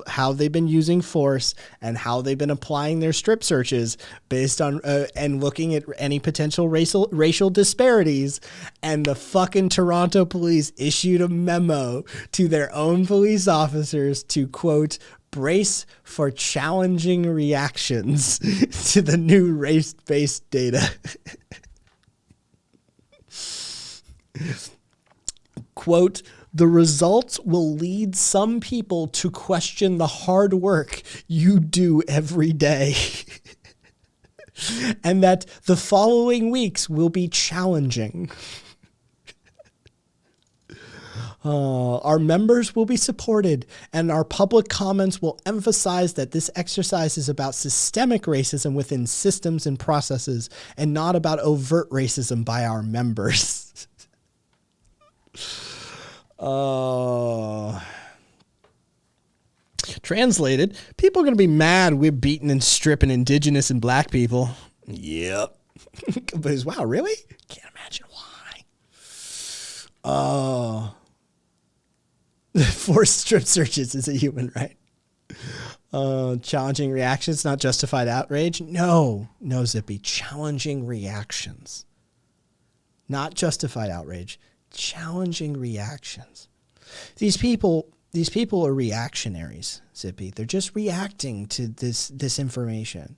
how they've been using force and how they've been applying their strip searches based on and looking at any potential racial disparities. And the fucking Toronto police issued a memo to their own police officers to, quote, brace for challenging reactions to the new race-based data. Quote, the results will lead some people to question the hard work you do every day. And that the following weeks will be challenging. Our members will be supported, and our public comments will emphasize that this exercise is about systemic racism within systems and processes, and not about overt racism by our members. Translated, people are going to be mad we're beating and stripping indigenous and black people. Yep. But wow, really? Can't imagine why. Forced strip searches is a human right. Challenging reactions, not justified outrage. No, Zippy. Challenging reactions. Not justified outrage. Challenging reactions. These people are reactionaries, Zippy. They're just reacting to this information.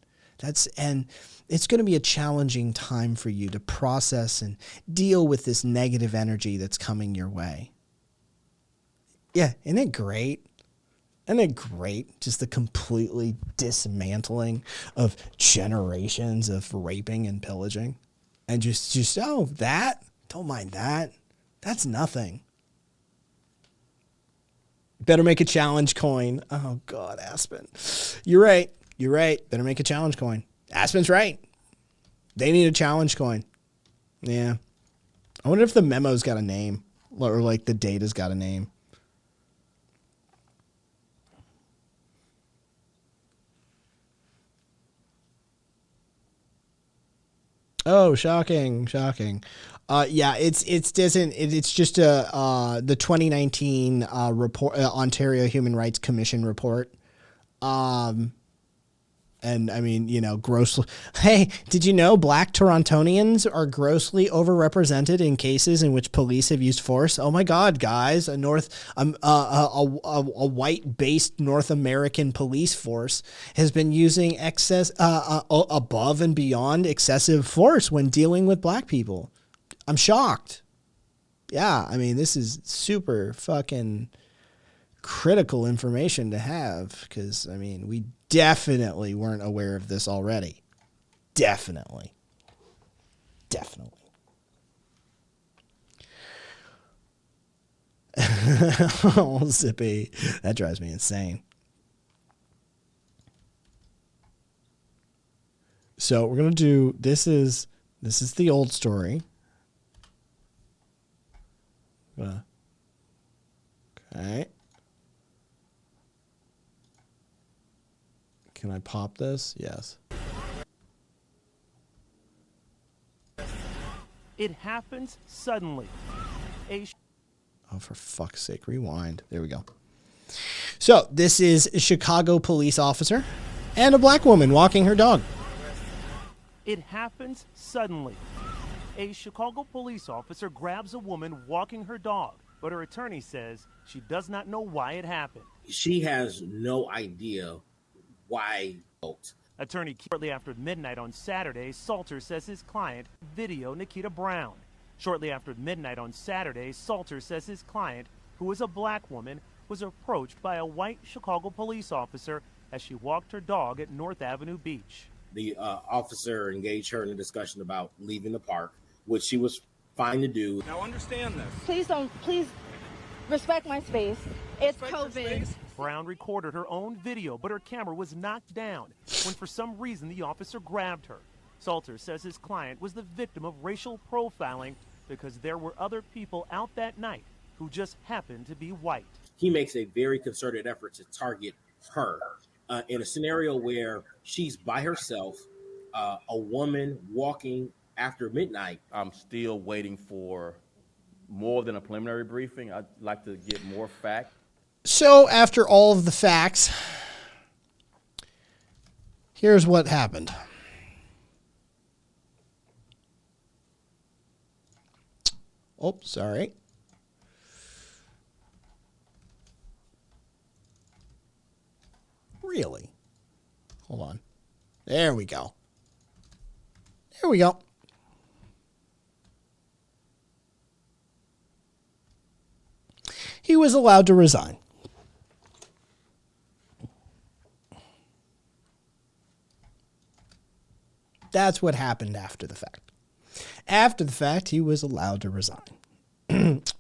And it's going to be a challenging time for you to process and deal with this negative energy that's coming your way. Yeah, isn't it great? Isn't it great? Just the completely dismantling of generations of raping and pillaging. And just that? Don't mind that. That's nothing. Better make a challenge coin. Oh, God, Aspen. You're right. Better make a challenge coin. Aspen's right. They need a challenge coin. Yeah. I wonder if the memo's got a name. Or, like, the data's got a name. Oh, shocking. Yeah, it's just the 2019 report, Ontario Human Rights Commission report. And I mean, you know, grossly. Hey, did you know black Torontonians are grossly overrepresented in cases in which police have used force? Oh my God, guys! A white-based North American police force has been using excess, above and beyond excessive force when dealing with black people. I'm shocked. Yeah, I mean, this is super fucking critical information to have because, I mean, we definitely weren't aware of this already. Definitely. Oh, Zippy. That drives me insane. So we're going to do, this is the old story. Okay. Can I pop this? Yes. It happens suddenly. Oh, for fuck's sake, rewind. There we go. So this is a Chicago police officer and a black woman walking her dog. It happens suddenly. A Chicago police officer grabs a woman walking her dog, but her attorney says she does not know why it happened. She has no idea why. Attorney, shortly after midnight on Saturday, Salter says his client video Nikita Brown. Shortly after midnight on Saturday, Salter says his client, who is a black woman, was approached by a white Chicago police officer as she walked her dog at North Avenue Beach. The officer engaged her in a discussion about leaving the park, which she was fine to do. Now understand this. Please respect my space. It's COVID. Brown recorded her own video, but her camera was knocked down when for some reason the officer grabbed her. Salter says his client was the victim of racial profiling because there were other people out that night who just happened to be white. He makes a very concerted effort to target her in a scenario where she's by herself, a woman walking after midnight. I'm still waiting for more than a preliminary briefing. I'd like to get more facts. So after all of the facts, here's what happened. Oh, sorry. Really? Hold on. There we go. There we go. He was allowed to resign. That's what happened after the fact. After the fact, he was allowed to resign.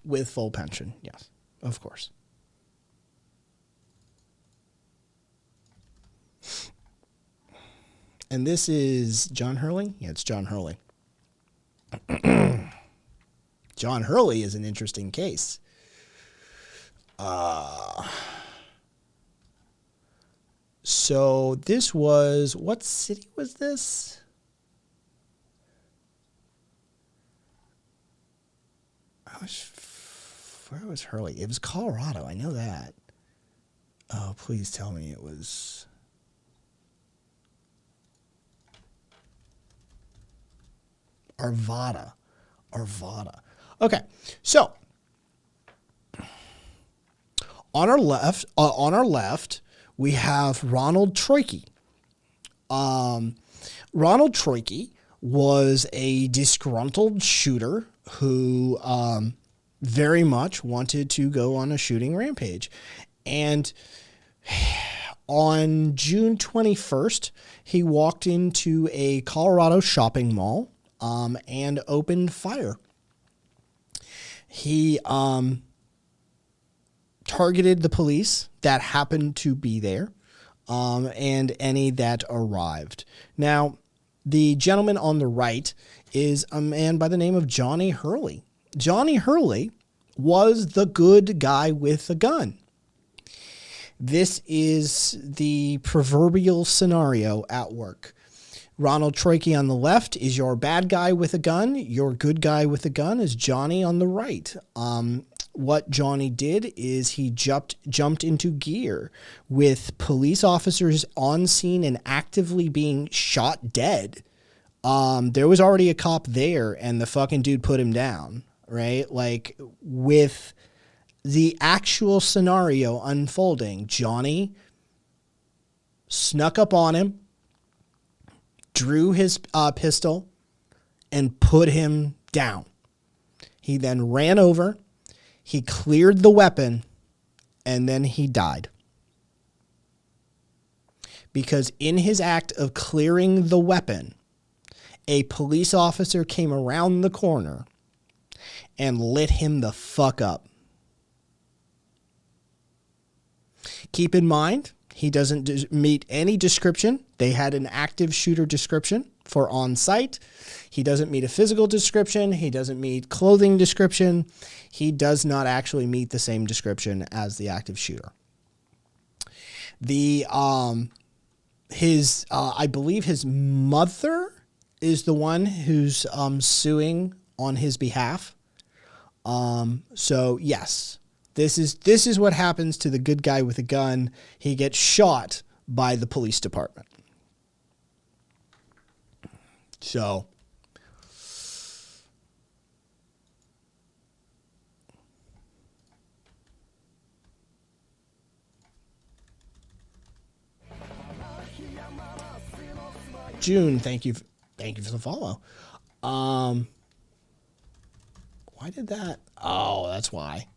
With full pension, yes, of course. And this is John Hurley? Yeah, it's John Hurley. John Hurley is an interesting case. So this was, what city was this? Where was Hurley? It was Colorado. I know that. Oh, please tell me it was. Arvada. Okay, so on our left, we have Ronald Troike. Ronald Troike was a disgruntled shooter who very much wanted to go on a shooting rampage. And on June 21st, he walked into a Colorado shopping mall and opened fire. He targeted the police that happened to be there and any that arrived. Now, the gentleman on the right is a man by the name of Johnny Hurley. Johnny Hurley was the good guy with a gun. This is the proverbial scenario at work. Ronald Troike on the left is your bad guy with a gun. Your good guy with a gun is Johnny on the right. what Johnny did is he jumped into gear with police officers on scene and actively being shot dead. There was already a cop there and the fucking dude put him down, right? Like, with the actual scenario unfolding, Johnny snuck up on him, drew his pistol, and put him down. He then ran over, he cleared the weapon, and then he died. Because in his act of clearing the weapon, a police officer came around the corner and lit him the fuck up. Keep in mind, he doesn't meet any description. They had an active shooter description for on-site. He doesn't meet a physical description. He doesn't meet clothing description. He does not actually meet the same description as the active shooter. I believe his mother is the one who's suing on his behalf. So yes, this is what happens to the good guy with a gun. He gets shot by the police department. So June, thank you for the follow. Why did that? Oh, that's why.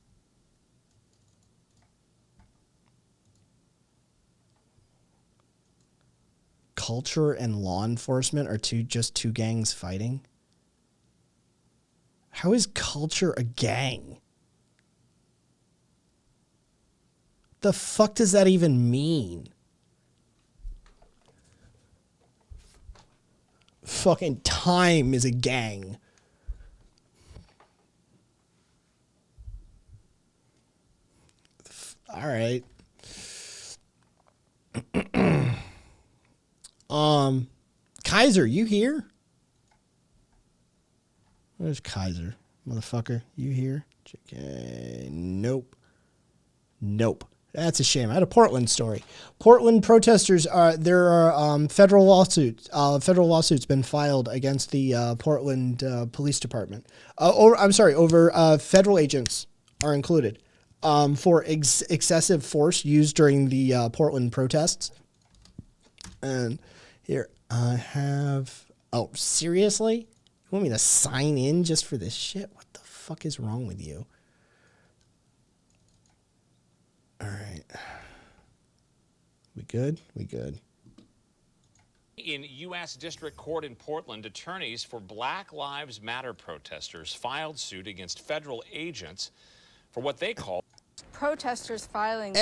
Culture and law enforcement are just two gangs fighting? How is culture a gang? The fuck does that even mean? Fucking time is a gang. All right. Kaiser, you here? Where's Kaiser? Motherfucker, you here? Okay, nope. That's a shame. I had a Portland story. Portland protesters there are federal lawsuits. Federal lawsuits been filed against the Portland Police Department. Over federal agents are included for excessive force used during the Portland protests. And here I have. Oh, seriously? You want me to sign in just for this shit? What the fuck is wrong with you? All right. We good? We good. In U.S. District Court in Portland, attorneys for Black Lives Matter protesters filed suit against federal agents for what they call protesters filing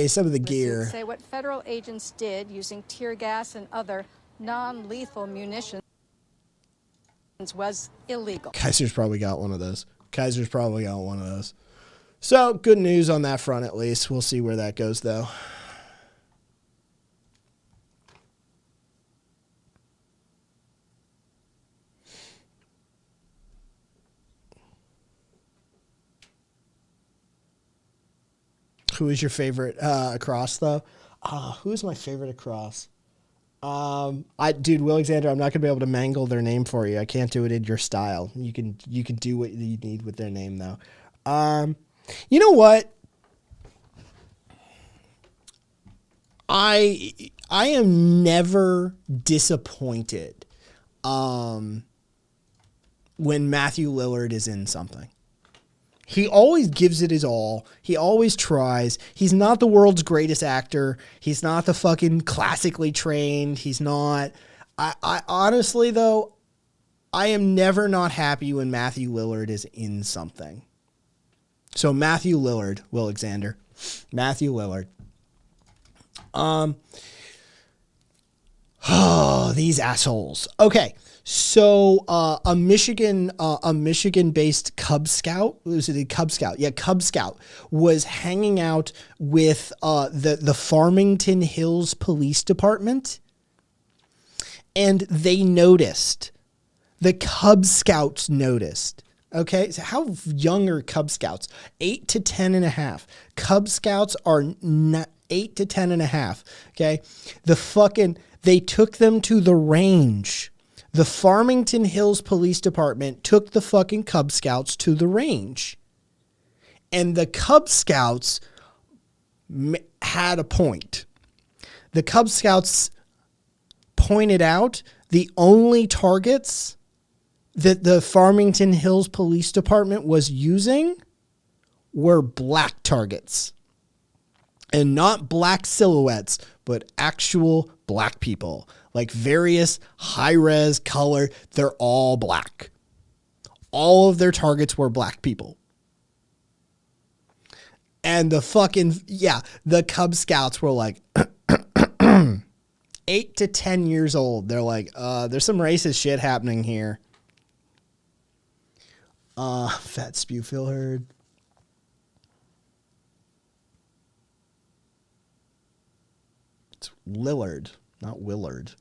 some of the gear say what federal agents did using tear gas and other non-lethal munitions was illegal. Kaiser's probably got one of those. So, good news on that front at least. We'll see where that goes, though. Who is your favorite across, though? Who's my favorite across? Dude, Will Alexander, I'm not gonna be able to mangle their name for you. I can't do it in your style. You can do what you need with their name, though. You know what? I am never disappointed when Matthew Lillard is in something. He always gives it his all. He always tries. He's not the world's greatest actor. He's not the fucking classically trained. He's not. I honestly, though, I am never not happy when Matthew Lillard is in something. So Matthew Lillard, Will Alexander. Matthew Lillard. Oh, these assholes. Okay. So, a Michigan-based Cub Scout, was it a Cub Scout? Yeah, Cub Scout was hanging out with the Farmington Hills Police Department, and they noticed, the Cub Scouts noticed Okay, so how young are Cub Scouts? 8 to 10 and a half. Cub Scouts are 8 to 10 and a half. Okay, they took them to the range. The Farmington Hills Police Department took the fucking Cub Scouts to the range. And the Cub Scouts had a point. The Cub Scouts pointed out the only targets that the Farmington Hills Police Department was using were black targets. And not black silhouettes, but actual black people. Like various high-res color, they're all black. All of their targets were black people. And the Cub Scouts were like 8 to 10 years old. They're like, there's some racist shit happening here. Fat spew Phil heard. It's Lillard, not Willard.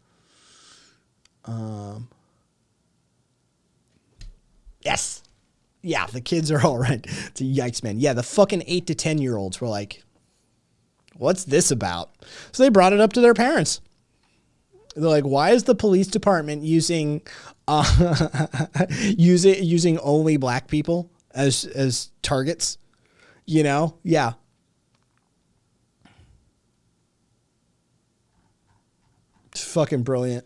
Yes. Yeah, the kids are all right. It's a yikes, man. Yeah, the fucking 8 to 10 year olds were like, what's this about? So they brought it up to their parents. They're like, why is the police department using using only black people as targets? You know? Yeah. It's fucking brilliant.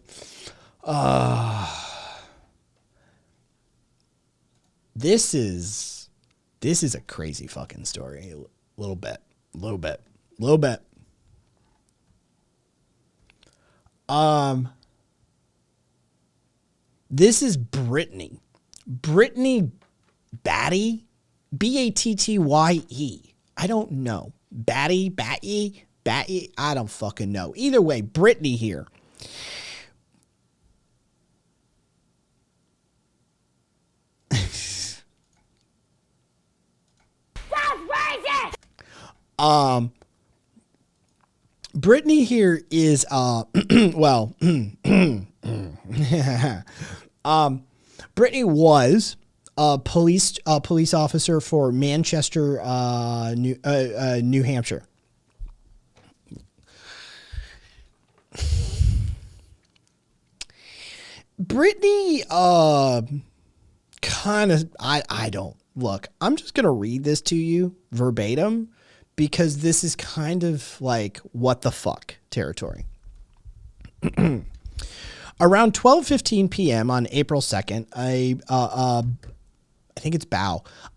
This is a crazy fucking story. A little bit. This is Brittany. Brittany Batty? Battye. I don't know. Batty? I don't fucking know. Either way, Brittany here. Brittany here is Brittany was a police officer for Manchester, New Hampshire. Brittany kind of I don't look. I'm just gonna read this to you verbatim because this is kind of like what the fuck territory. Around 12:15 p.m. on April 2nd, I think it's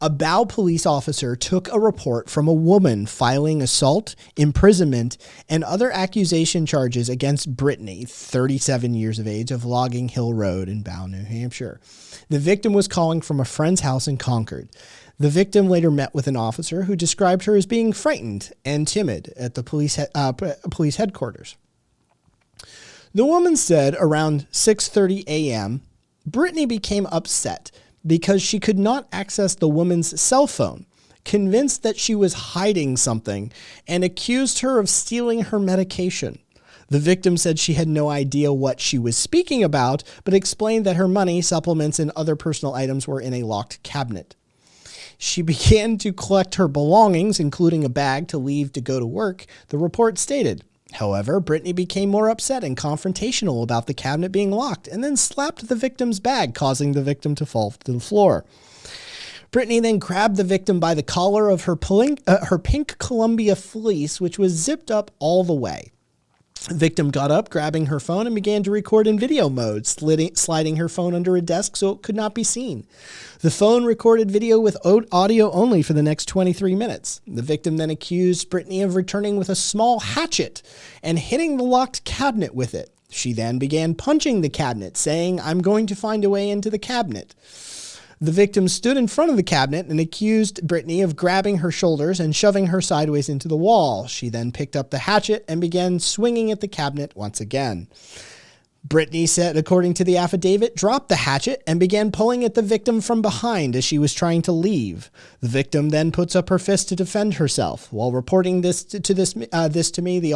a Bow police officer took a report from a woman filing assault, imprisonment, and other accusation charges against Brittany, 37 years of age, of Logging Hill Road in Bow, New Hampshire. The victim was calling from a friend's house in Concord. The victim later met with an officer who described her as being frightened and timid at the police headquarters. The woman said around 6:30 a.m., Brittany became upset because she could not access the woman's cell phone, convinced that she was hiding something, and accused her of stealing her medication. The victim said she had no idea what she was speaking about, but explained that her money, supplements, and other personal items were in a locked cabinet. She began to collect her belongings, including a bag, to leave to go to work, the report stated. However, Brittany became more upset and confrontational about the cabinet being locked and then slapped the victim's bag, causing the victim to fall to the floor. Brittany then grabbed the victim by the collar of her pink Columbia fleece, which was zipped up all the way. The victim got up, grabbing her phone, and began to record in video mode, sliding her phone under a desk so it could not be seen. The phone recorded video with audio only for the next 23 minutes. The victim then accused Brittany of returning with a small hatchet and hitting the locked cabinet with it. She then began punching the cabinet, saying, "I'm going to find a way into the cabinet." The victim stood in front of the cabinet and accused Brittany of grabbing her shoulders and shoving her sideways into the wall. She then picked up the hatchet and began swinging at the cabinet once again. Brittany said, according to the affidavit, dropped the hatchet and began pulling at the victim from behind as she was trying to leave. The victim then puts up her fist to defend herself. While reporting this to me, the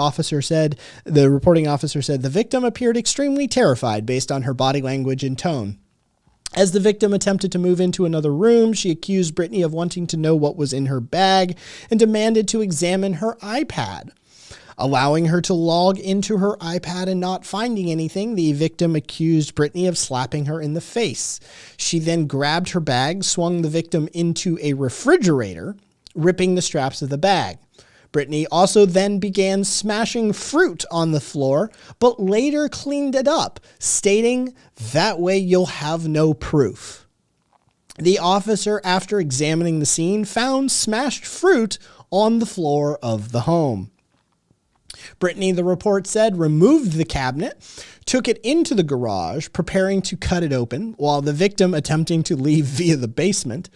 reporting officer said the victim appeared extremely terrified based on her body language and tone. As the victim attempted to move into another room, she accused Brittany of wanting to know what was in her bag and demanded to examine her iPad. Allowing her to log into her iPad and not finding anything, the victim accused Brittany of slapping her in the face. She then grabbed her bag, swung the victim into a refrigerator, ripping the straps of the bag. Brittany also then began smashing fruit on the floor, but later cleaned it up, stating, "That way you'll have no proof." The officer, after examining the scene, found smashed fruit on the floor of the home. Brittany, the report said, removed the cabinet, took it into the garage, preparing to cut it open, while the victim attempting to leave via the basement.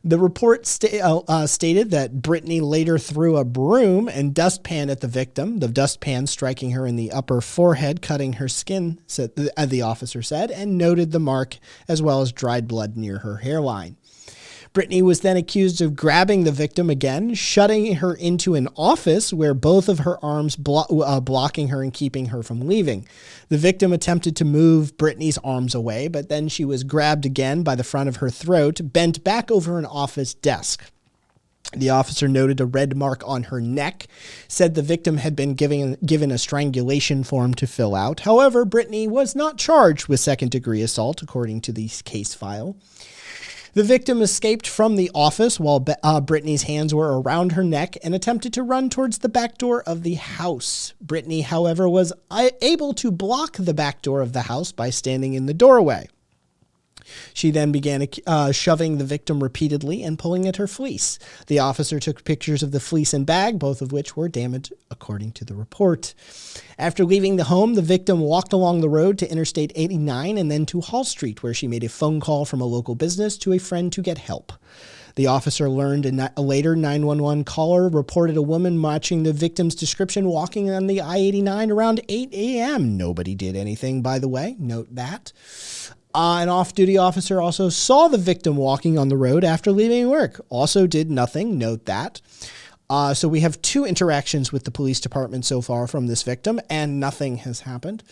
The report stated that Brittany later threw a broom and dustpan at the victim, the dustpan striking her in the upper forehead, cutting her skin, the officer said, and noted the mark as well as dried blood near her hairline. Brittany was then accused of grabbing the victim again, shutting her into an office where both of her arms blocking her and keeping her from leaving. The victim attempted to move Brittany's arms away, but then she was grabbed again by the front of her throat, bent back over an office desk. The officer noted a red mark on her neck, said the victim had been given a strangulation form to fill out. However, Brittany was not charged with second-degree assault, according to the case file. The victim escaped from the office while Brittany's hands were around her neck and attempted to run towards the back door of the house. Brittany, however, was able to block the back door of the house by standing in the doorway. She then began shoving the victim repeatedly and pulling at her fleece. The officer took pictures of the fleece and bag, both of which were damaged, according to the report. After leaving the home, the victim walked along the road to Interstate 89 and then to Hall Street, where she made a phone call from a local business to a friend to get help. The officer learned a later 911 caller reported a woman matching the victim's description walking on the I-89 around 8 a.m. Nobody did anything, by the way. Note that. An off-duty officer also saw the victim walking on the road after leaving work. Also did nothing. Note that. So we have 2 interactions with the police department so far from this victim, and nothing has happened.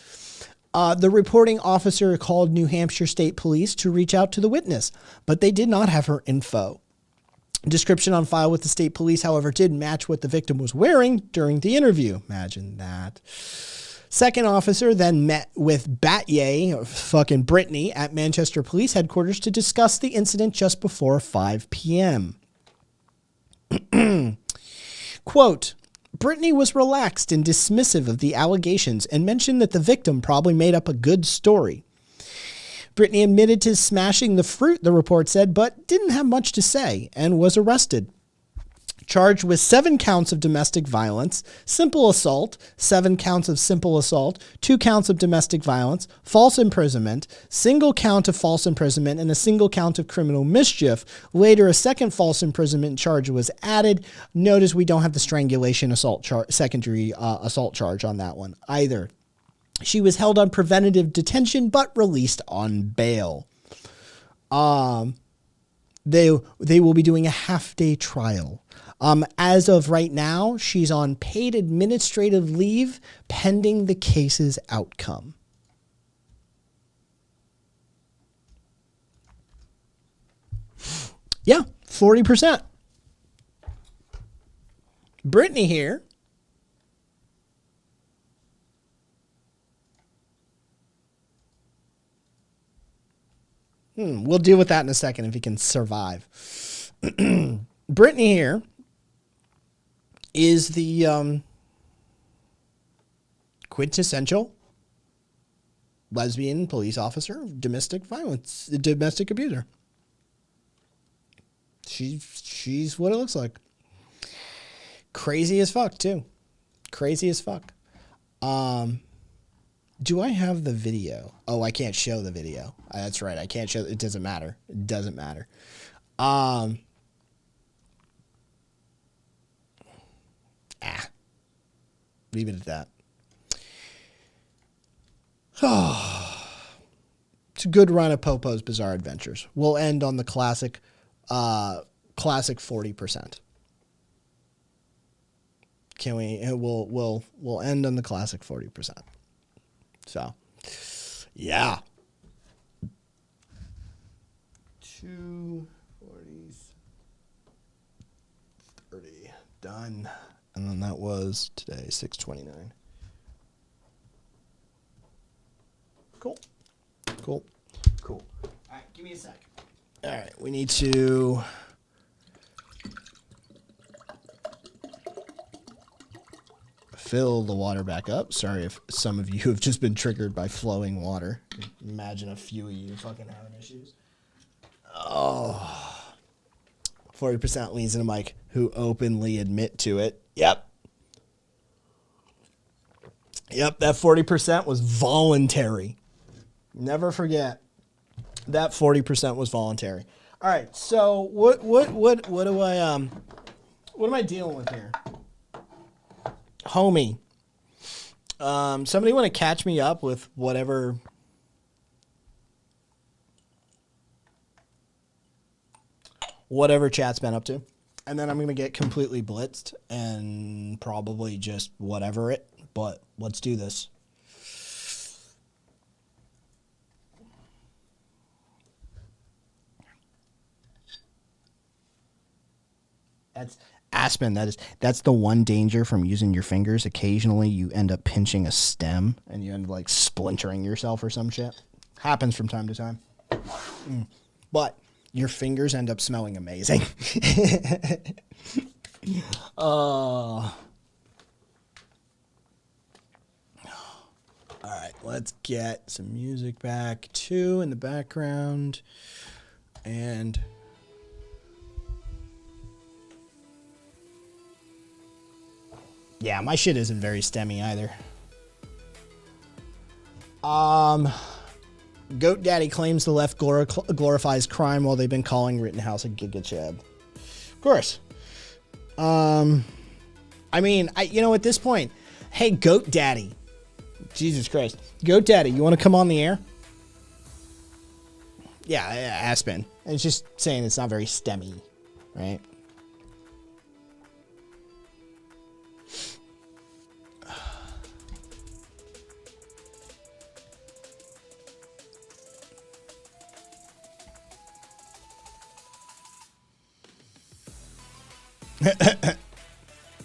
The reporting officer called New Hampshire State Police to reach out to the witness, but they did not have her info. Description on file with the state police, however, did match what the victim was wearing during the interview. Imagine that. Second officer then met with Batye, fucking Brittany, at Manchester Police Headquarters to discuss the incident just before 5 p.m. Quote, Brittany was relaxed and dismissive of the allegations and mentioned that the victim probably made up a good story. Brittany admitted to smashing the fruit, the report said, but didn't have much to say and was arrested. Charged with 7 counts of domestic violence, simple assault, 7 counts of simple assault, 2 counts of domestic violence, false imprisonment, single count of false imprisonment, and a single count of criminal mischief. Later, a second false imprisonment charge was added. Notice we don't have the strangulation assault secondary assault charge on that one either. She was held on preventative detention but released on bail. They will be doing a half-day trial. As of right now, she's on paid administrative leave pending the case's outcome. Yeah, 40%. Brittany here. We'll deal with that in a second if he can survive. Brittany here is the quintessential lesbian police officer, domestic violence, domestic abuser. She's what it looks like. Crazy as fuck, too. Crazy as fuck. Do I have the video? Oh, I can't show the video. That's right. I can't show. It doesn't matter. It doesn't matter. Leave it at that. It's a good run of Popo's Bizarre Adventures. We'll end on the classic 40%. Can we? We'll end on the classic 40%. So, yeah. 2 40s 30 done. And then that was today 6:29. Cool. All right, give me a sec. All right, we need to fill the water back up. Sorry if some of you have just been triggered by flowing water. Imagine a few of you fucking having issues. Oh. 40% leans into Mike, who openly admit to it. Yep, that 40% was voluntary. Never forget. That 40% was voluntary. All right, so what am I dealing with here? Homie. Somebody want to catch me up with whatever chat's been up to. And then I'm going to get completely blitzed and probably just whatever it, but let's do this. That's Aspen. That's the one danger from using your fingers. Occasionally you end up pinching a stem and you end up like splintering yourself or some shit. Happens from time to time. But your fingers end up smelling amazing. All right, let's get some music back too in the background. And yeah, my shit isn't very STEMmy either. Goat Daddy claims the left glorifies crime while they've been calling Rittenhouse a Giga Chad. Of course. I mean, at this point, hey, Goat Daddy. Jesus Christ. Goat Daddy, you want to come on the air? Yeah, Aspen. It's just saying it's not very STEMmy, right?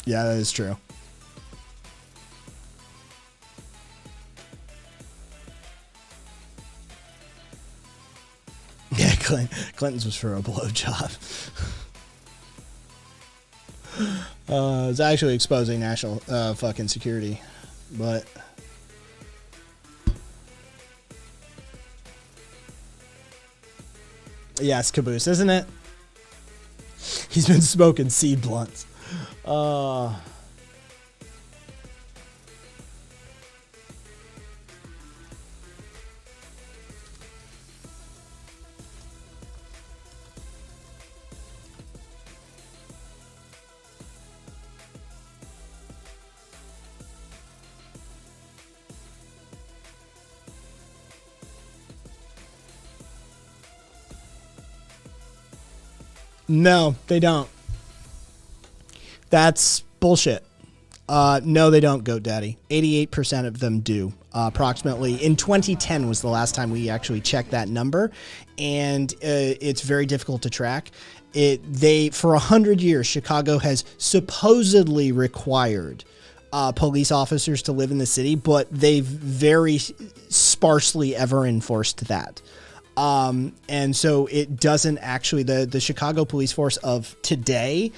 Yeah, that is true. Yeah, Clinton's was for a blowjob. It's actually exposing national fucking security, but yeah, it's Caboose, isn't it? He's been smoking seed blunts. No, they don't. That's bullshit. No, they don't, Goat Daddy. 88% of them do. Approximately in 2010 was the last time we actually checked that number, and it's very difficult to track. For 100 years, Chicago has supposedly required police officers to live in the city, but they've very sparsely ever enforced that. And so it doesn't actually, the Chicago police force of today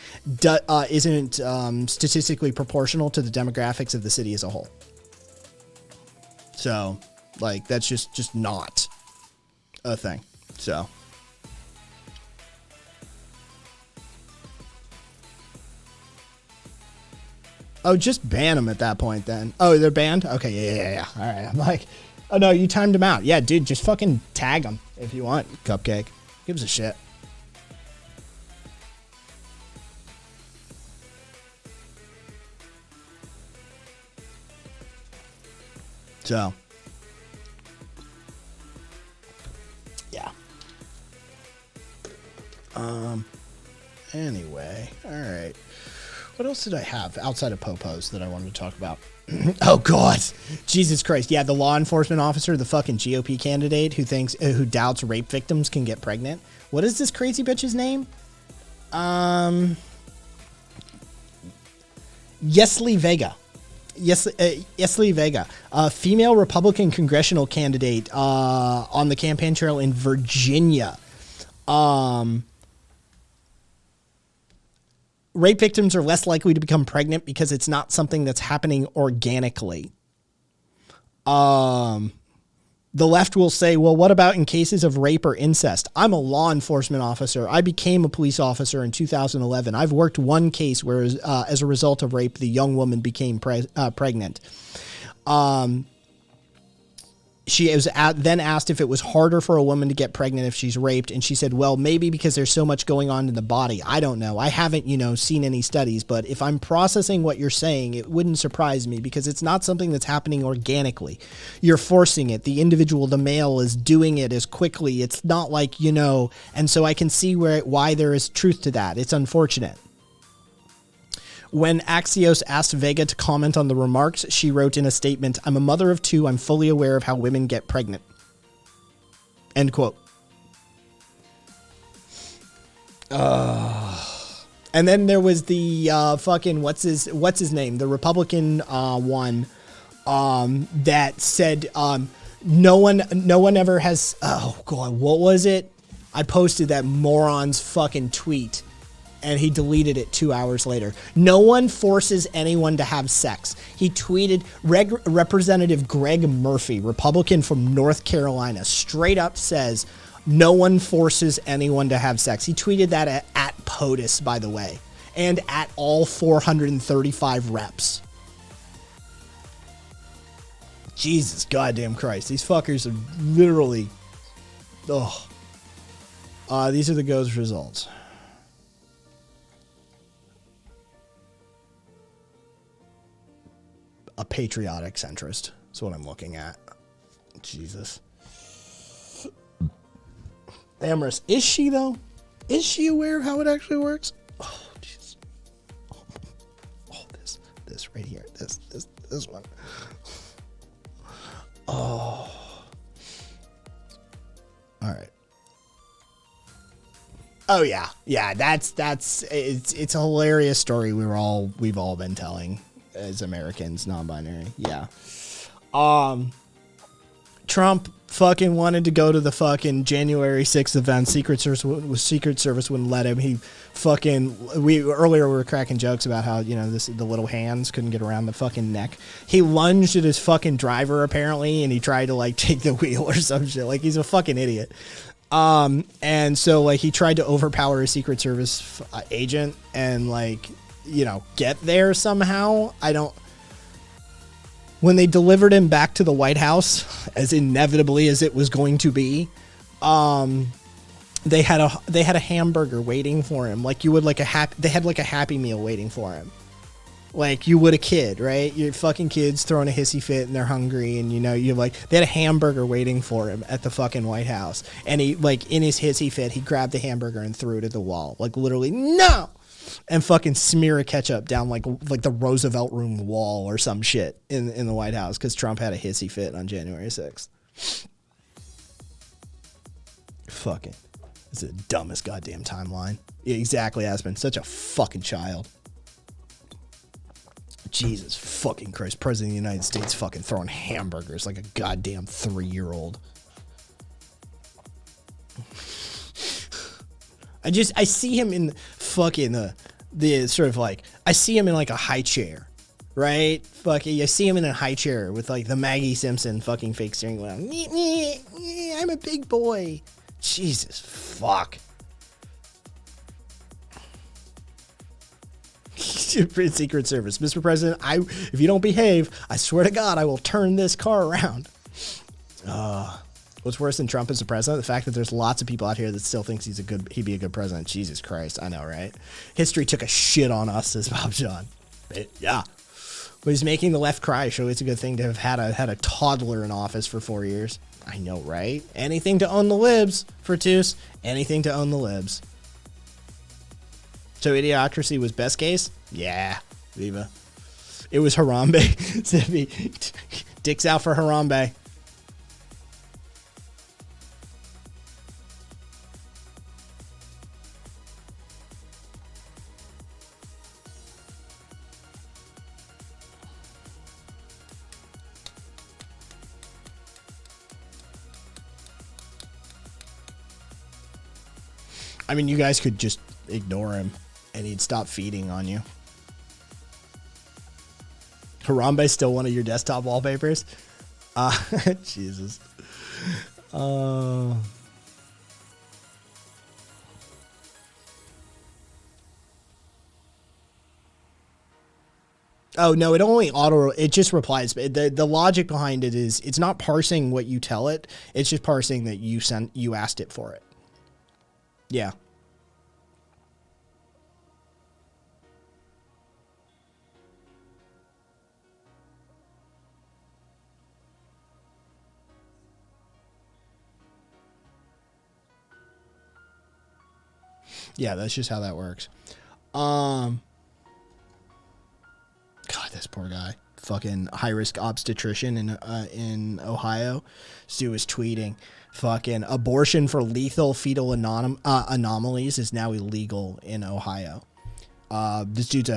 isn't statistically proportional to the demographics of the city as a whole. So, like, that's just not a thing. So. Oh, just ban them at that point then. Oh, they're banned? Okay, yeah. All right, I'm like, oh no, you timed them out. Yeah, dude, just fucking tag them if you want, Cupcake. Gives a shit. So. Yeah. Anyway, all right. What else did I have outside of Popos that I wanted to talk about? Oh God, Jesus Christ! Yeah, the law enforcement officer, the fucking GOP candidate who doubts rape victims can get pregnant. What is this crazy bitch's name? Yesli Vega. Yesli Vega, a female Republican congressional candidate on the campaign trail in Virginia. Rape victims are less likely to become pregnant because it's not something that's happening organically. The left will say, well, what about in cases of rape or incest? I'm a law enforcement officer. I became a police officer in 2011. I've worked one case where, as a result of rape, the young woman became pregnant. She was then asked if it was harder for a woman to get pregnant if she's raped. And she said, well, maybe because there's so much going on in the body. I don't know. I haven't, seen any studies. But if I'm processing what you're saying, it wouldn't surprise me because it's not something that's happening organically. You're forcing it. The individual, the male, is doing it as quickly. It's not like, and so I can see why there is truth to that. It's unfortunate. When Axios asked Vega to comment on the remarks, she wrote in a statement, I'm a mother of two. I'm fully aware of how women get pregnant. End quote. And then there was the fucking, what's his name? The Republican one that said no one ever has, oh God, what was it? I posted that moron's fucking tweet. And he deleted it 2 hours later. No one forces anyone to have sex. He tweeted, Representative Greg Murphy, Republican from North Carolina, straight up says, no one forces anyone to have sex. He tweeted that at POTUS, by the way, and at all 435 reps. Jesus goddamn Christ. These fuckers are literally, these are the GOES results. A patriotic centrist is what I'm looking at. Jesus. Amorous. Is she, though? Is she aware of how it actually works? Oh, jeez. Oh, this right here. This one. Oh. All right. Oh, yeah. Yeah, it's a hilarious story we've all been telling. As Americans, non-binary, yeah. Trump fucking wanted to go to the fucking January 6th event. Secret Service wouldn't let him. He fucking earlier we were cracking jokes about how the little hands couldn't get around the fucking neck. He lunged at his fucking driver apparently, and he tried to take the wheel or some shit. He's a fucking idiot. And so he tried to overpower a Secret Service agent and get there somehow. When they delivered him back to the White House, as inevitably as it was going to be, they had a hamburger waiting for him, like you would they had a Happy Meal waiting for him, like you would a kid, right? Your fucking kid's throwing a hissy fit and they're hungry, and they had a hamburger waiting for him at the fucking White House, and he in his hissy fit he grabbed the hamburger and threw it at the wall, literally no. And fucking smear of ketchup down like the Roosevelt Room wall or some shit in the White House because Trump had a hissy fit on January 6th. Fucking, it's the dumbest goddamn timeline. Yeah, exactly, Aspen. Such a fucking child. Jesus fucking Christ. President of the United States fucking throwing hamburgers like a goddamn 3-year-old. I see him in fucking the sort of I see him in a high chair, right? Fucking, I see him in a high chair with the Maggie Simpson fucking fake steering wheel. I'm a big boy. Jesus fuck. Secret Service, Mr. President, if you don't behave, I swear to God, I will turn this car around. What's worse than Trump as a president? The fact that there's lots of people out here that still thinks he'd be a good president. Jesus Christ. I know, right? History took a shit on us, says Bob John. Yeah. But he's making the left cry. Surely it's a good thing to have had a toddler in office for 4 years. I know, right? Anything to own the libs, Fertus. Anything to own the libs. So Idiocracy was best case? Yeah, Viva. It was Harambe. Zippy. Dicks out for Harambe. I mean, you guys could just ignore him and he'd stop feeding on you. Harambe's still one of your desktop wallpapers? Jesus. Oh, no, it just replies. The logic behind it is it's not parsing what you tell it. It's just parsing that you asked it for it. Yeah. Yeah, that's just how that works. God, this poor guy. Fucking high-risk obstetrician in Ohio. Stu is tweeting, fucking abortion for lethal fetal anomalies is now illegal in Ohio. This dude's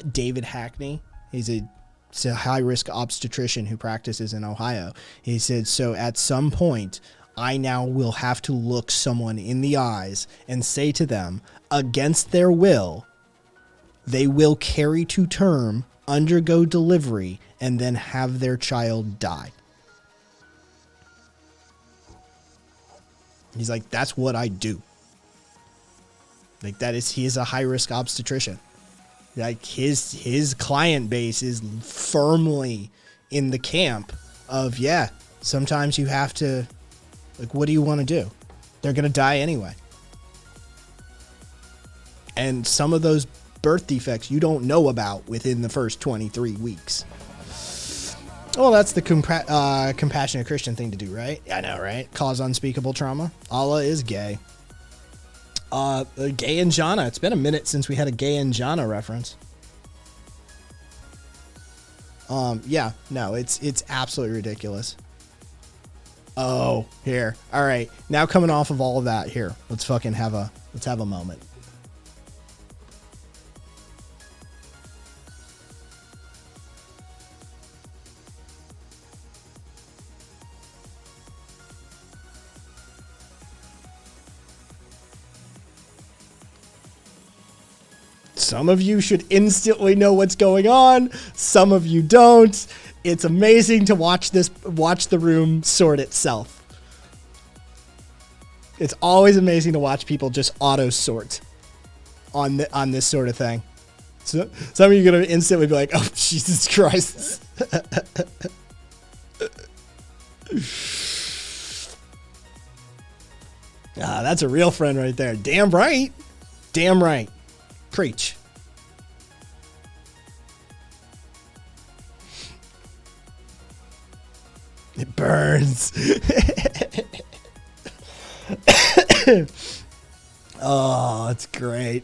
David Hackney. He's a high-risk obstetrician who practices in Ohio. He said, so at some point, I now will have to look someone in the eyes and say to them, against their will, they will carry to term, undergo delivery, and then have their child die. He's like, that's what I do. Like, he is a high-risk obstetrician. Like, his client base is firmly in the camp of, yeah, sometimes you have to, like, what do you want to do? They're going to die anyway. And some of those birth defects you don't know about within the first 23 weeks. Well, that's the compassionate Christian thing to do, right? I know, right? Cause unspeakable trauma. Allah is gay. Gay and Jana. It's been a minute since we had a gay and Jana reference. Yeah, no, it's absolutely ridiculous. Oh, here. All right. Now coming off of all of that, here, let's have a moment. Some of you should instantly know what's going on. Some of you don't. It's amazing to watch the room sort itself. It's always amazing to watch people just auto sort on this sort of thing. So some of you are gonna instantly be like, "Oh, Jesus Christ!" That's a real friend right there. Damn right. Damn right. Preach. It burns. Oh, it's great.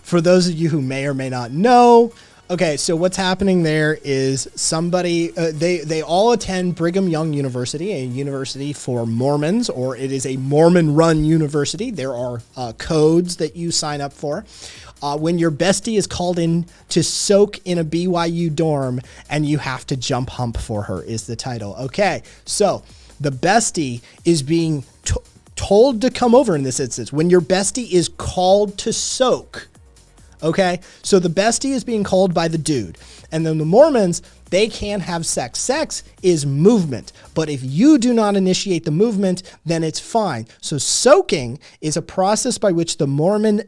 For those of you who may or may not know, okay, so what's happening there is somebody, they all attend Brigham Young University, a university for Mormons, or it is a Mormon-run university. There are codes that you sign up for. When your bestie is called in to soak in a BYU dorm and you have to jump hump for her is the title. Okay, so the bestie is being told to come over in this instance. When your bestie is called to soak, okay, so the bestie is being called by the dude. And then the Mormons, they can't have sex. Sex is movement. But if you do not initiate the movement, then it's fine. So soaking is a process by which the Mormon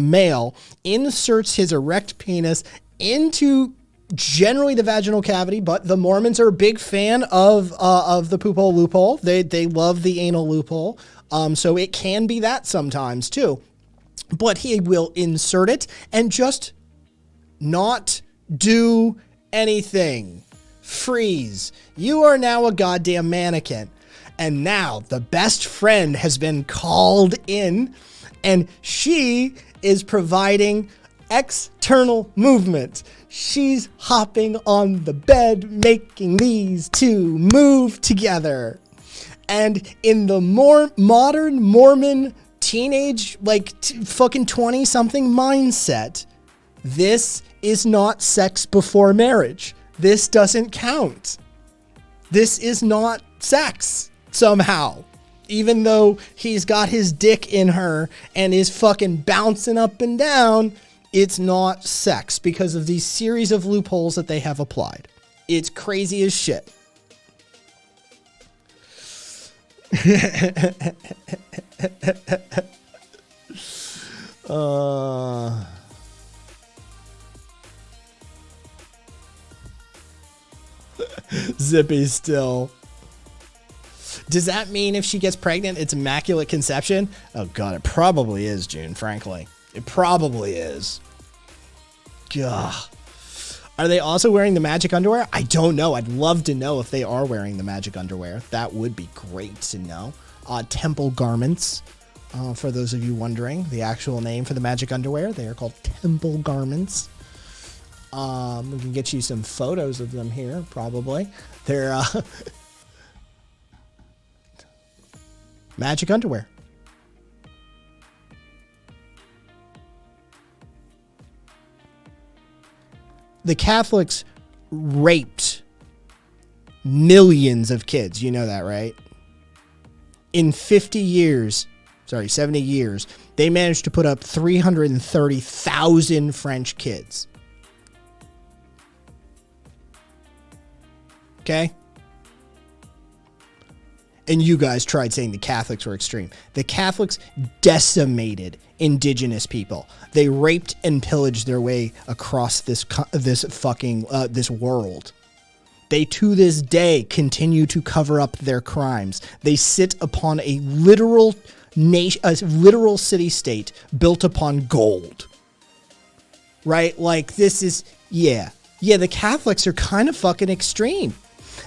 male inserts his erect penis into generally the vaginal cavity, but the Mormons are a big fan of the poop hole loophole. They love the anal loophole. So it can be that sometimes too. But he will insert it and just not do anything. Freeze. You are now a goddamn mannequin. And now the best friend has been called in and she is providing external movement. She's hopping on the bed, making these two move together. And in the more modern Mormon teenage, like fucking 20-something mindset, this is not sex before marriage. This doesn't count. This is not sex somehow. Even though he's got his dick in her and is fucking bouncing up and down, it's not sex because of these series of loopholes that they have applied. It's crazy as shit. Zippy still. Does that mean if she gets pregnant, it's immaculate conception? Oh God, it probably is, June, frankly. It probably is. Gah. Are they also wearing the magic underwear? I don't know. I'd love to know if they are wearing the magic underwear. That would be great to know. Temple garments. For those of you wondering, the actual name for the magic underwear, they are called temple garments. We can get you some photos of them here, probably. They're magic underwear. The Catholics raped millions of kids. You know that, right? In 70 years, they managed to put up 330,000 French kids. Okay? And you guys tried saying the Catholics were extreme. The Catholics decimated indigenous people. They raped and pillaged their way across this world. They to this day continue to cover up their crimes. They sit upon a literal city-state built upon gold. Right? Like this is, yeah, the Catholics are kind of fucking extreme.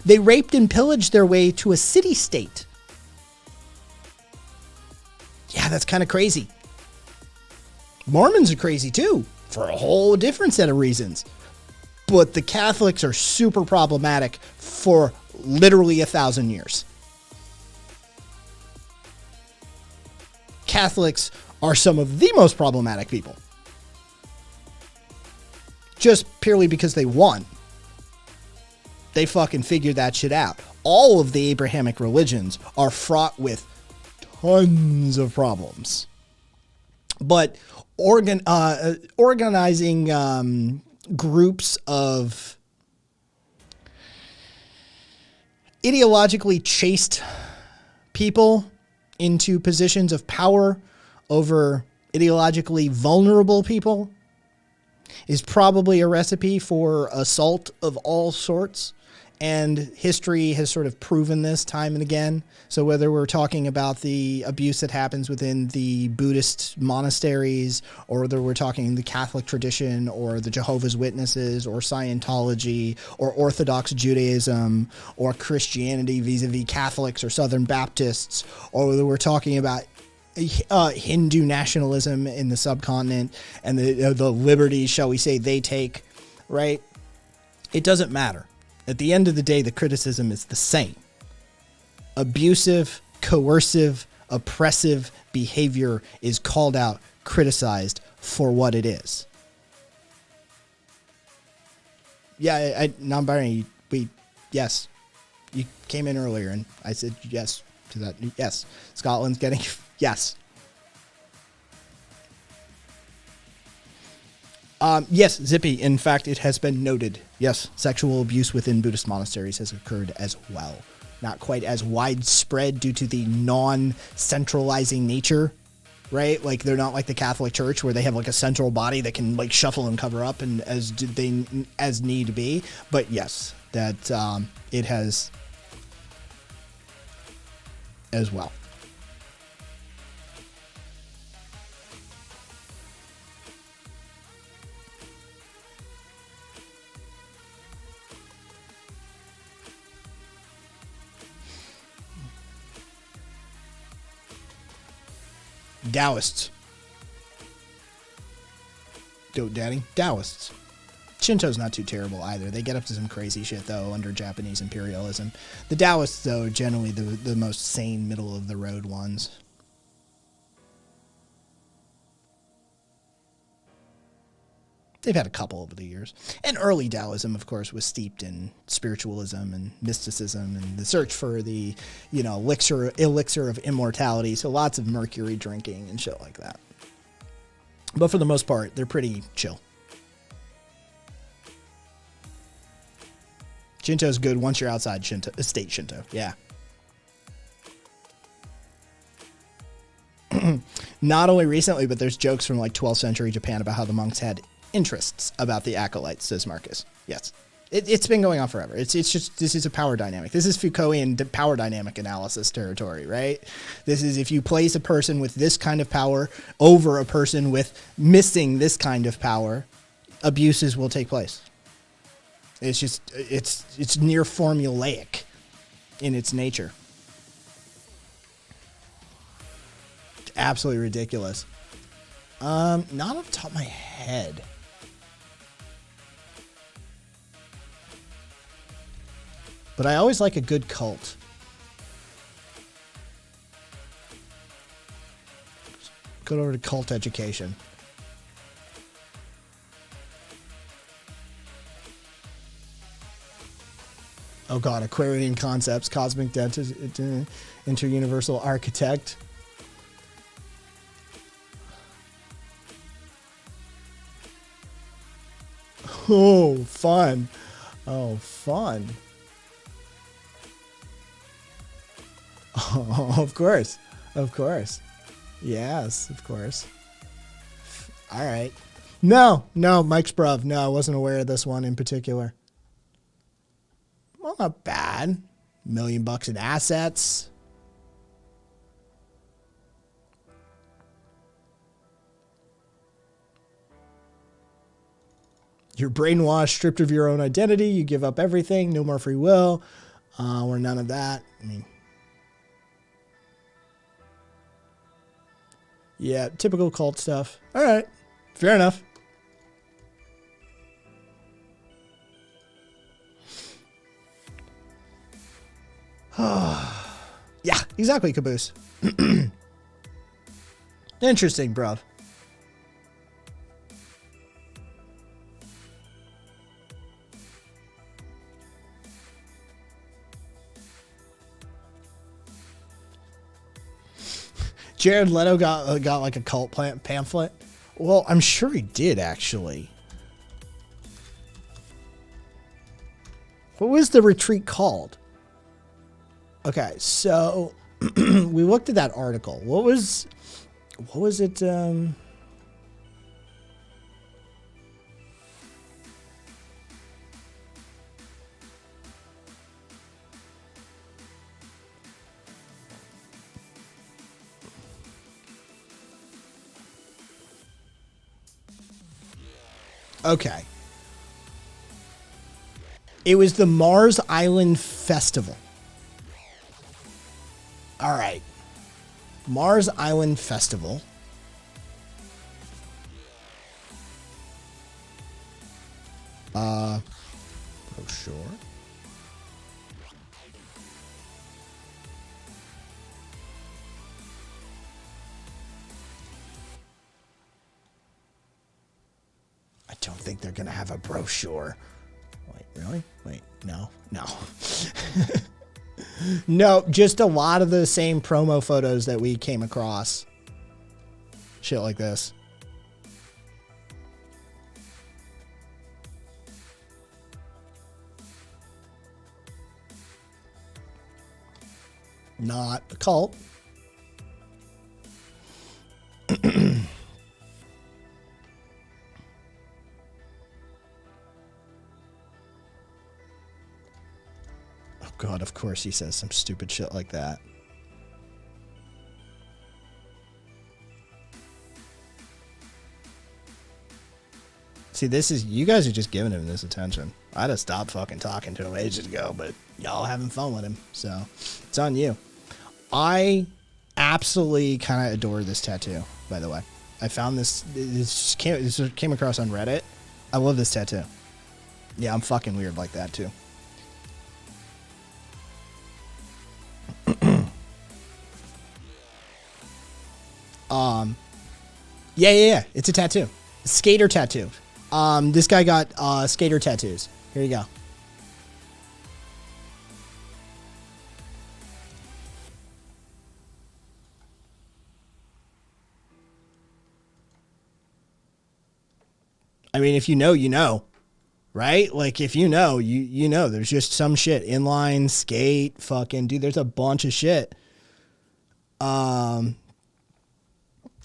They raped and pillaged their way to a city-state. Yeah, that's kind of crazy. Mormons are crazy too, for a whole different set of reasons. But the Catholics are super problematic for literally 1,000 years. Catholics are some of the most problematic people. Just purely because they won. They fucking figured that shit out. All of the Abrahamic religions are fraught with tons of problems. But organizing groups of ideologically chaste people into positions of power over ideologically vulnerable people is probably a recipe for assault of all sorts. And history has sort of proven this time and again. So whether we're talking about the abuse that happens within the Buddhist monasteries, or whether we're talking the Catholic tradition, or the Jehovah's Witnesses, or Scientology, or Orthodox Judaism, or Christianity vis-a-vis Catholics or Southern Baptists, or whether we're talking about Hindu nationalism in the subcontinent and the liberties, shall we say, they take, right? It doesn't matter. At the end of the day, the criticism is the same. Abusive, coercive, oppressive behavior is called out, criticized for what it is. Yeah, non-binary, yes. You came in earlier and I said yes to that. Yes. Scotland's getting, yes. Yes, Zippy. In fact, it has been noted. Yes, sexual abuse within Buddhist monasteries has occurred as well. Not quite as widespread due to the non-centralizing nature, right? Like they're not like the Catholic Church where they have like a central body that can like shuffle and cover up and as need be. But yes, that it has as well. Taoists. Goat Daddy. Taoists. Shinto's not too terrible either. They get up to some crazy shit, though, under Japanese imperialism. The Taoists, though, are generally the most sane, middle-of-the-road ones. They've had a couple over the years. And early Taoism, of course, was steeped in spiritualism and mysticism and the search for the, elixir of immortality. So lots of mercury drinking and shit like that. But for the most part, they're pretty chill. Shinto's good once you're outside state Shinto. Yeah. Not only recently, but there's jokes from like 12th century Japan about how the monks had interests about the acolytes, says Marcus. Yes. It's been going on forever. It's just, this is a power dynamic. This is Foucaultian power dynamic analysis territory, right? This is if you place a person with this kind of power over a person with missing this kind of power, abuses will take place. It's just, it's near formulaic in its nature. It's absolutely ridiculous. Not off the top of my head. But I always like a good cult. Go over to cult education. Oh god, Aquarian concepts, cosmic dentist, inter-universal architect. Oh, fun. Oh, fun. Oh, of course. Of course. Yes, of course. All right. No, Mike's bruv. No, I wasn't aware of this one in particular. Well, not bad. $1 million in assets. You're brainwashed, stripped of your own identity. You give up everything. No more free will. Or none of that. I mean, yeah, typical cult stuff. All right. Fair enough. Yeah, exactly, Caboose. Interesting, bruv. Jared Leto got like a cult pamphlet. Well, I'm sure he did, actually. What was the retreat called? Okay, so we looked at that article. What was it? Okay. It was the Mars Island Festival. All right. Mars Island Festival. Brochure. I don't think they're going to have a brochure. Wait, really? Wait, no. No, just a lot of the same promo photos that we came across. Shit like this. Not a cult. God, of course he says some stupid shit like that. See, this is, you guys are just giving him this attention. I'd have stopped fucking talking to him ages ago, but y'all having fun with him, so it's on you. I absolutely kind of adore this tattoo, by the way. I found this. This came across on Reddit. I love this tattoo. Yeah, I'm fucking weird like that too. Yeah. It's a tattoo. Skater tattoo. This guy got skater tattoos. Here you go. I mean, if you know, you know, right? Like, if you know, you know. There's just some shit. Inline, skate, fucking, dude, there's a bunch of shit.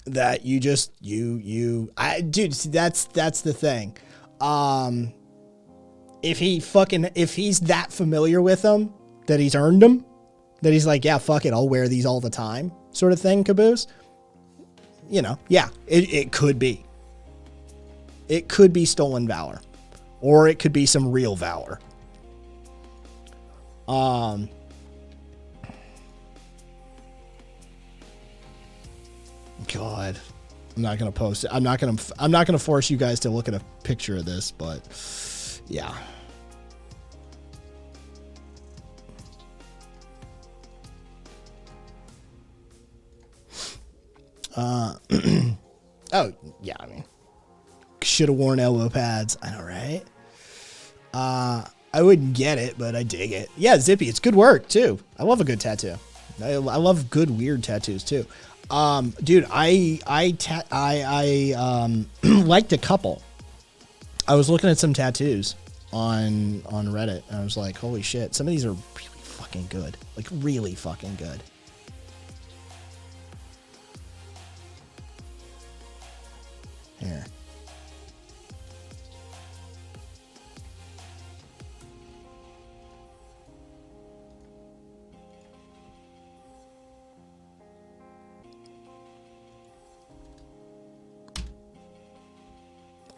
That you just, dude, see, that's the thing. If he's that familiar with them, that he's earned them, that he's like, yeah, fuck it, I'll wear these all the time, sort of thing, Caboose. You know, yeah, it could be. It could be stolen valor, or it could be some real valor. God, I'm not gonna post it. I'm not gonna force you guys to look at a picture of this, but yeah. Oh yeah, I mean, should have worn elbow pads. I know, right? I wouldn't get it, but I dig it. Yeah, Zippy, it's good work too. I love a good tattoo. I love good weird tattoos too. Dude, I liked a couple. I was looking at some tattoos on Reddit, and I was like, holy shit, some of these are really fucking good. Like, really fucking good. Here.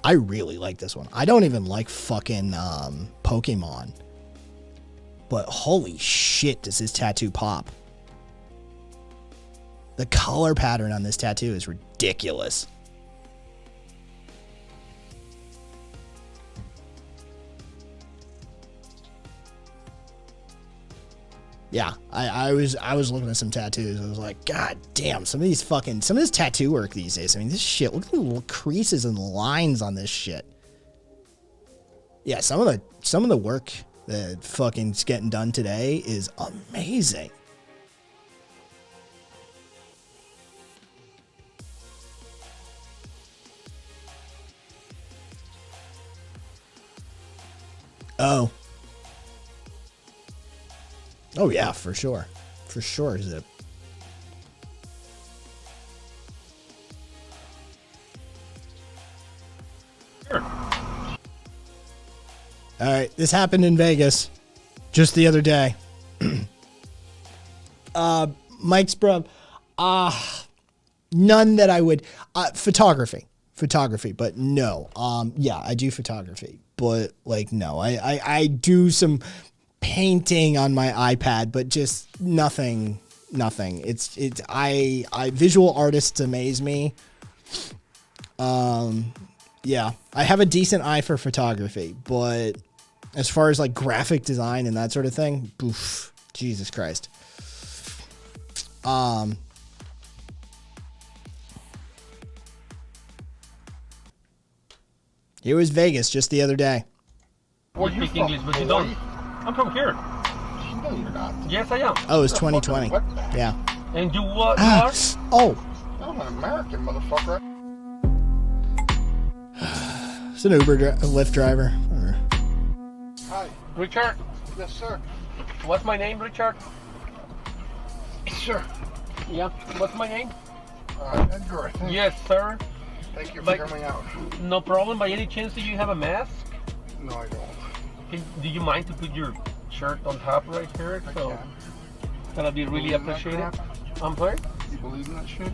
I really like this one. I don't even like fucking Pokemon. But holy shit, does this tattoo pop. The color pattern on this tattoo is ridiculous. Yeah, I was looking at some tattoos. I was like, God damn, some of this tattoo work these days. I mean, this shit, look at the little creases and lines on this shit. Yeah, some of the work that fucking's getting done today is amazing. Oh. Oh yeah, for sure. For sure, Zip. Sure. Alright, this happened in Vegas just the other day. Mike's bro. None that I would photography, but no. Yeah, I do photography, but like no. I do some painting on my iPad, but just nothing. I visual artists amaze me. Yeah, I have a decent eye for photography, but as far as like graphic design and that sort of thing, oof, Jesus Christ. Here was Vegas just the other day. You speak English, but you don't. I'm from here. No, you're not. Yes, I am. Oh, it's 2020. What? Yeah. And you what? You are? Oh. I'm an American, motherfucker. It's an Lyft driver. Hi, Richard. Yes, sir. What's my name, Richard? Sure. Yeah. What's my name? Edgar. Yes, sir. Thank you for coming out. No problem. By any chance, do you have a mask? No, I don't. Do you mind to put your shirt on top right here? So that'll be really appreciated. I'm sorry? You believe in that shit?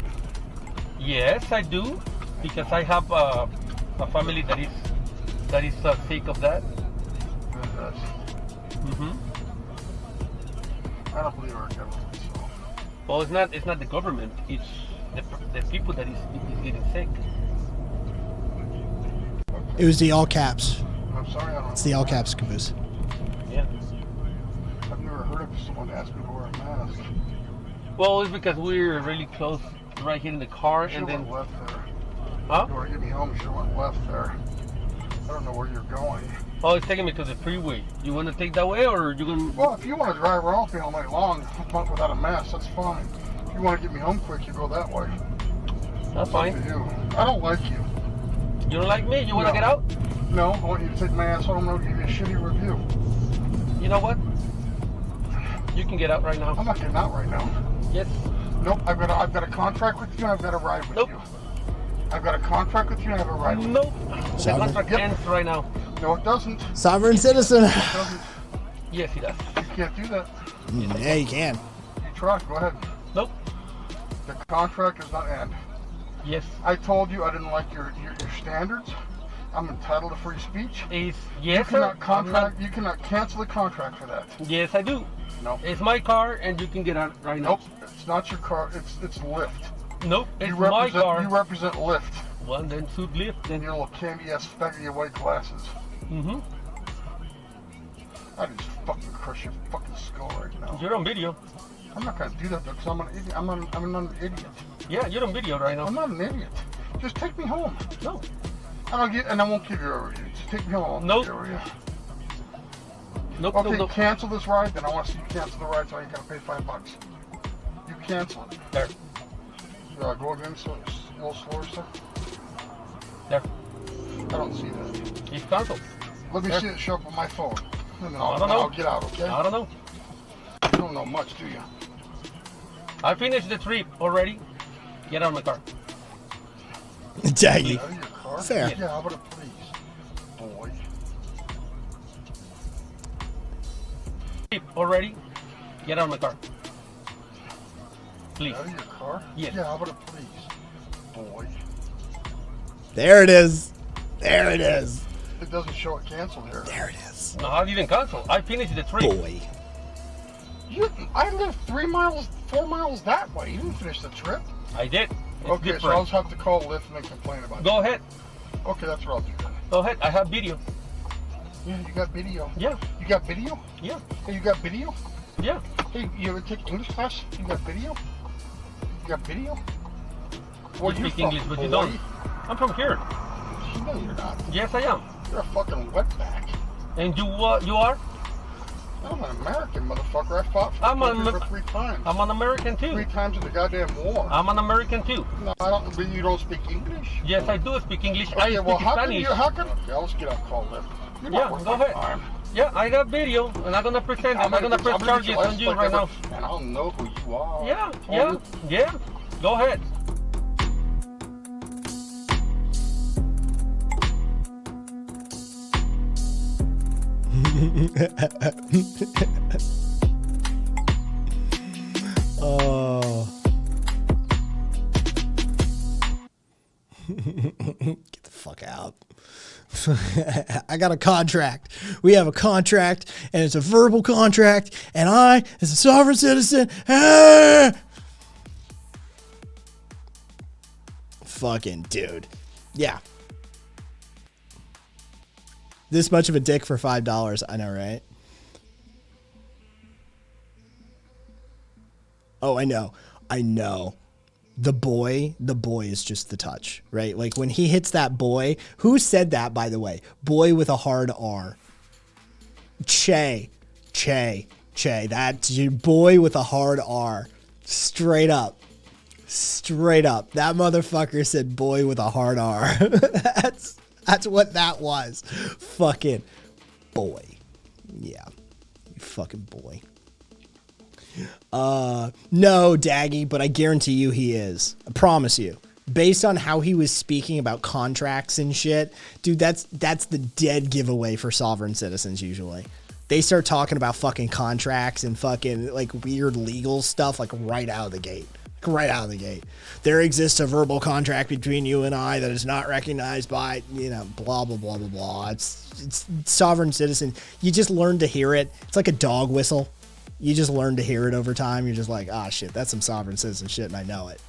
Yes, I do, because I have a family that is sick of that. Mm-hmm. I don't believe our government. So. Well, it's not the government. It's the people that is getting sick. It was the all caps. I'm sorry, I don't It's the all caps caboose. Yeah. I've never heard of someone ask me to wear a mask. Well, it's because we're really close right here in the car, You and should then. have went left there. Huh? You want to get me home, you should have went left there. I don't know where you're going. Oh, it's taking me to the freeway. You want to take that way, or you gonna? Well, if you want to drive around with me all night long without a mask, that's fine. If you want to get me home quick, you go that way. That's fine. Up to you. I don't like you. You don't like me? You want to get out? No, I want you to take my ass home and give you a shitty review. You know what? You can get out right now. I'm not getting out right now. Yes. Nope, I've got a contract with you and I've got a ride with you. I've got a contract with you and I have a ride with you. Nope. The contract ends right now. No, it doesn't. Sovereign citizen. It doesn't. Yes, he does. You can't do that. Yeah, you can. You try. Go ahead. Nope. The contract does not end. Yes. I told you I didn't like your standards. I'm entitled to free speech. Yes, you cannot sir. contract. You cannot cancel the contract for that. Yes, I do. No. It's my car, and you can get out right now. Nope. It's not your car. It's Lyft. Nope. It's You my represent. car. You represent Lyft. Well, then suit Lyft. Then. Your little candy ass faggy white glasses. Mm-hmm. I just fucking crush your fucking skull right now. You're on video. I'm not gonna do that though, because I'm an idiot. I'm an idiot. Yeah, you're on video right now. I'm not an idiot. Just take me home. No. I won't give you a review. Just take me home. Nope. Nope. Okay, Nope. cancel this ride. Then I want to see you cancel the ride, so you gotta pay $5. You cancel it. There. Go again, so it's a little slower, sir. There. I don't see that. It's canceled. Let me There. see it show up on my phone. And then I don't know. I'll get out, okay? I don't know. You don't know much, do you? I finished the trip already. Get out of my car. Daggy. Out of your car? Fair. Yeah, how about a please? Boy. Trip already. Get out of my car. Please. Out of your car? Yes. Yeah, how about a please? Boy. There it is. There it is. It doesn't show it canceled here. There it is. No, I didn't cancel. I finished the trip. Boy. I live 4 miles that way. You didn't finish the trip. I did. It's Okay, different. so I'll just have to call Lyft and complain about it. Go ahead. Okay, that's what I'll do then. Go ahead. I have video. Yeah, you got video. Yeah. You got video? Yeah. Hey, you got video? Yeah. Hey, you ever take English class? You got video? You got video? You speak English, but you don't. I'm from here. No, you're not. Yes, I am. You're a fucking wetback. And you are? I'm an American, motherfucker. I fought for I'm the country for 3 times. I'm an American too. 3 times in the goddamn war. I'm an American too. No, I don't. But you don't speak English. Yes, I do speak English. Okay, I well, speak how Spanish. can you? How can? Okay, I'll just get out and call Lyft. You're not Yeah, worth go my ahead. time. Yeah, I got video, and I'm gonna pretend. I'm not gonna press charges on you right now. And I'll know who you are. Yeah. Go ahead. Oh. Get the fuck out. I got a contract. We have a contract, and it's a verbal contract, and I, as a sovereign citizen, fucking dude. Yeah. This much of a dick for $5. I know, right? Oh, I know. The boy is just the touch, right? Like when he hits that boy, who said that, by the way? Boy with a hard R. Che. That's your boy with a hard R. Straight up. That motherfucker said boy with a hard R. That's what that was. Fucking boy. Yeah. You fucking boy. No, Daggy, but I guarantee you he is. I promise you. Based on how he was speaking about contracts and shit, dude, that's the dead giveaway for sovereign citizens usually. They start talking about fucking contracts and fucking like weird legal stuff like right out of the gate. There exists a verbal contract between you and I that is not recognized by, blah, blah, blah, blah, blah. It's sovereign citizen. You just learn to hear it. It's like a dog whistle. You just learn to hear it over time. You're just like, ah, shit, that's some sovereign citizen shit, and I know it.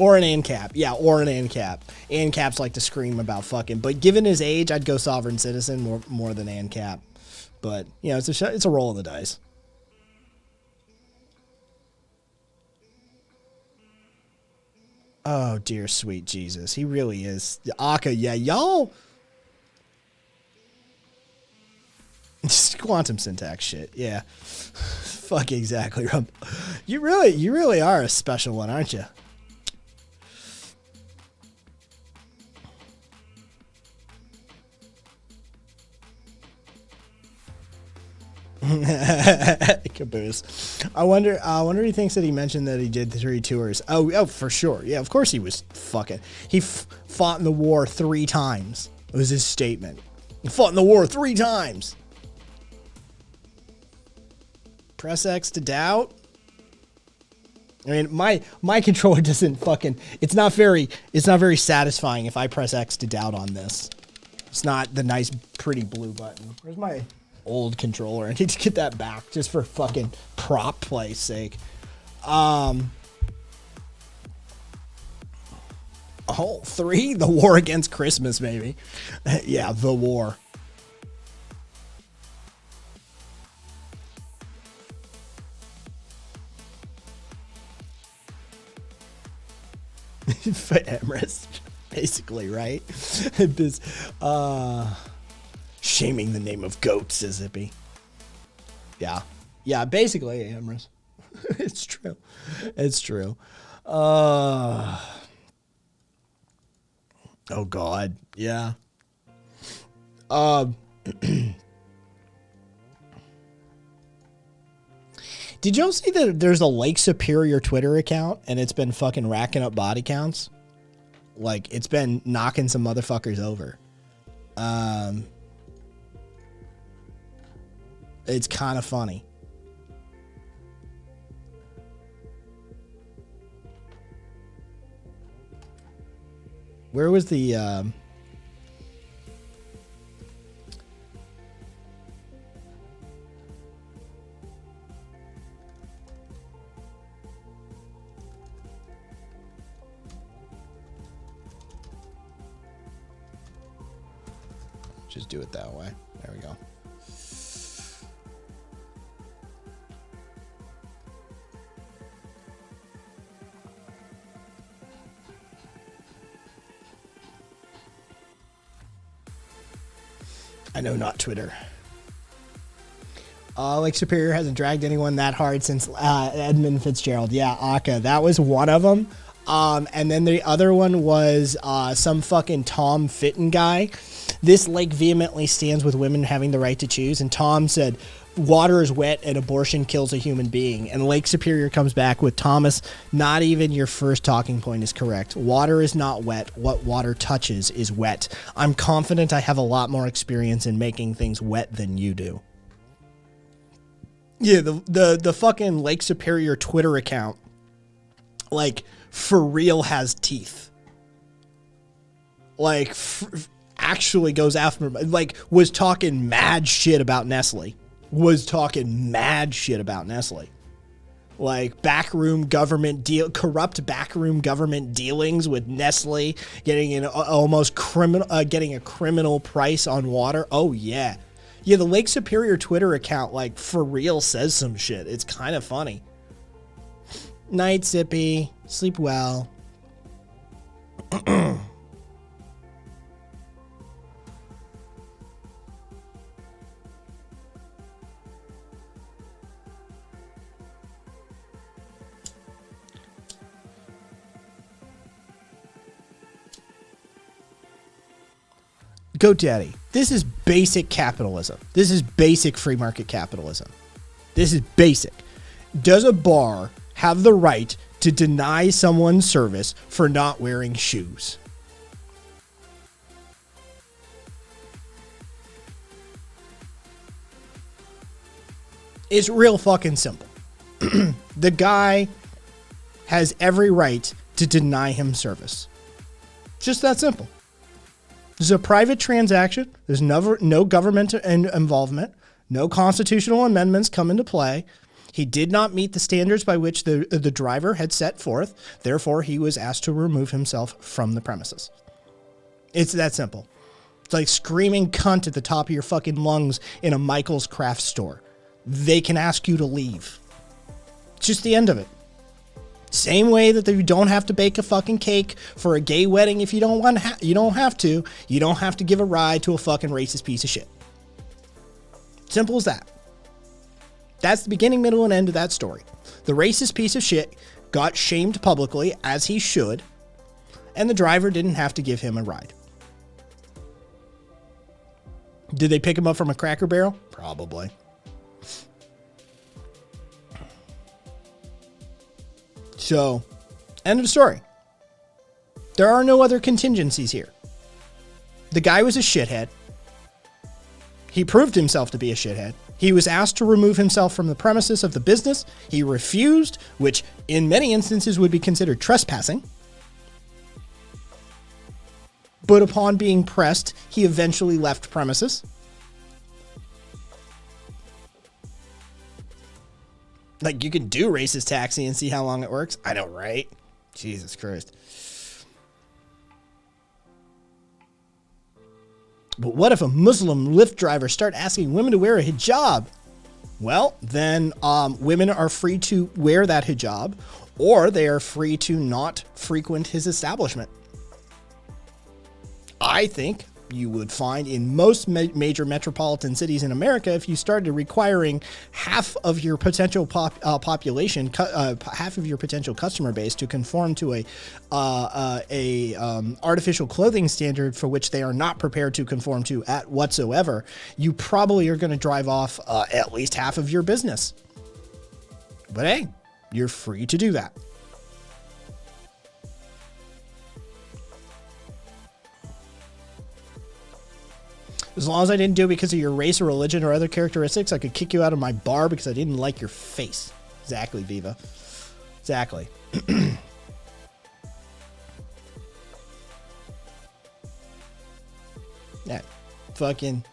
Or an ANCAP. Yeah, or an ANCAP. ANCAPs like to scream about fucking. But given his age, I'd go sovereign citizen more than ANCAP. But, you know, it's a roll of the dice. Oh, dear sweet Jesus. He really is. Aka, yeah, y'all. Just quantum syntax shit. Yeah. Fuck exactly, Rump. You really are a special one, aren't you? Caboose. I wonder if he thinks that he mentioned that he did 3 tours. Oh, for sure. Yeah, of course he was fucking. He fought in the war 3 times. It was his statement. He fought in the war 3 times. Press X to doubt. I mean, my controller doesn't fucking. It's not very satisfying if I press X to doubt on this. It's not the nice, pretty blue button. Where's my old controller? I need to get that back just for fucking prop play's sake. Oh, 3? The war against Christmas, maybe. Yeah, the war. For Emrys, basically, right? This, shaming the name of goat, says Zippy. Yeah. Yeah, basically, Emrys. It's true. It's true. Oh, God. Yeah. Did y'all see that there's a Lake Superior Twitter account and it's been fucking racking up body counts? Like, it's been knocking some motherfuckers over. It's kind of funny. Where was the... Just do it that way. There we go. I know, not Twitter. Lake Superior hasn't dragged anyone that hard since Edmund Fitzgerald. Yeah, Aka. That was one of them. And then the other one was some fucking Tom Fitton guy. This lake vehemently stands with women having the right to choose. And Tom said, water is wet and abortion kills a human being. And Lake Superior comes back with, Thomas, not even your first talking point is correct. Water is not wet. What water touches is wet. I'm confident I have a lot more experience in making things wet than you do. Yeah, the fucking Lake Superior Twitter account, like, for real has teeth. Like, actually goes after, like, was talking mad shit about Nestle. Like, backroom government corrupt backroom government dealings with Nestle, getting an almost criminal, getting a criminal price on water. Oh yeah. Yeah, the Lake Superior Twitter account, like, for real says some shit. It's kind of funny. Night, Zippy. Sleep well. GoDaddy. This is basic capitalism. This is basic free market capitalism. This is basic. Does a bar have the right to deny someone service for not wearing shoes? It's real fucking simple. The guy has every right to deny him service. Just that simple. This is a private transaction. There's no government involvement. No constitutional amendments come into play. He did not meet the standards by which the driver had set forth. Therefore, he was asked to remove himself from the premises. It's that simple. It's like screaming cunt at the top of your fucking lungs in a Michael's craft store. They can ask you to leave. It's just the end of it. Same way that you don't have to bake a fucking cake for a gay wedding if you don't want. You don't have to. You don't have to give a ride to a fucking racist piece of shit. Simple as that. That's the beginning, middle, and end of that story. The racist piece of shit got shamed publicly, as he should, and the driver didn't have to give him a ride. Did they pick him up from a Cracker Barrel? Probably. So, end of story. There are no other contingencies here. The guy was a shithead. He proved himself to be a shithead. He was asked to remove himself from the premises of the business. He refused, which in many instances would be considered trespassing. But upon being pressed, he eventually left premises. Like, you can do racist taxi and see how long it works. I know, right? Jesus Christ. But what if a Muslim Lyft driver start asking women to wear a hijab? Well, then women are free to wear that hijab, or they are free to not frequent his establishment. I think you would find in most major metropolitan cities in America, if you started requiring half of your potential population, half of your potential customer base to conform to a artificial clothing standard for which they are not prepared to conform to at whatsoever, you probably are going to drive off at least half of your business. But hey, you're free to do that. As long as I didn't do it because of your race or religion or other characteristics, I could kick you out of my bar because I didn't like your face. Exactly, Viva. Exactly. Yeah. Fucking.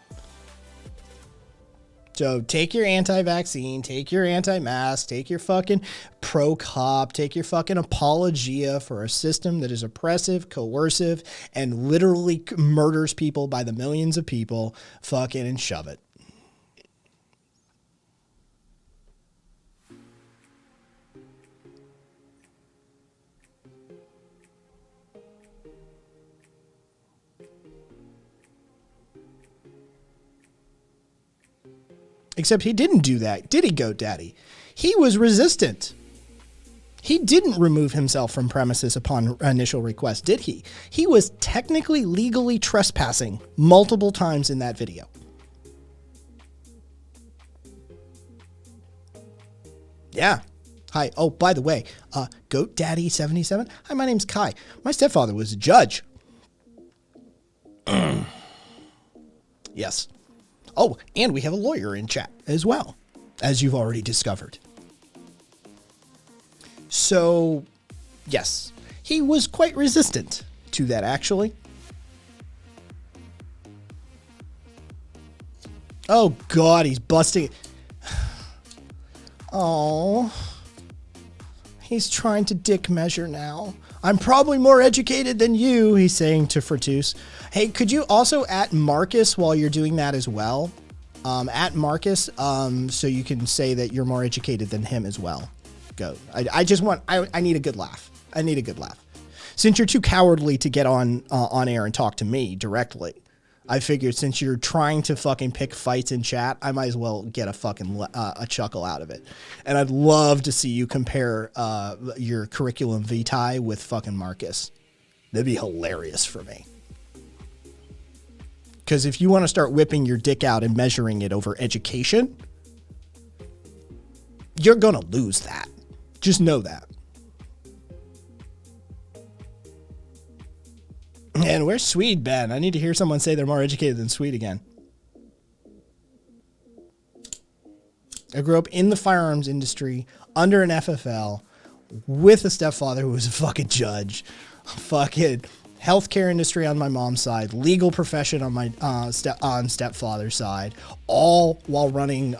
So take your anti-vaccine, take your anti-mask, take your fucking pro-cop, take your fucking apologia for a system that is oppressive, coercive, and literally murders people by the millions of people, fucking, and shove it. Except he didn't do that, did he, Goat Daddy? He was resistant. He didn't remove himself from premises upon initial request, did he? He was technically legally trespassing multiple times in that video. Yeah. Hi. Oh, by the way, Goat Daddy 77. Hi, my name's Kai. My stepfather was a judge. Yes. Oh, and we have a lawyer in chat as well, as you've already discovered. So, yes, he was quite resistant to that, actually. Oh, God, he's busting. Oh, he's trying to dick measure now. I'm probably more educated than you, he's saying to Fertus. Hey, could you also at Marcus while you're doing that as well? At Marcus, so you can say that you're more educated than him as well. Go. I just want, I need a good laugh. I need a good laugh. Since you're too cowardly to get on air and talk to me directly, I figured since you're trying to fucking pick fights in chat, I might as well get a fucking a chuckle out of it. And I'd love to see you compare your curriculum vitae with fucking Marcus. That'd be hilarious for me. Because if you want to start whipping your dick out and measuring it over education, you're going to lose that. Just know that. And where's Swede been? I need to hear someone say they're more educated than Swede again. I grew up in the firearms industry under an FFL with a stepfather who was a fucking judge. Fucking healthcare industry on my mom's side, legal profession on my stepfather's side, all while running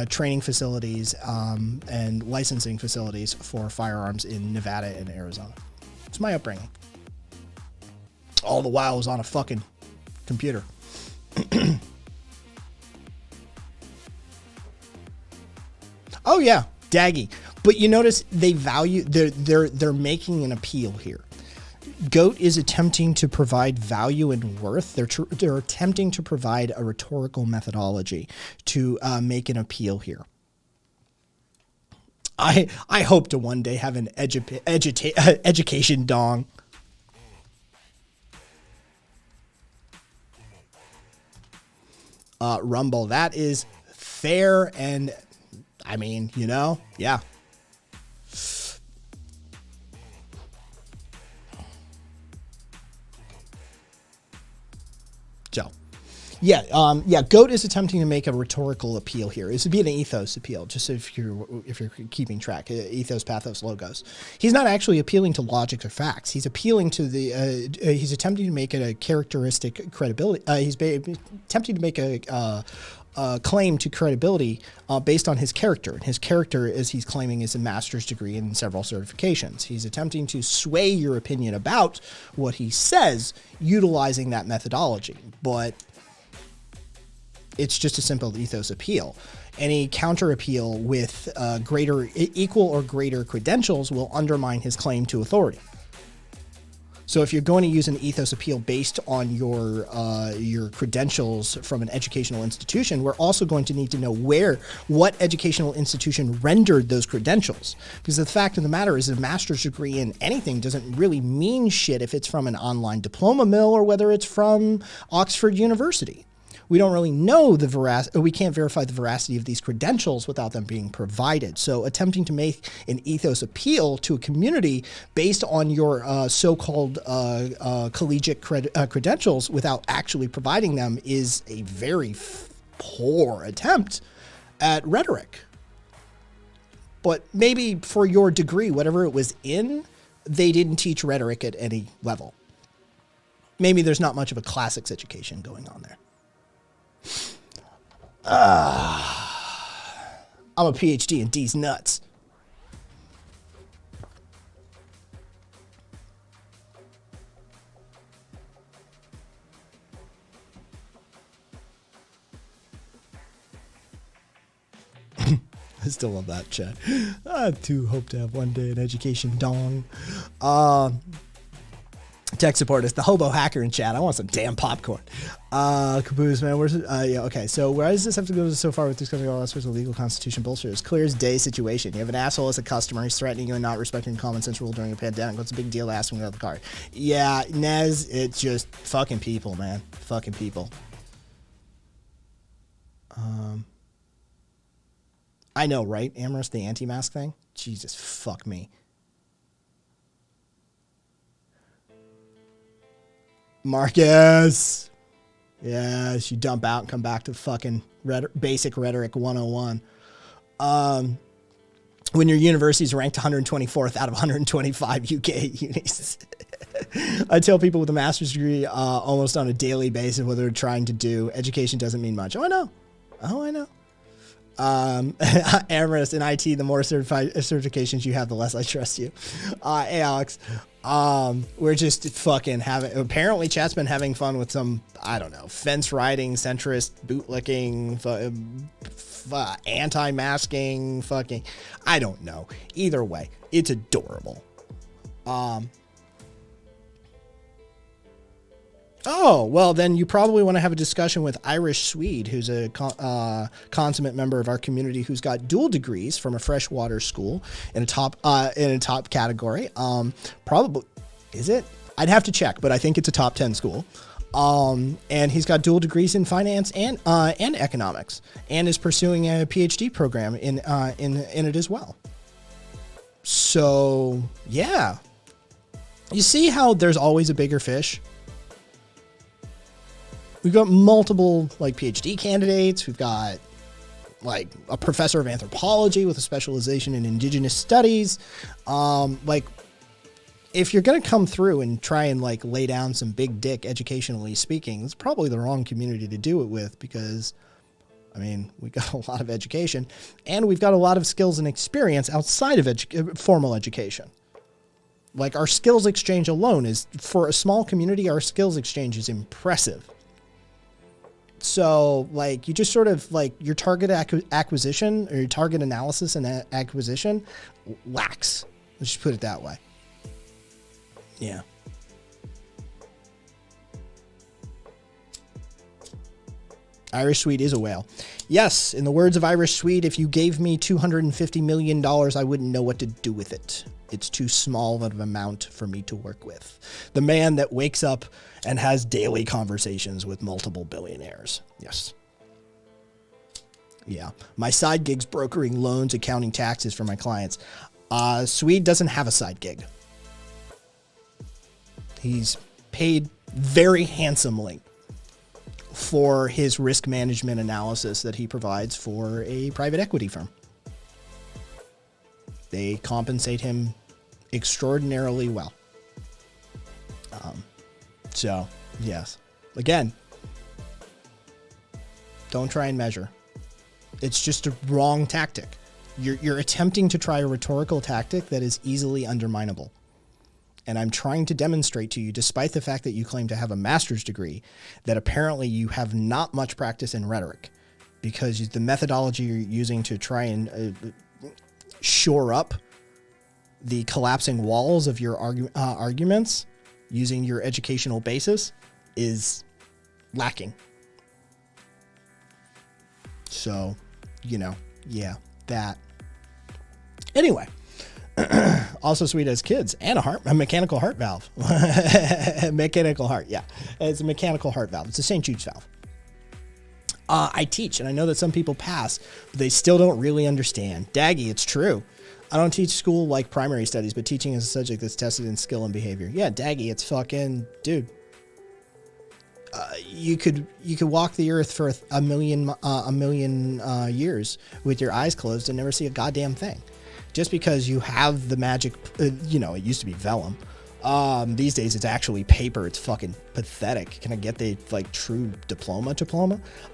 training facilities and licensing facilities for firearms in Nevada and Arizona. It's my upbringing. All the while I was on a fucking computer. Oh yeah, Daggy. But you notice they value, they're making an appeal here. Goat is attempting to provide value and worth. They're attempting to provide a rhetorical methodology to make an appeal here. I hope to one day have an education dong. Rumble, that is fair, and I mean, you know, yeah. So, yeah, Goat is attempting to make a rhetorical appeal here. This would be an ethos appeal, just if you're keeping track. Ethos, pathos, logos. He's not actually appealing to logic or facts. He's appealing to the. He's attempting to make it a characteristic credibility. He's attempting to make a claim to credibility based on his character. And his character, as he's claiming, is a master's degree and several certifications. He's attempting to sway your opinion about what he says, utilizing that methodology. But it's just a simple ethos appeal. Any counter appeal with equal or greater credentials will undermine his claim to authority. So if you're going to use an ethos appeal based on your credentials from an educational institution, we're also going to need to know what educational institution rendered those credentials. Because the fact of the matter is a master's degree in anything doesn't really mean shit if it's from an online diploma mill or whether it's from Oxford University. We don't really know the veracity, we can't verify the veracity of these credentials without them being provided. So attempting to make an ethos appeal to a community based on your so-called collegiate credentials without actually providing them is a very poor attempt at rhetoric. But maybe for your degree, whatever it was in, they didn't teach rhetoric at any level. Maybe there's not much of a classics education going on there. I'm a PhD in D's nuts. I still love that chat. I too hope to have one day an education dong. Tech support is the hobo hacker in chat. I want some damn popcorn. Caboose, man. Where's it? Yeah, okay. So where does this have to go so far with discussing all aspects of legal constitution bullshit? It's clear as day situation. You have an asshole as a customer. He's threatening you and not respecting common sense rule during a pandemic. What's the big deal? Ask him about the card. Yeah, Nez, it's just fucking people, man. Fucking people. I know, right? Amorous, the anti-mask thing? Jesus, fuck me. Marcus. Yes, you dump out and come back to fucking basic rhetoric 101. When your university is ranked 124th out of 125 UK unis. I tell people with a master's degree almost on a daily basis what they're trying to do. Education doesn't mean much. Oh, I know. Amorous in IT, the more certifications you have, the less I trust you. Hey, Alex. We're just fucking apparently chat's been having fun with some, I don't know, fence riding, centrist, bootlicking, anti-masking, fucking, I don't know. Either way, it's adorable. Oh, well, then you probably want to have a discussion with Irish Swede, who's a consummate member of our community who's got dual degrees from a freshwater school in a top category. Probably, is it? I'd have to check, but I think it's a top 10 school. And he's got dual degrees in finance and economics, and is pursuing a PhD program in it as well. So, yeah. You see how there's always a bigger fish? We've got multiple PhD candidates. We've got a professor of anthropology with a specialization in indigenous studies. if you're going to come through and try and like lay down some big dick educationally speaking, it's probably the wrong community to do it with, because I mean, we got a lot of education and we've got a lot of skills and experience outside of formal education. Like our skills exchange alone is, for a small community, our skills exchange is impressive. So like you just sort of like your target acquisition or your target analysis and acquisition lacks. Let's just put it that way. Yeah. Irish Sweet is a whale. Yes, in the words of Irish Sweet, if you gave me $250 million, I wouldn't know what to do with it. It's too small of an amount for me to work with. The man that wakes up and has daily conversations with multiple billionaires. Yes. Yeah. My side gig's brokering loans, accounting taxes for my clients. Swede doesn't have a side gig. He's paid very handsomely for his risk management analysis that he provides for a private equity firm. They compensate him extraordinarily well. So, yes. Again, don't try and measure. It's just a wrong tactic. You're attempting to try a rhetorical tactic that is easily underminable. And I'm trying to demonstrate to you, despite the fact that you claim to have a master's degree, that apparently you have not much practice in rhetoric, because the methodology you're using to try and shore up the collapsing walls of your arguments using your educational basis is lacking. So, you know, yeah, that. Anyway. Also Sweet has kids and a mechanical heart valve. Mechanical heart, yeah. It's a mechanical heart valve. It's a St. Jude's valve. I teach, and I know that some people pass, but they still don't really understand. Daggy, it's true. I don't teach school like primary studies, but teaching is a subject that's tested in skill and behavior. Yeah, Daggy, it's fucking, dude. You could walk the earth for a million years with your eyes closed and never see a goddamn thing. Just because you have the magic, you know, it used to be vellum. These days it's actually paper. It's fucking pathetic. Can I get the like true diploma?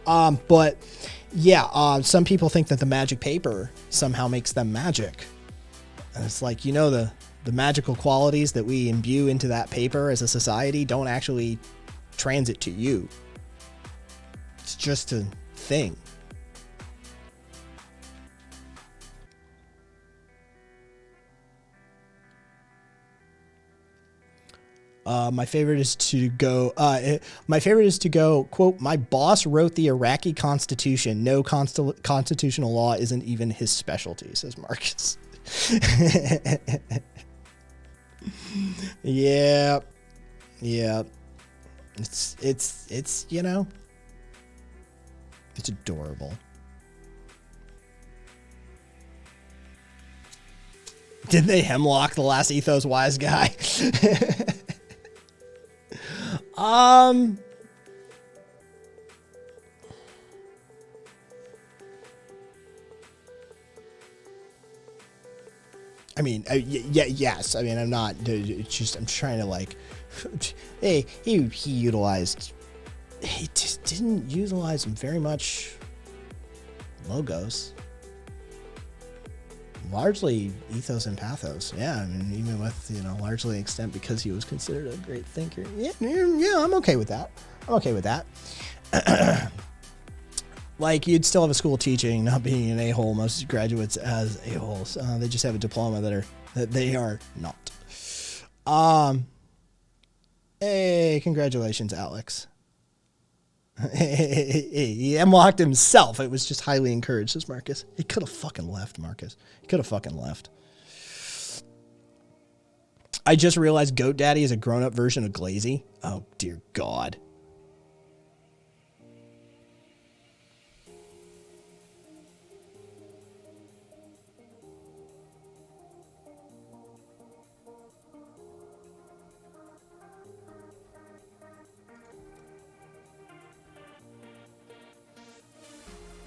But yeah, some people think that the magic paper somehow makes them magic. And it's like, you know, the magical qualities that we imbue into that paper as a society don't actually transit to you. It's just a thing. My favorite is to go, quote, my boss wrote the Iraqi constitution. No constitutional law isn't even his specialty, says Marcus. Yeah. Yeah. It's, you know, it's adorable. Did they hemlock the last ethos wise guy? I mean, yes. I mean, I'm not. It's just I'm trying to like. Hey, he utilized. He just didn't utilize very much logos. Largely ethos and pathos. Yeah, I mean, even with, you know, largely extent because he was considered a great thinker. Yeah, I'm okay with that. Like, you'd still have a school teaching, not being an a-hole. Most graduates as a-holes. They just have a diploma that they are not. Hey, congratulations, Alex. He unlocked himself. It was just highly encouraged, says Marcus. He could have fucking left, Marcus. He could have fucking left. I just realized Goat Daddy is a grown-up version of Glazy. Oh, dear God.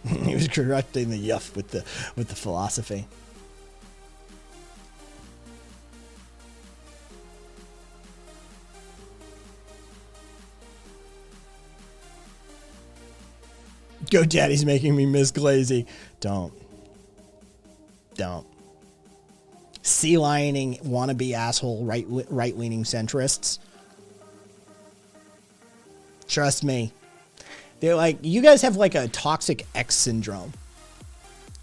He was corrupting the yuff with the philosophy. GoDaddy's making me miss Glazy. Don't. Sea lioning wannabe asshole right-leaning centrists. Trust me. They're like, you guys have like a toxic X syndrome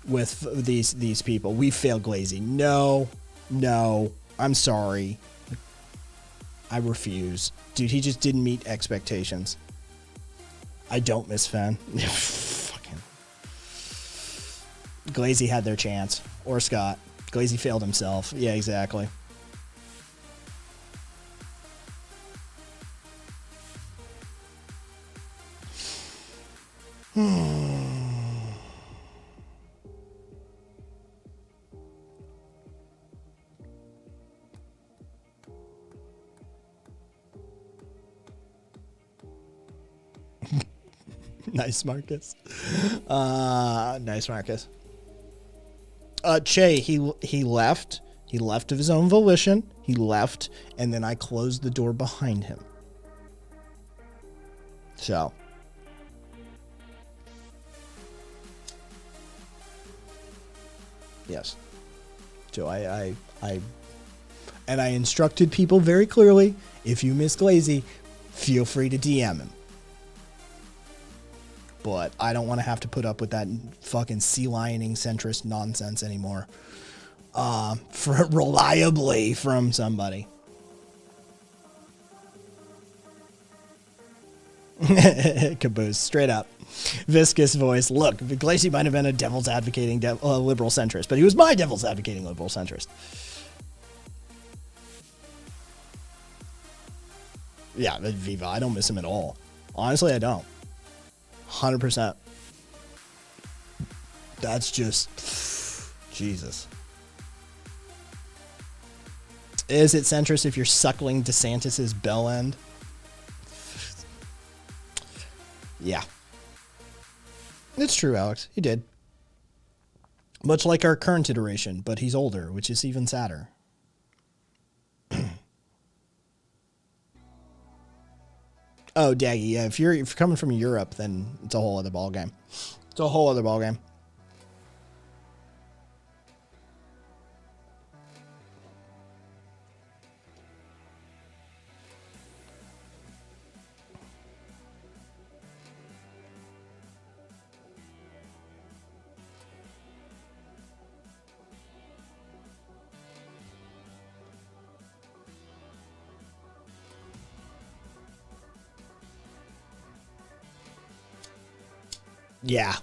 with these people. We failed Glazy. No, I'm sorry. I refuse. Dude, he just didn't meet expectations. I don't miss Fen. Fucking. Glazy had their chance. Or Scott. Glazy failed himself. Yeah, exactly. Nice, Marcus. Nice, Marcus. Che, he left. He left of his own volition. He left, and then I closed the door behind him. So. Yes. So I instructed people very clearly, if you miss Glazy, feel free to DM him. But I don't want to have to put up with that fucking sea lioning centrist nonsense anymore. For reliably from somebody. Caboose, straight up. Viscous voice. Look, Glacy might have been a devil's advocating liberal centrist, but he was my devil's advocating liberal centrist. Yeah, Viva, I don't miss him at all. Honestly, I don't. 100%. That's just... Jesus. Is it centrist if you're suckling DeSantis's bell end? Yeah. It's true, Alex. He did. Much like our current iteration, but he's older, which is even sadder. Oh, Daggy, yeah. If you're coming from Europe, then it's a whole other ballgame. It's a whole other ballgame. Yeah.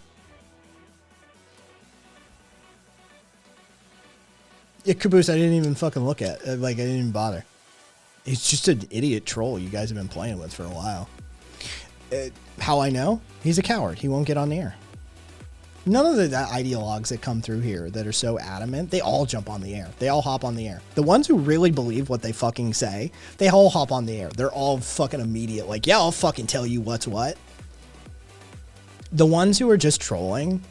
Yeah, Caboose, I didn't even fucking look at. Like, I didn't even bother. He's just an idiot troll you guys have been playing with for a while. How I know? He's a coward. He won't get on the air. None of the ideologues that come through here that are so adamant, they all jump on the air. They all hop on the air. The ones who really believe what they fucking say, they all hop on the air. They're all fucking immediate. Like, yeah, I'll fucking tell you what's what. The ones who are just trolling,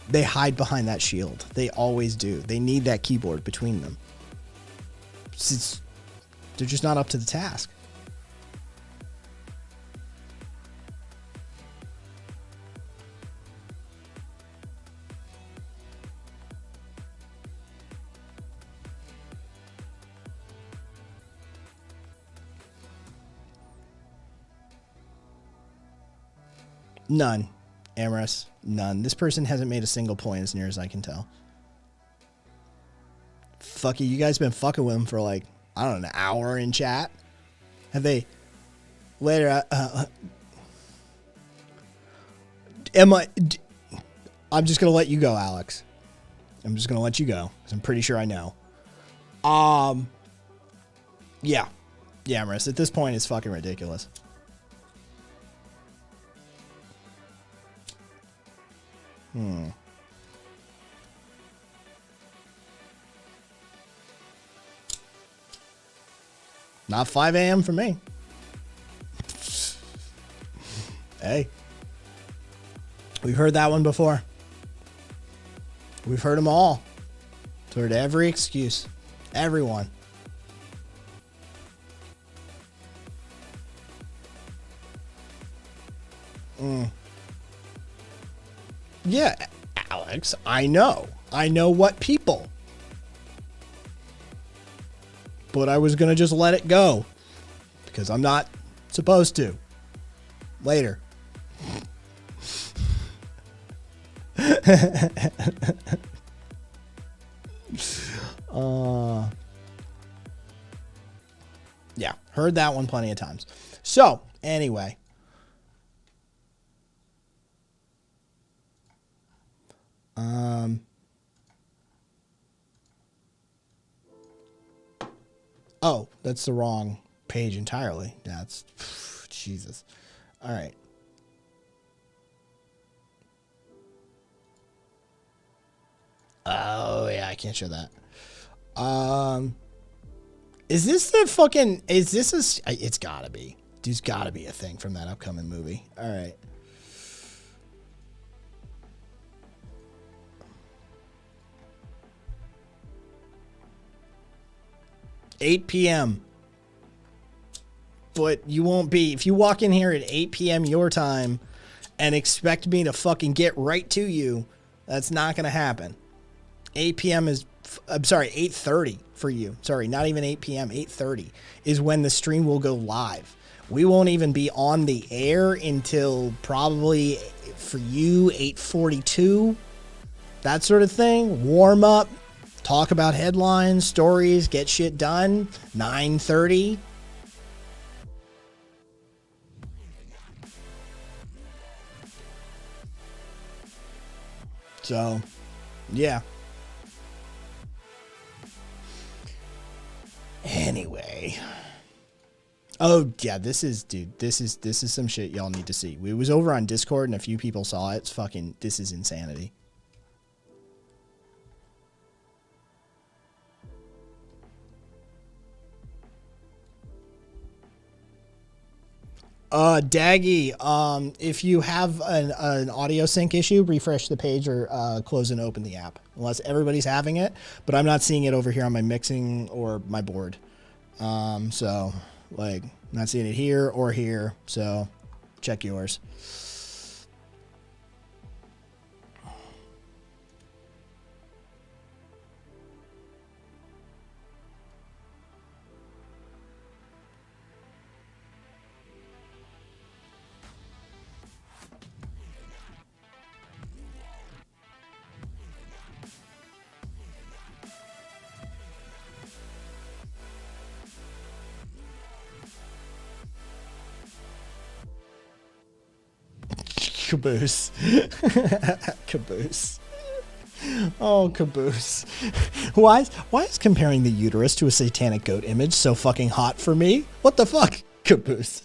they hide behind that shield. They always do. They need that keyboard between them. They're just not up to the task. None. Amorous, none. This person hasn't made a single point as near as I can tell. Fuck you guys been fucking with him for like, I don't know, an hour in chat? Have they... Later, I'm just gonna let you go, Alex. I'm just gonna let you go, because I'm pretty sure I know. Yeah. Yeah, Amorous, at this point, it's fucking ridiculous. Not 5 a.m. for me. Hey. We've heard that one before. We've heard them all. We've heard every excuse. Everyone. Yeah, Alex, I know. I know what people. But I was going to just let it go. Because I'm not supposed to. Later. Yeah, heard that one plenty of times. So, anyway. Oh, that's the wrong page entirely. That's Jesus. All right. Oh, yeah, I can't show that. Is this the fucking, is this a, it's gotta be. There's gotta be a thing from that upcoming movie. All right. $8 p.m. But you won't be, if you walk in here at 8 p.m. your time and expect me to fucking get right to you, that's not going to happen. 8 p.m. is, I'm sorry, 8:30 for you. Sorry, not even 8 p.m. 8:30 is when the stream will go live. We won't even be on the air until probably for you 8:42. That sort of thing. Warm up, talk about headlines, stories, get shit done. 9:30. So, yeah. Anyway. Oh, yeah, this is, dude, this is some shit y'all need to see. It was over on Discord and a few people saw it. It's fucking, this is insanity. Daggy, if you have an audio sync issue, refresh the page or close and open the app. Unless everybody's having it, but I'm not seeing it over here on my mixing or my board. So, like, not seeing it here or here, so check yours. Caboose. Caboose. Oh, caboose. Why is comparing the uterus to a satanic goat image so fucking hot for me? What the fuck? Caboose.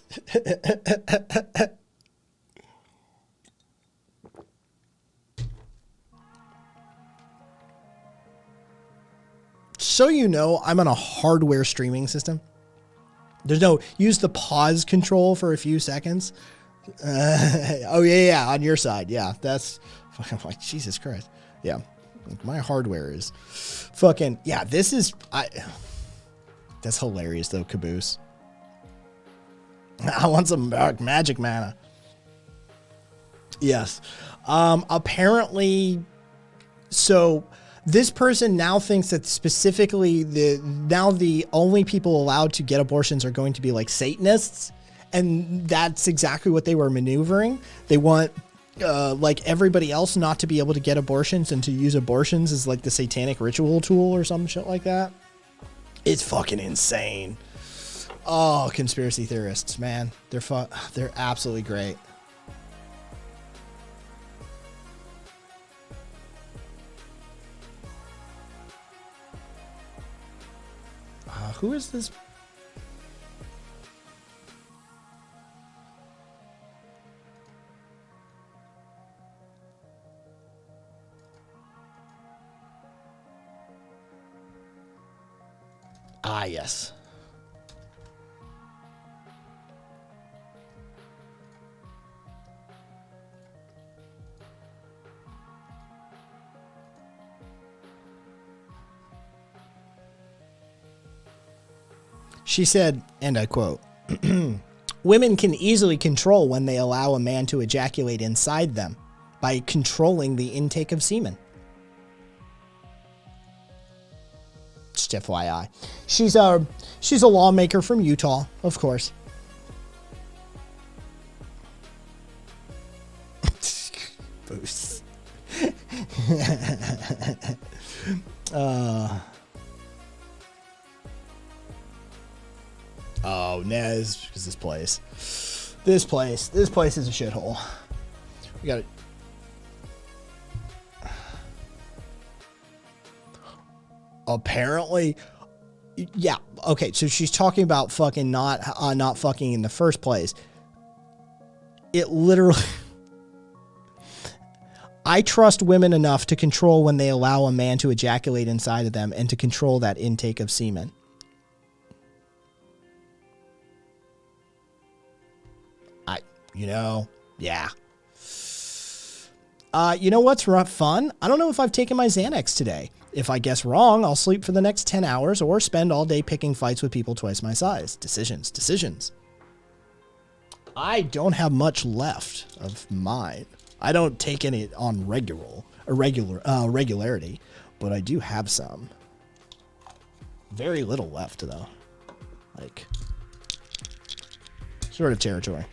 So you know, I'm on a hardware streaming system. There's no, use the pause control for a few seconds. Oh yeah, on your side, yeah. That's fucking like Jesus Christ. Yeah, my hardware is fucking yeah. This is that's hilarious though, Caboose. I want some magic mana. Yes. Apparently, so this person now thinks that specifically the only people allowed to get abortions are going to be like Satanists. And that's exactly what they were maneuvering. They want, like everybody else, not to be able to get abortions and to use abortions as like the satanic ritual tool or some shit like that. It's fucking insane. Oh, conspiracy theorists, man. They're absolutely great. Who is this? Ah, yes. She said, and I quote, "Women can easily control when they allow a man to ejaculate inside them. by controlling the intake of semen. Just FYI. She's a lawmaker from Utah, of course. Boost. Oh, Nez, because this place is a shithole. We got it. Apparently, yeah. Okay, so she's talking about fucking not fucking in the first place. It literally. I trust women enough to control when they allow a man to ejaculate inside of them and to control that intake of semen. Yeah. You know what's fun? I don't know if I've taken my Xanax today. If I guess wrong, I'll sleep for the next 10 hours or spend all day picking fights with people twice my size. Decisions. I don't have much left of mine. I don't take any on regularity, but I do have some. Very little left, though. Like, sort of territory.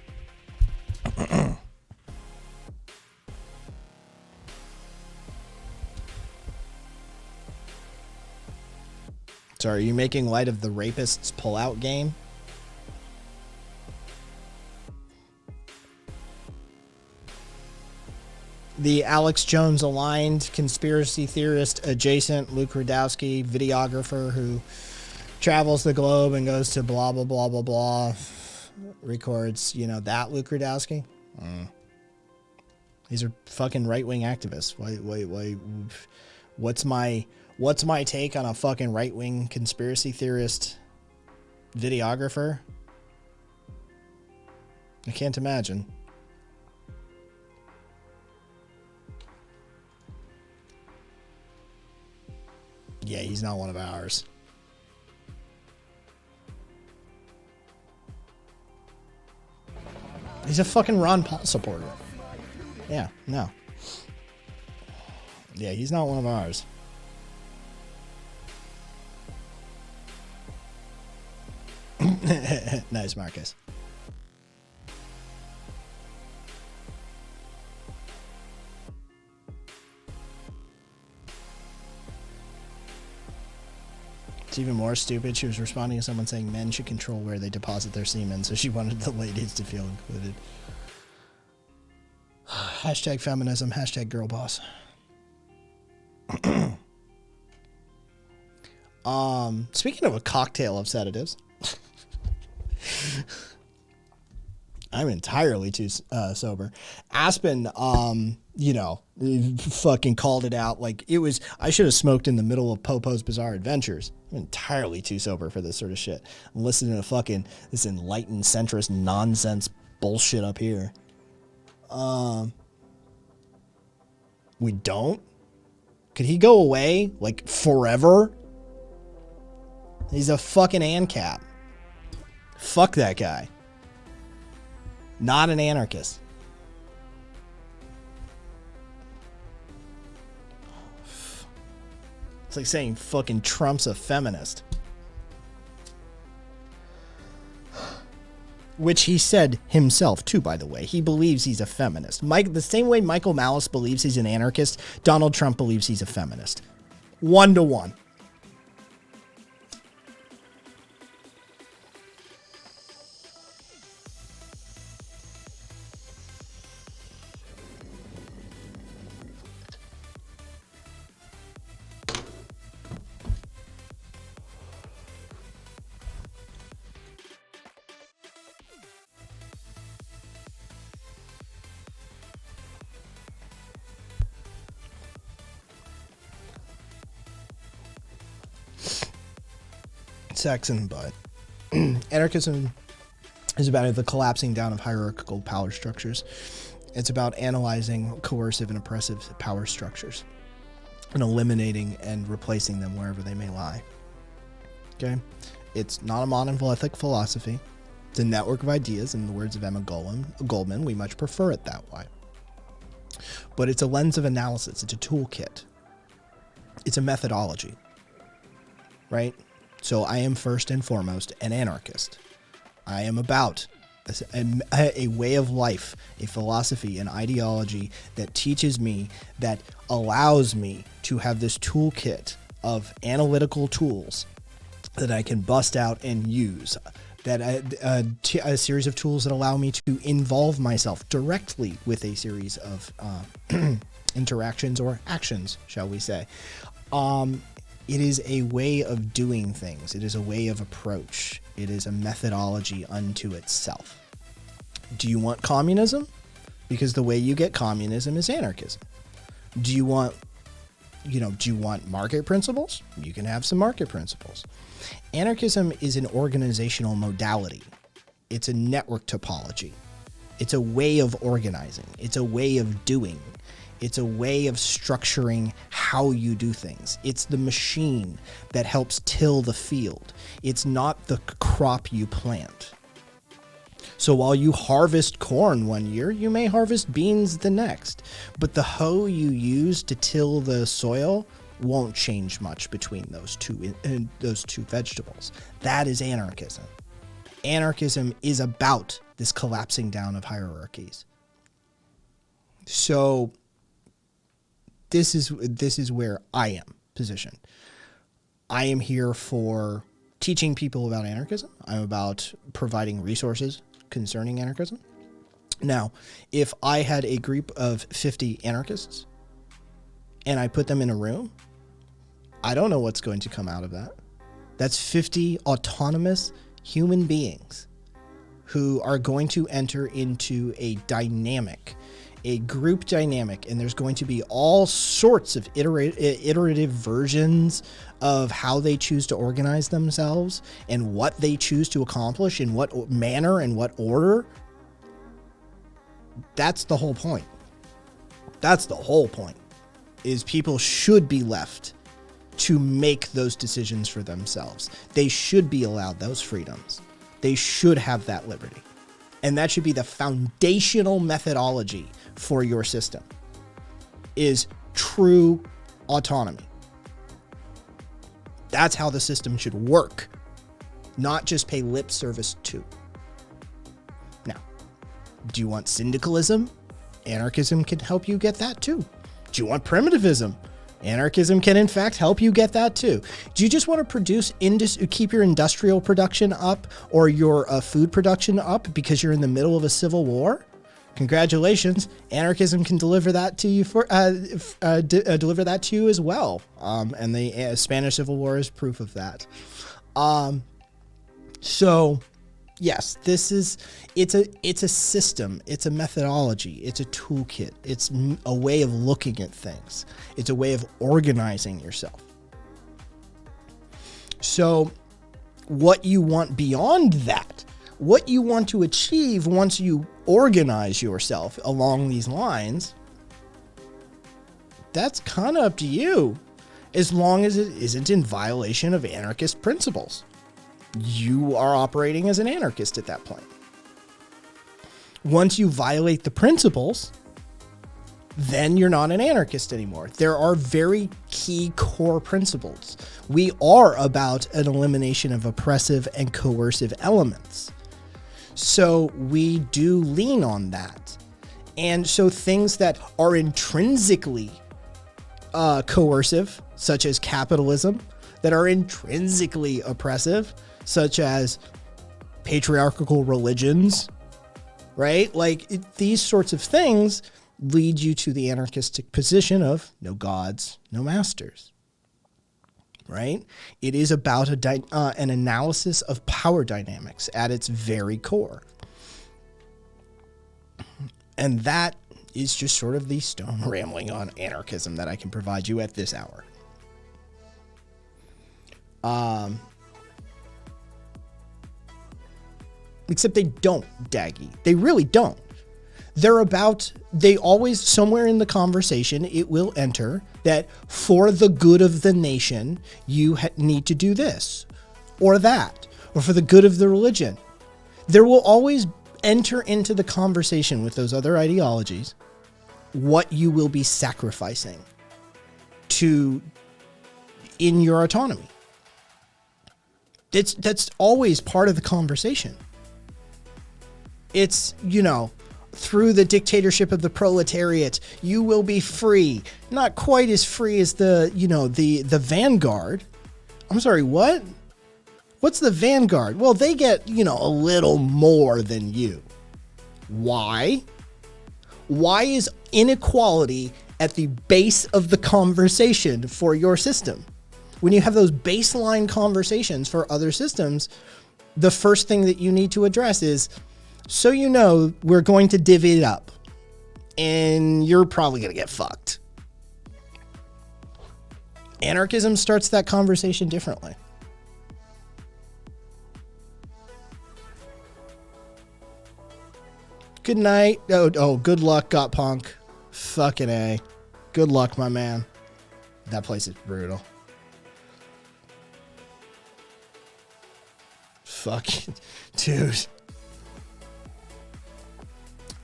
So are you making light of the rapist's pullout game? The Alex Jones aligned conspiracy theorist adjacent Luke Rudkowski videographer who travels the globe and goes to blah, blah, blah, blah, blah, records, that Luke Rudkowski? These are fucking right-wing activists. Why, what's my take on a fucking right-wing conspiracy theorist videographer? I can't imagine. Yeah, he's not one of ours. He's a fucking Ron Paul supporter. Yeah, no. Yeah, he's not one of ours. Nice, Marcus. It's even more stupid. She was responding to someone saying men should control where they deposit their semen, so she wanted the ladies to feel included. Hashtag feminism, hashtag girl boss. Speaking of a cocktail of sedatives, I'm entirely too sober. Aspen, fucking called it out like it was. I should have smoked in the middle of Popo's Bizarre Adventures. I'm entirely too sober for this sort of shit. I'm listening to fucking this enlightened centrist nonsense bullshit up here. We don't? Could he go away like forever? He's a fucking ANCAP. Fuck that guy. Not an anarchist. It's like saying fucking Trump's a feminist. Which he said himself too, by the way. He believes he's a feminist. The same way Michael Malice believes he's an anarchist, Donald Trump believes he's a feminist. 1-to-1. Saxon, but anarchism is about the collapsing down of hierarchical power structures. It's about analyzing coercive and oppressive power structures and eliminating and replacing them wherever they may lie. Okay? It's not a monolithic philosophy. It's a network of ideas. In the words of Emma Goldman, we much prefer it that way. But it's a lens of analysis. It's a toolkit. It's a methodology, right? So I am first and foremost an anarchist. I am about a way of life, a philosophy, an ideology that teaches me, that allows me to have this toolkit of analytical tools that I can bust out and use. That a series of tools that allow me to involve myself directly with a series of interactions or actions, shall we say. It is a way of doing things. It is a way of approach. It is a methodology unto itself. Do you want communism? Because the way you get communism is anarchism. Do you want market principles? You can have some market principles. Anarchism is an organizational modality. It's a network topology. It's a way of organizing. It's a way of doing. It's a way of structuring how you do things. It's the machine that helps till the field. It's not the crop you plant. So while you harvest corn one year, you may harvest beans the next. But the hoe you use to till the soil won't change much between those two vegetables. That is anarchism. Anarchism is about this collapsing down of hierarchies. So this is where I am positioned. I am here for teaching people about anarchism. I'm about providing resources concerning anarchism. Now, if I had a group of 50 anarchists and I put them in a room, I don't know what's going to come out of that. That's 50 autonomous human beings who are going to enter into a dynamic, a group dynamic, and there's going to be all sorts of iterative versions of how they choose to organize themselves and what they choose to accomplish in what manner and what order. That's the whole point. That's the whole point, is people should be left to make those decisions for themselves. They should be allowed those freedoms. They should have that liberty. And that should be the foundational methodology for your system, is true autonomy. That's how the system should work, not just pay lip service to. Now, do you want syndicalism? Anarchism can help you get that too. Do you want primitivism? Anarchism can in fact help you get that too. Do you just want to keep your industrial production up or your food production up because you're in the middle of a civil war? Congratulations, anarchism can deliver that to you deliver that to you as well. And the Spanish Civil War is proof of that. So yes, it's a system, it's a methodology, it's a toolkit, it's a way of looking at things, it's a way of organizing yourself. So what you want beyond that, what you want to achieve once you organize yourself along these lines, that's kind of up to you, as long as it isn't in violation of anarchist principles. You are operating as an anarchist at that point. Once you violate the principles, then you're not an anarchist anymore. There are very key core principles. We are about an elimination of oppressive and coercive elements. So we do lean on that. And so things that are intrinsically coercive, such as capitalism, that are intrinsically oppressive, such as patriarchal religions, right? Like these sorts of things lead you to the anarchistic position of no gods, no masters, right? It is about an analysis of power dynamics at its very core. And that is just sort of the stone rambling on anarchism that I can provide you at this hour. Except they don't, Daggy. They really don't. They always, somewhere in the conversation, it will enter that for the good of the nation, you need to do this or that, or for the good of the religion. There will always enter into the conversation with those other ideologies what you will be sacrificing in your autonomy. That's always part of the conversation. It's, through the dictatorship of the proletariat, you will be free. Not quite as free as the vanguard. I'm sorry, what? What's the vanguard? Well, they get, a little more than you. Why? Why is inequality at the base of the conversation for your system? When you have those baseline conversations for other systems, the first thing that you need to address is, so we're going to divvy it up, and you're probably going to get fucked. Anarchism starts that conversation differently. Good night. Oh, good luck, Got Punk. Fucking A. Good luck, my man. That place is brutal. Fucking dude.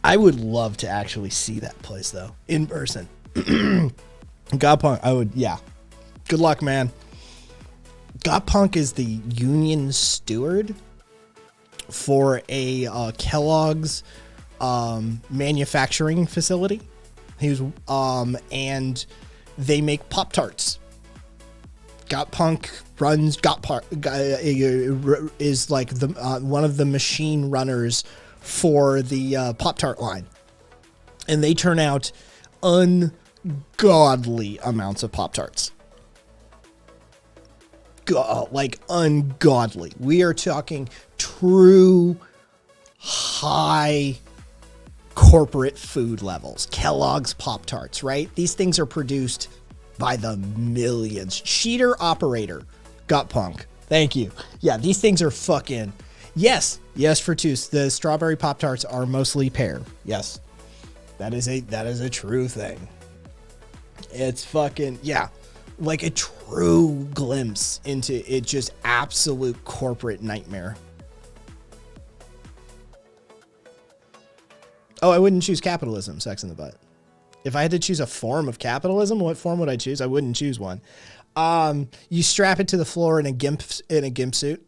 I would love to actually see that place though, in person. God Punk, yeah. Good luck, man. God Punk is the union steward for a Kellogg's manufacturing facility. He was, and they make Pop-Tarts. Got Punk runs is like the one of the machine runners for the Pop-Tart line, and they turn out ungodly amounts of Pop-Tarts. Like ungodly. We are talking true high corporate food levels. Kellogg's Pop-Tarts, right? These things are produced by the millions. Cheater operator. Got Punk. Thank you. Yeah, these things are fucking... Yes, for two. The strawberry Pop-Tarts are mostly pear. Yes. That is a true thing. It's fucking... Yeah. Like a true glimpse into it, just absolute corporate nightmare. Oh, I wouldn't choose capitalism, sex in the butt. If I had to choose a form of capitalism, what form would I choose? I wouldn't choose one. You strap it to the floor in a gimp suit.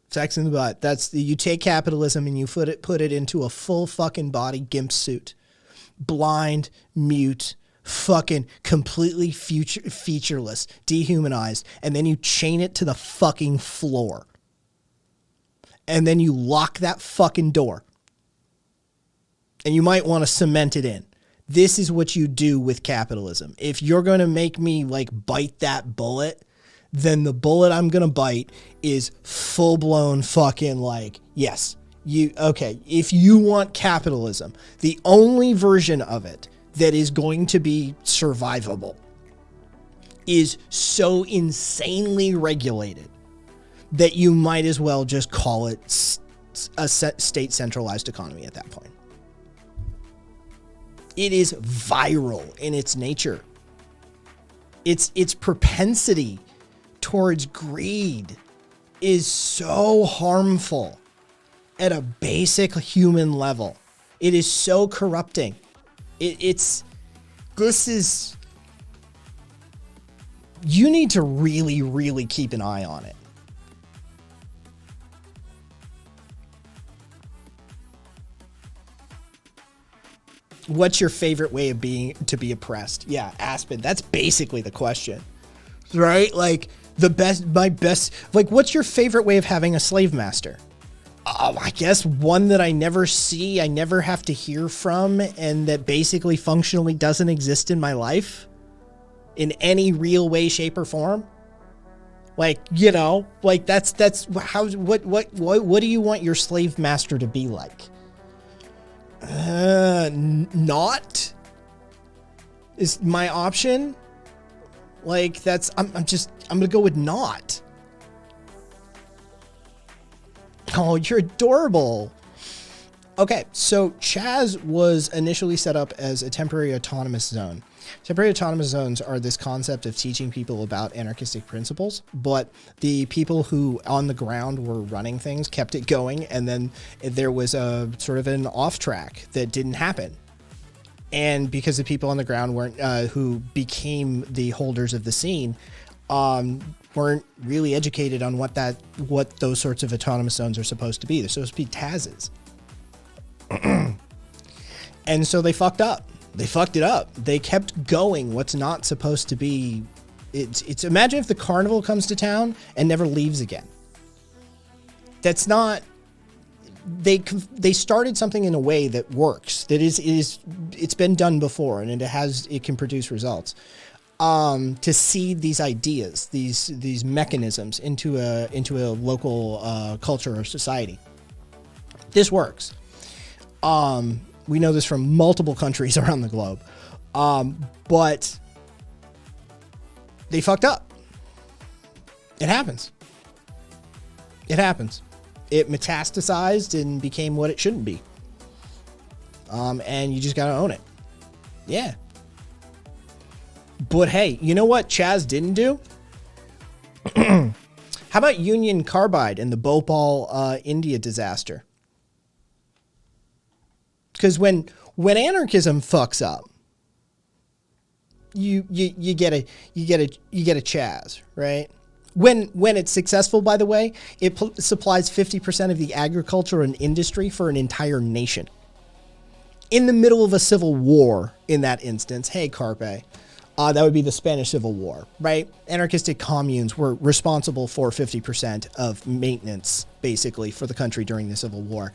Sex in the butt. You take capitalism and you put it into a full fucking body gimp suit. Blind, mute, fucking completely featureless, dehumanized, and then you chain it to the fucking floor. And then you lock that fucking door. And you might want to cement it in. This is what you do with capitalism. If you're going to make me like bite that bullet, then the bullet I'm going to bite is full blown fucking like, yes, if you want capitalism, the only version of it that is going to be survivable is so insanely regulated that you might as well just call it a state centralized economy at that point. It is viral in its nature. Its propensity towards greed is so harmful at a basic human level. It is so corrupting. You need to really, really keep an eye on it. What's your favorite way of to be oppressed? Yeah, Aspen. That's basically the question, right? Like what's your favorite way of having a slave master? I guess one that I never see, I never have to hear from, and that basically functionally doesn't exist in my life in any real way, shape, or form. Like, that's how, what do you want your slave master to be like? Not is my option. Like I'm gonna go with not. Oh, you're adorable. Okay, so Chaz was initially set up as a temporary autonomous zone. Temporary autonomous zones are this concept of teaching people about anarchistic principles, but the people who on the ground were running things kept it going, and then there was a sort of an off track that didn't happen. And because the people on the ground weren't, who became the holders of the scene, weren't really educated on what those sorts of autonomous zones are supposed to be. They're supposed to be TAZs. And so they fucked up. They fucked it up. They kept going what's not supposed to be. It's imagine if the carnival comes to town and never leaves again. That's not. They started something in a way that works. That it's been done before, and it can produce results. To seed these ideas, these mechanisms into a local culture or society. This works. We know this from multiple countries around the globe, but they fucked up. It happens. It happens. It metastasized and became what it shouldn't be. And you just gotta own it. Yeah. But hey, you know what Chaz didn't do? How about Union Carbide and the Bhopal, India disaster? Because when anarchism fucks up, you get a Chaz, right? When it's successful, by the way, it supplies 50% of the agriculture and industry for an entire nation. In the middle of a civil war, in that instance, hey Carpe, that would be the Spanish Civil War, right? Anarchistic communes were responsible for 50% of maintenance, basically, for the country during the Civil War.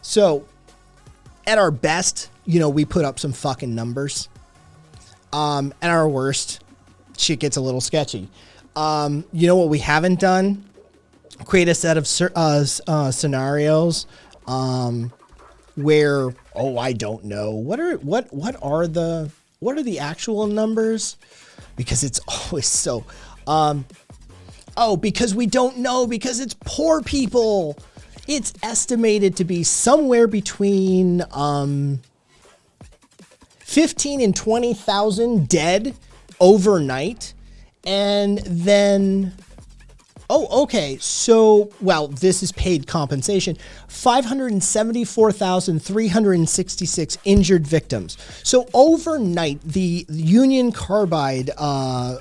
So, at our best, we put up some fucking numbers. At our worst, shit gets a little sketchy. You know what we haven't done? Create a set of scenarios where, I don't know. What are the actual numbers? Because it's always so. Because we don't know, because it's poor people. It's estimated to be somewhere between 15 and 20,000 dead overnight. And then, this is paid compensation. 574,366 injured victims. So overnight, the Union Carbide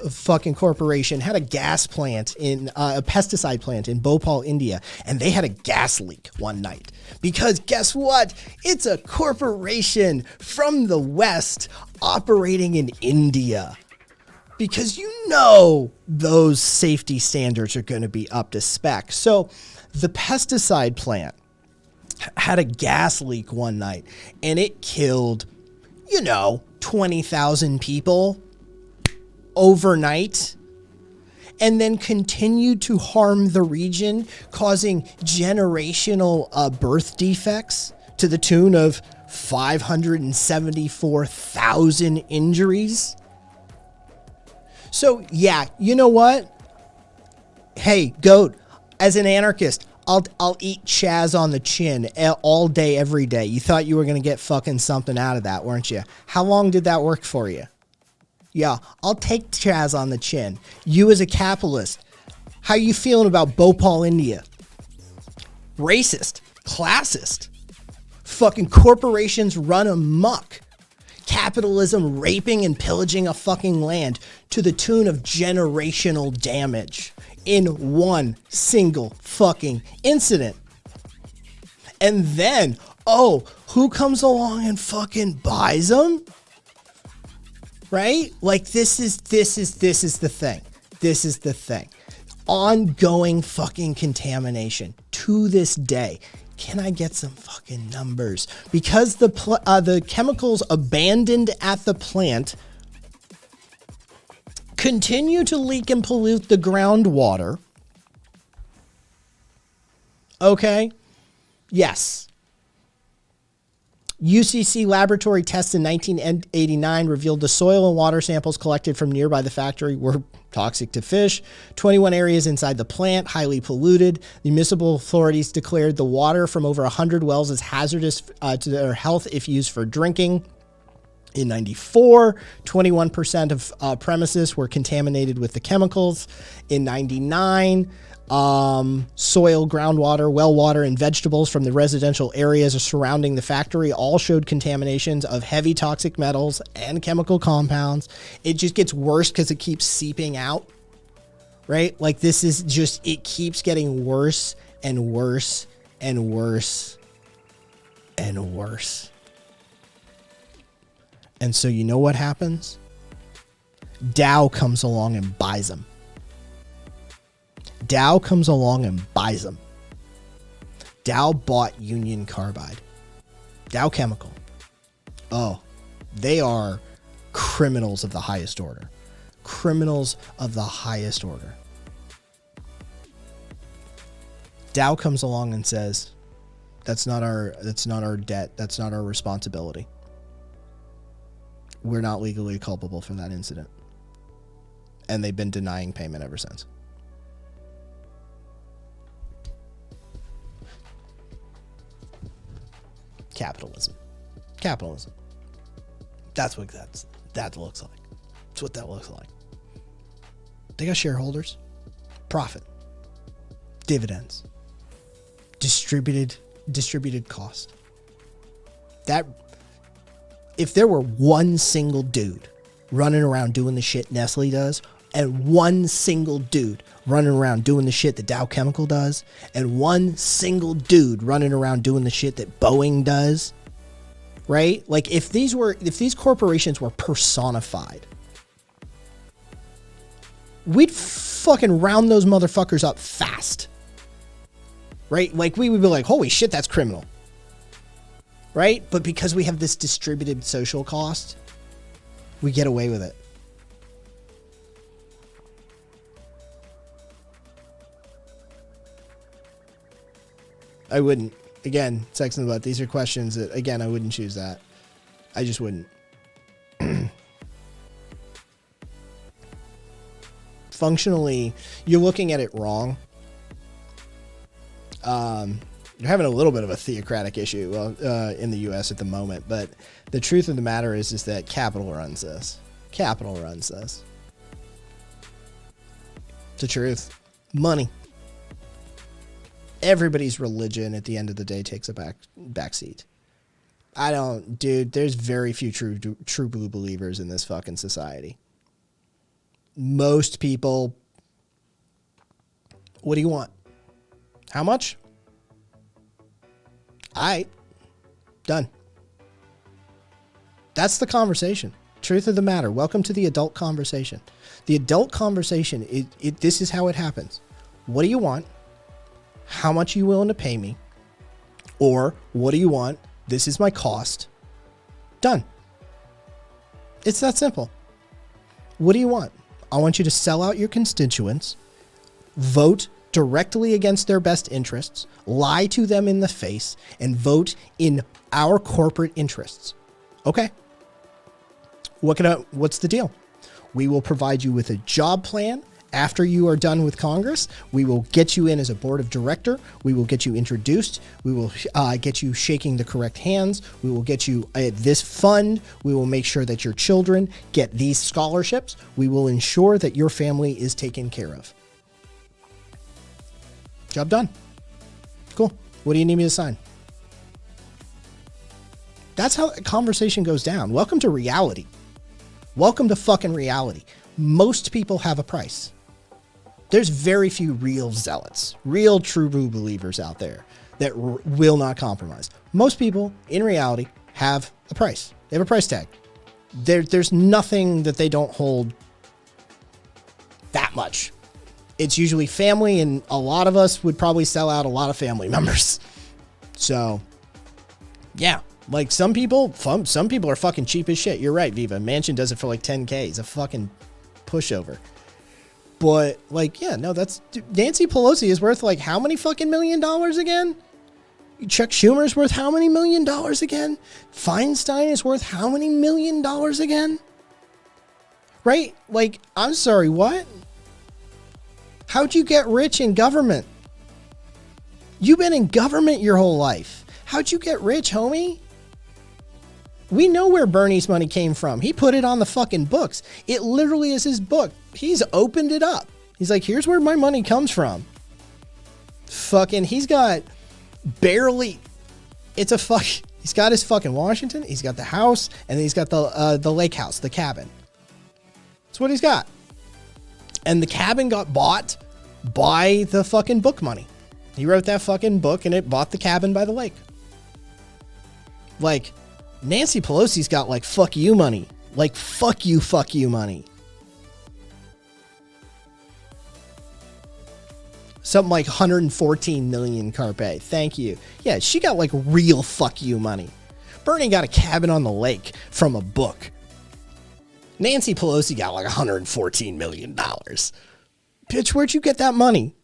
fucking corporation had a gas plant a pesticide plant in Bhopal, India, and they had a gas leak one night. Because guess what? It's a corporation from the West operating in India. Because those safety standards are going to be up to spec. So the pesticide plant had a gas leak one night, and it killed, 20,000 people overnight, and then continued to harm the region, causing generational birth defects to the tune of 574,000 injuries. So, yeah, you know what? Hey, Goat, as an anarchist, I'll eat Chaz on the chin all day, every day. You thought you were going to get fucking something out of that, weren't you? How long did that work for you? Yeah, I'll take Chaz on the chin. You as a capitalist, how you feeling about Bhopal, India? Racist, classist. Fucking corporations run amok. Capitalism raping and pillaging a fucking land to the tune of generational damage in one single fucking incident. And then, who comes along and fucking buys them? Right? Like this is the thing. This is the thing. Ongoing fucking contamination to this day. Can I get some fucking numbers? Because the chemicals abandoned at the plant continue to leak and pollute the groundwater. Okay? Yes. UCC laboratory tests in 1989 revealed the soil and water samples collected from nearby the factory were toxic to fish. 21 areas inside the plant, highly polluted. The municipal authorities declared the water from over 100 wells as hazardous to their health if used for drinking. In 94, 21% of premises were contaminated with the chemicals. In 99, Soil, groundwater, well water, and vegetables from the residential areas surrounding the factory all showed contaminations of heavy toxic metals and chemical compounds. It just gets worse because it keeps seeping out, right? Like this is just, it keeps getting worse and worse and worse and worse. And so you know what happens? Dow comes along and buys them. Dow comes along and buys them. Dow bought Union Carbide. Dow Chemical. Oh, they are criminals of the highest order. Criminals of the highest order. Dow comes along and says, that's not our debt. That's not our responsibility. We're not legally culpable for that incident. And they've been denying payment ever since. Capitalism. Capitalism. That's what that looks like. That's what that looks like. They got shareholders, profit, dividends, distributed cost. That if there were one single dude running around doing the shit Nestle does, and one single dude running around doing the shit that Dow Chemical does, and one single dude running around doing the shit that Boeing does, right? Like if these corporations were personified, we'd fucking round those motherfuckers up fast, right? Like we would be like, holy shit, that's criminal, right? But because we have this distributed social cost, we get away with it. I wouldn't. Again, sex and the butt. These are questions that, again, I wouldn't choose that. I just wouldn't. Functionally, you're looking at it wrong. You're having a little bit of a theocratic issue in the U.S. at the moment, but the truth of the matter is that capital runs this. Capital runs this. It's the truth. Money. Everybody's religion at the end of the day takes a back seat. Dude, there's very few true blue believers in this fucking society. Most people, what do you want? How much? Done. That's the conversation. Truth of the matter. Welcome to the adult conversation. The adult conversation, this is how it happens. What do you want? How much are you willing to pay me? Or what do you want? This is my cost. Done. It's that simple. What do you want? I want you to sell out your constituents, vote directly against their best interests, lie to them in the face, and vote in our corporate interests. Okay. What's the deal? We will provide you with a job plan. After you are done with Congress, we will get you in as a board of director. We will get you introduced. We will get you shaking the correct hands. We will get you this fund. We will make sure that your children get these scholarships. We will ensure that your family is taken care of. Job done. Cool. What do you need me to sign? That's how a conversation goes down. Welcome to reality. Welcome to fucking reality. Most people have a price. There's very few real zealots, real true believers out there that will not compromise. Most people, in reality, have a price. They have a price tag. There's nothing that they don't hold that much. It's usually family, and a lot of us would probably sell out a lot of family members. So, yeah. Like some people are fucking cheap as shit. You're right, Viva. Mansion does it for like 10K. It's a fucking pushover. But like, yeah, no, Nancy Pelosi is worth like how many fucking $1 million again? Chuck Schumer's worth how many $1 million again? Feinstein is worth how many $1 million again? Right? Like, I'm sorry, what? How'd you get rich in government? You've been in government your whole life. How'd you get rich, homie? We know where Bernie's money came from. He put it on the fucking books. It literally is his book. He's opened it up. He's like, here's where my money comes from. Fucking, he's got barely. It's a fuck. He's got his fucking Washington. He's got the house, and then he's got the lake house, the cabin. That's what he's got. And the cabin got bought by the fucking book money. He wrote that fucking book, and it bought the cabin by the lake. Like, Nancy Pelosi's got like fuck you money. Like fuck you money. Something like 114 million Carpe. Thank you. Yeah, she got like real fuck you money. Bernie got a cabin on the lake from a book. Nancy Pelosi got like $114 million. Bitch, where'd you get that money?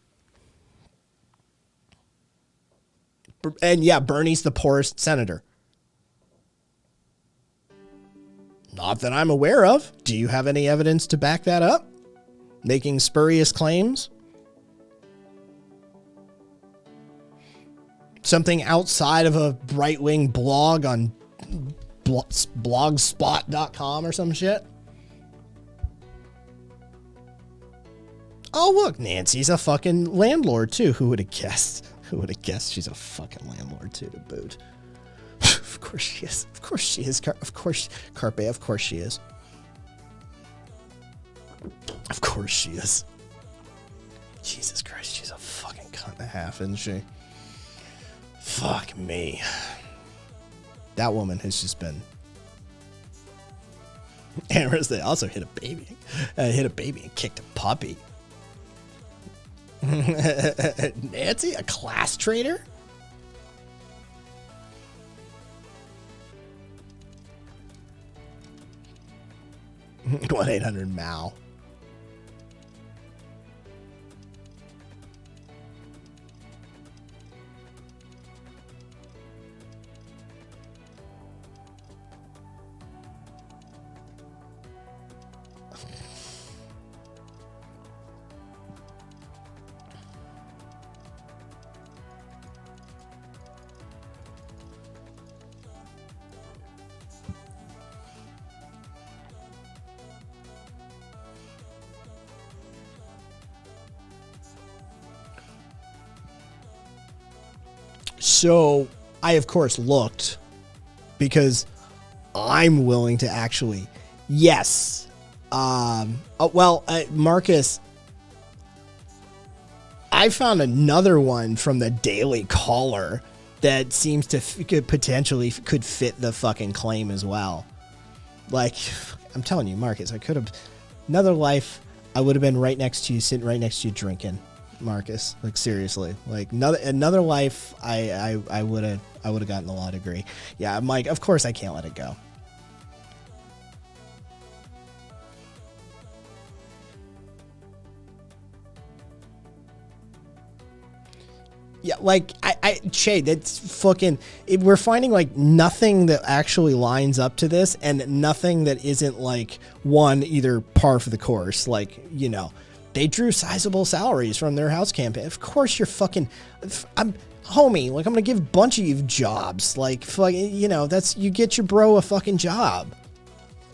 And yeah, Bernie's the poorest senator. Not that I'm aware of. Do you have any evidence to back that up? Making spurious claims? Something outside of a right-wing blog on blogspot.com or some shit? Oh, look, Nancy's a fucking landlord, too. Who would have guessed? Who would have guessed she's a fucking landlord, too, to boot? Of course she is. Of course she is. Of course, Carpe, of course she is. Of course she is. Jesus Christ, she's a fucking cunt and a half, isn't she? Fuck me. That woman has just been... And they also hit a baby. Hit a baby and kicked a puppy. Nancy, a class traitor? One 1-800-MAL. So I, of course, looked because I'm willing to actually, yes. Marcus, I found another one from the Daily Caller that seems to potentially could fit the fucking claim as well. Like, I'm telling you, Marcus, I could have, another life, I would have been right next to you, sitting right next to you drinking. Marcus, like seriously, like another life, I would have gotten the law degree. Yeah, Mike, of course I can't let it go. Yeah, like Che, that's fucking. We're finding like nothing that actually lines up to this, and nothing that isn't like one either par for the course, like, you know. They drew sizable salaries from their house campaign. Of course you're fucking... homie, like, I'm going to give a bunch of you jobs. Like, fucking, you know, that's... You get your bro a fucking job.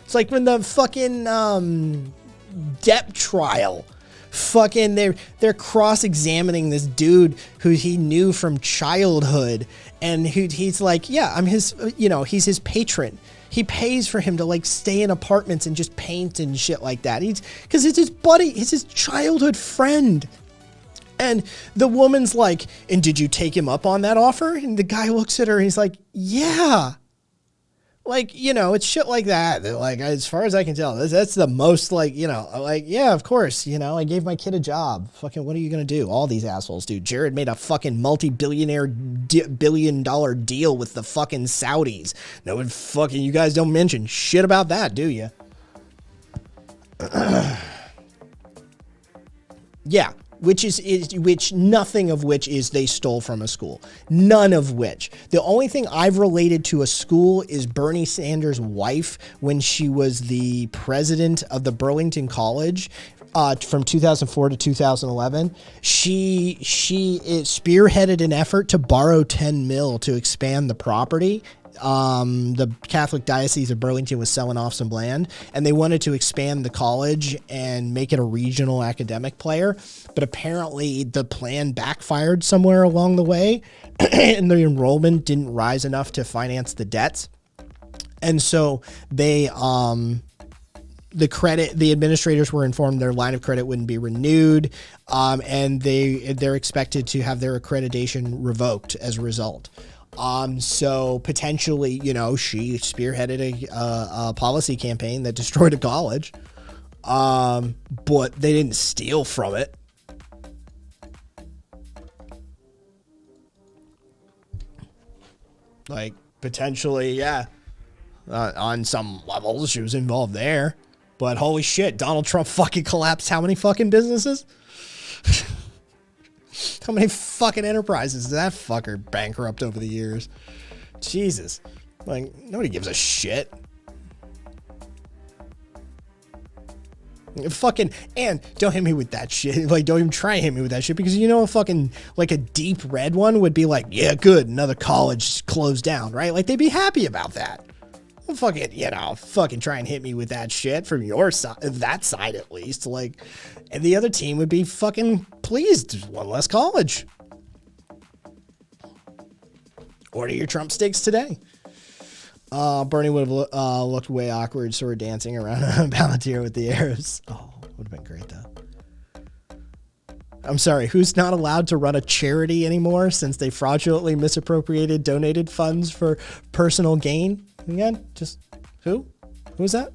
It's like when the fucking, Depp trial. Fucking, they're cross-examining this dude who he knew from childhood. And he's like, yeah, I'm his... You know, he's his patron. He pays for him to like stay in apartments and just paint and shit like that. Because it's his buddy, it's his childhood friend. And the woman's like, and did you take him up on that offer? And the guy looks at her and he's like, yeah. Like, you know, it's shit like that. Like, as far as I can tell, that's the most like, you know, like, yeah, of course, you know, I gave my kid a job. Fucking, what are you going to do? All these assholes do. Jared made a fucking multi-billionaire billion-dollar deal with the fucking Saudis. No one fucking, you guys don't mention shit about that, do you? Yeah. Which nothing of which is they stole from a school. None of which. The only thing I've related to a school is Bernie Sanders' wife when she was the president of the Burlington College from 2004 to 2011. She spearheaded an effort to borrow $10 million to expand the property, the Catholic Diocese of Burlington was selling off some land, and they wanted to expand the college and make it a regional academic player. But apparently the plan backfired somewhere along the way, and the enrollment didn't rise enough to finance the debts. And so they, the administrators were informed their line of credit wouldn't be renewed, and they're expected to have their accreditation revoked as a result. So potentially, she spearheaded a policy campaign that destroyed a college, but they didn't steal from it. Like, potentially, yeah. On some levels, she was involved there. But holy shit, Donald Trump fucking collapsed how many fucking businesses? How many fucking enterprises did that fucker bankrupt over the years? Jesus. Like, nobody gives a shit. Fucking, and don't hit me with that shit. Like, don't even try to hit me with that shit, because a fucking, like, a deep red one would be like, yeah, good, another college closed down, right? Like, they'd be happy about that. Well, fucking, fucking try and hit me with that shit from your side, that side at least. Like, and the other team would be fucking pleased. One less college. Order your Trump steaks today. Bernie would have looked way awkward sort of dancing around a Palantir with the Arabs. Oh, would have been great though. I'm sorry, who's not allowed to run a charity anymore since they fraudulently misappropriated donated funds for personal gain? Again, just who? Who was that?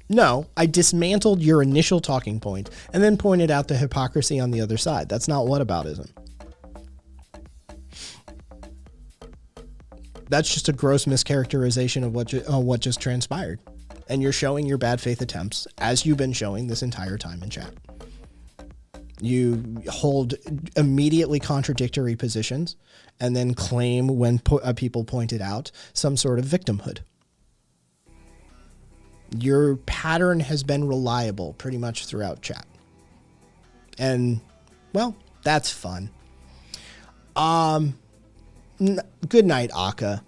No, I dismantled your initial talking point and then pointed out the hypocrisy on the other side. That's not whataboutism. That's just a gross mischaracterization of what just transpired. And you're showing your bad faith attempts, as you've been showing this entire time in chat. You hold immediately contradictory positions and then claim when people pointed out some sort of victimhood. Your pattern has been reliable pretty much throughout chat. And, well, that's fun. Good night, Akka.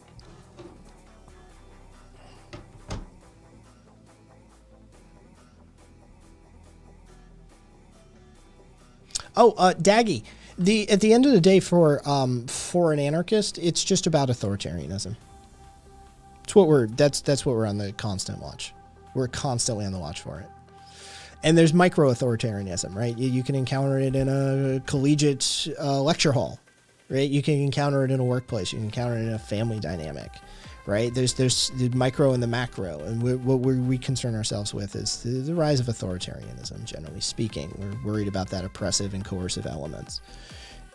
Oh, Daggy. At the end of the day, for an anarchist, it's just about authoritarianism. That's what we're on the constant watch. We're constantly on the watch for it. And there's micro-authoritarianism, right? You can encounter it in a collegiate lecture hall, right? You can encounter it in a workplace. You can encounter it in a family dynamic, right? There's the micro and the macro. And what we concern ourselves with is the rise of authoritarianism, generally speaking. We're worried about that oppressive and coercive elements.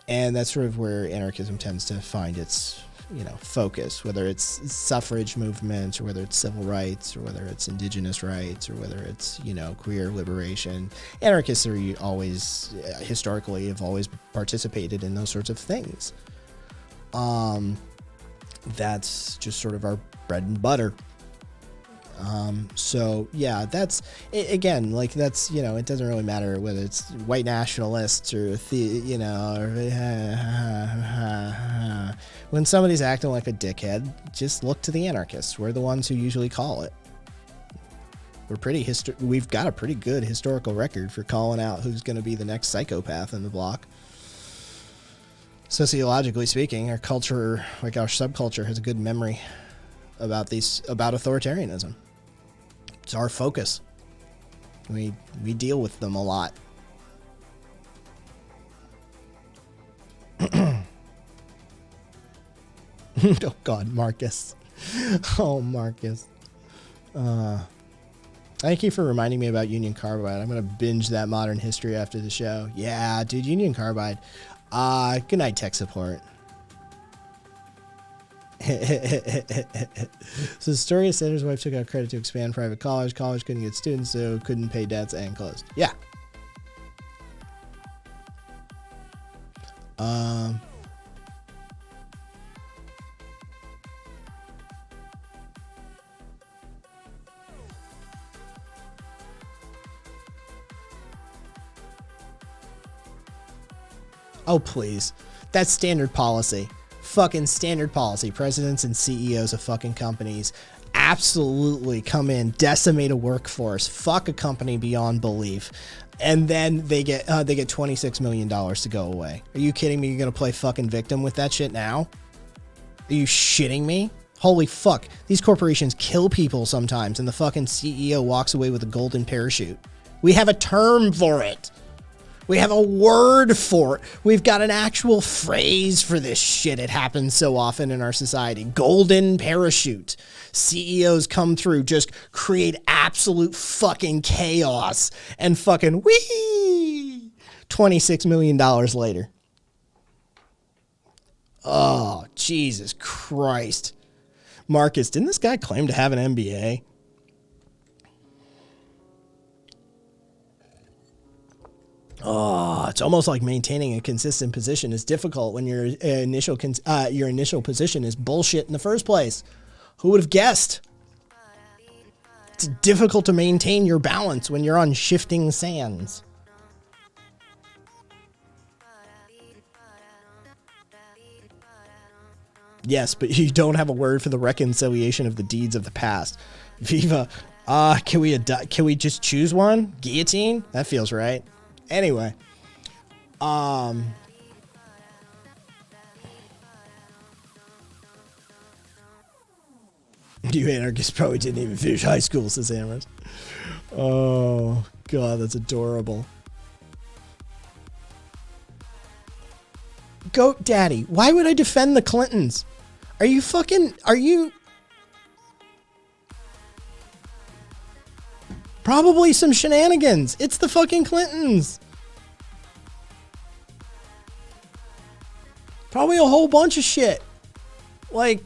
And that's sort of where anarchism tends to find its focus, whether it's suffrage movements or whether it's civil rights or whether it's indigenous rights or whether it's, queer liberation. Anarchists are always, historically, have always participated in those sorts of things. That's just sort of our bread and butter. So yeah, that's again, like that's, it doesn't really matter whether it's white nationalists or when somebody's acting like a dickhead, just look to the anarchists. We're the ones who usually call it. We've got a pretty good historical record for calling out who's going to be the next psychopath in the block. Sociologically speaking, our culture, like our subculture, has a good memory about authoritarianism. It's our focus. We deal with them a lot. Oh God, Marcus. Oh, Marcus. Thank you for reminding me about Union Carbide. I'm gonna binge that Modern History after the show. Yeah, dude, Union Carbide. Good night, tech support. So the story of Sanders' wife took out credit to expand private college. College couldn't get students, so couldn't pay debts and closed. Yeah. Oh, please. That's standard policy. Fucking standard policy. Presidents and CEOs of fucking companies absolutely come in, decimate a workforce, fuck a company beyond belief, and then they get $26 million to go away. Are you kidding me? You're gonna play fucking victim with that shit now? Are you shitting me? Holy fuck. These corporations kill people sometimes, and the fucking CEO walks away with a golden parachute. We have a term for it. We have a word for it. We've got an actual phrase for this shit. It happens so often in our society. Golden parachute. CEOs come through, just create absolute fucking chaos, and fucking whee! $26 million later. Oh, Jesus Christ. Marcus, didn't this guy claim to have an MBA? Oh, it's almost like maintaining a consistent position is difficult when your initial position is bullshit in the first place. Who would have guessed? It's difficult to maintain your balance when you're on shifting sands. Yes, but you don't have a word for the reconciliation of the deeds of the past. Viva. Can we just choose one? Guillotine? That feels right. Anyway, you anarchists probably didn't even finish high school, says Amherst. Oh, God, that's adorable. Goat Daddy, why would I defend the Clintons? Are you... Probably some shenanigans. It's the fucking Clintons. Probably a whole bunch of shit. Like,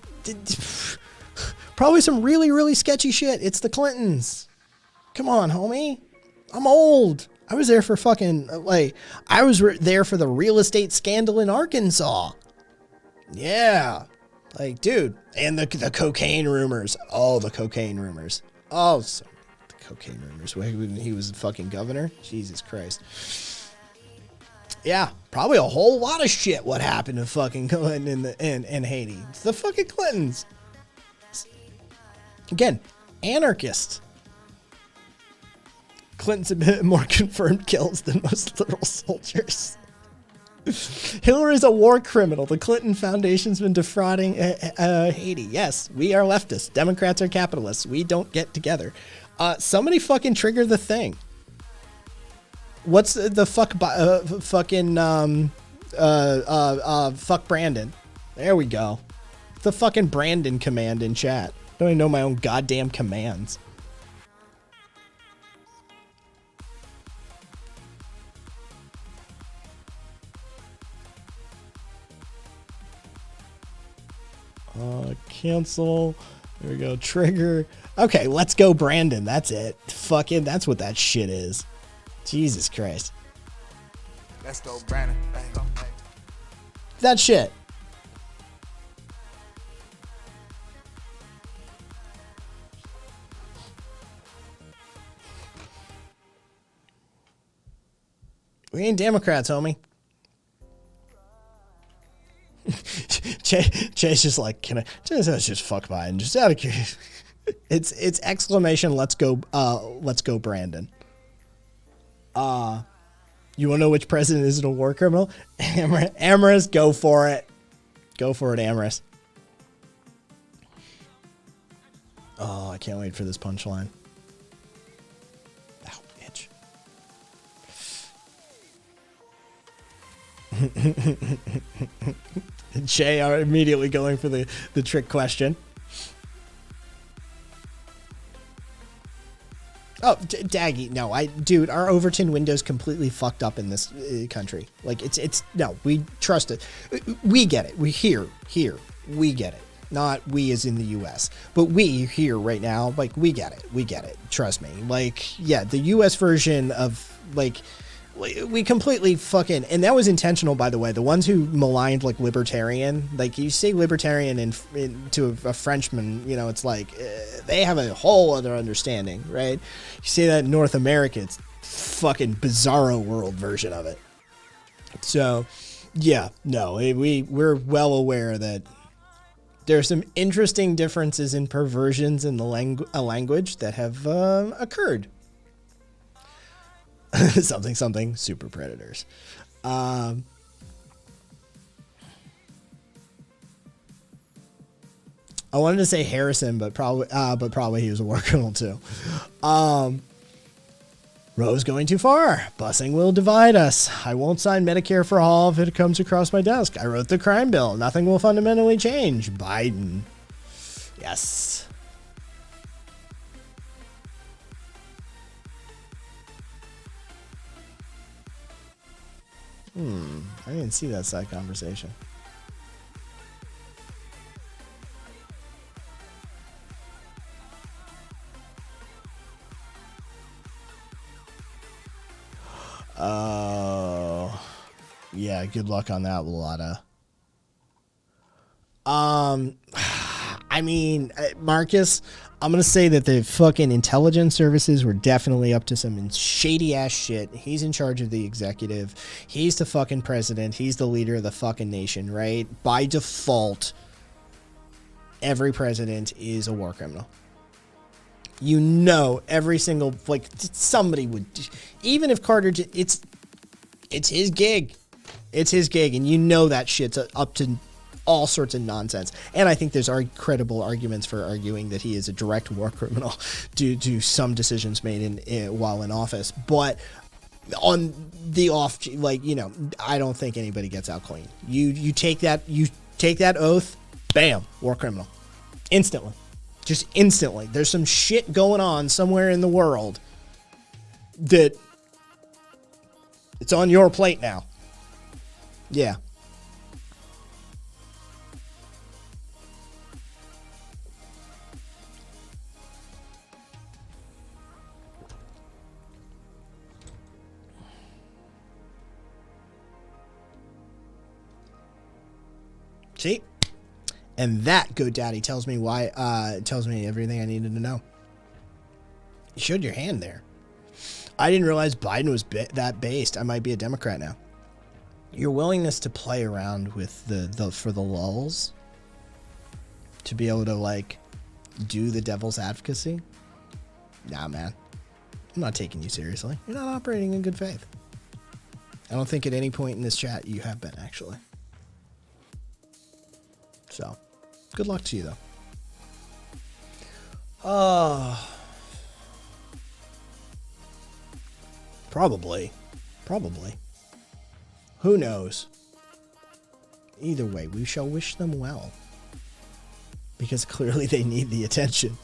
probably some really, really sketchy shit. It's the Clintons. Come on, homie. I'm old. I was there for fucking, there for the real estate scandal in Arkansas. Yeah. Like, dude. And the cocaine rumors. Oh, the cocaine rumors. Oh, so cocaine rumors when he was fucking governor. Jesus Christ. Yeah, probably a whole lot of shit what happened to fucking Clinton in Haiti. It's the fucking Clintons. Again, anarchists. Clinton's a bit more confirmed kills than most literal soldiers. Hillary's a war criminal. The Clinton Foundation's been defrauding Haiti. Yes, we are leftists. Democrats are capitalists. We don't get together. Somebody fucking trigger the thing. What's the fuck? Fuck Brandon. There we go. The fucking Brandon command in chat. Don't even know my own goddamn commands. Cancel. There we go. Trigger. Okay, let's go, Brandon. That's it. Fucking, that's what that shit is. Jesus Christ. Let's go, Brandon. That shit. We ain't Democrats, homie. Chase just like, let's just fuck Biden, just out of curiosity. It's exclamation, let's go Brandon. You wanna know which president isn't a war criminal? Amherst, go for it. Go for it, Amherst. Oh, I can't wait for this punchline. Ow, bitch. Jay are immediately going for the trick question. Oh, Daggy, no, dude, our Overton window's completely fucked up in this country. Like, no, we trust it. We get it. We here, we get it. Not we as in the U.S., but we here right now, like, we get it. Trust me. Like, yeah, the U.S. version of, like, we completely fucking, and that was intentional, by the way. The ones who maligned, like, libertarian, like, you say libertarian to a Frenchman, you know, it's like, they have a whole other understanding, right? You say that in North America, it's fucking bizarro world version of it. So, Yeah, no, we're well aware that there are some interesting differences in perversions in the language that have occurred. something super predators. I wanted to say Harrison, but probably he was a war criminal too. Roe's going too far. Busing will divide us. I won't sign Medicare for all if it comes across my desk. I wrote the crime bill. Nothing will fundamentally change. Biden. Yes. I didn't see that side conversation. Oh, yeah. Good luck on that, Lotta. I mean, Marcus, I'm gonna say that the fucking intelligence services were definitely up to some shady ass shit. He's in charge of the executive. He's the fucking president. He's the leader of the fucking nation, right? By default, every president is a war criminal. You know, every single, like, somebody would, even if Carter, it's his gig. It's his gig, and you know that shit's up to all sorts of nonsense. And I think there's credible arguments for arguing that he is a direct war criminal due to some decisions made while in office. But on the off, like, you know, I don't think anybody gets out clean. You take that oath, bam, war criminal, instantly. Just instantly. There's some shit going on somewhere in the world that it's on your plate now. Yeah. See? And that GoDaddy tells me tells me everything I needed to know. You showed your hand there. I didn't realize Biden was that based. I might be a Democrat now. Your willingness to play around with for the lulz, to be able to, like, do the devil's advocacy. Nah, man. I'm not taking you seriously. You're not operating in good faith. I don't think at any point in this chat you have been, actually. So, good luck to you, though. Probably. Who knows? Either way, we shall wish them well. Because clearly they need the attention.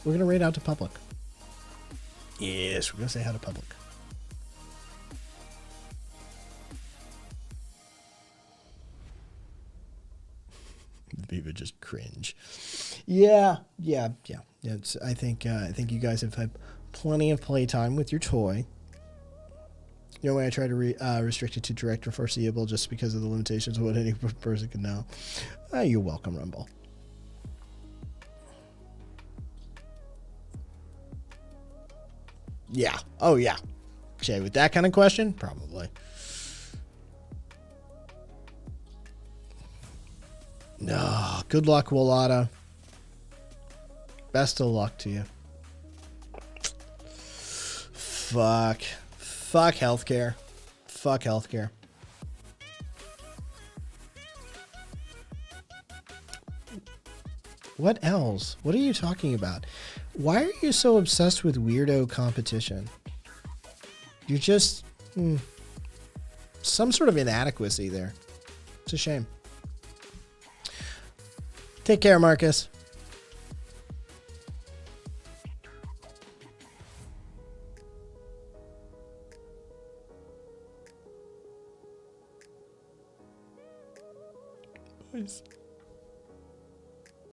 We're going to raid out to public. Yes, we're going to say hi to public. People just cringe. Yeah. It's, I think you guys have had plenty of playtime with your toy. You know why I try to restrict it to direct or foreseeable, just because of the limitations of what any person can know. You're welcome, Rumble. Yeah. Oh, yeah. Okay, with that kind of question, probably. No. Good luck, Walata. Best of luck to you. Fuck healthcare. Fuck healthcare. What else? What are you talking about? Why are you so obsessed with weirdo competition? You're just... some sort of inadequacy there. It's a shame. Take care, Marcus. Please.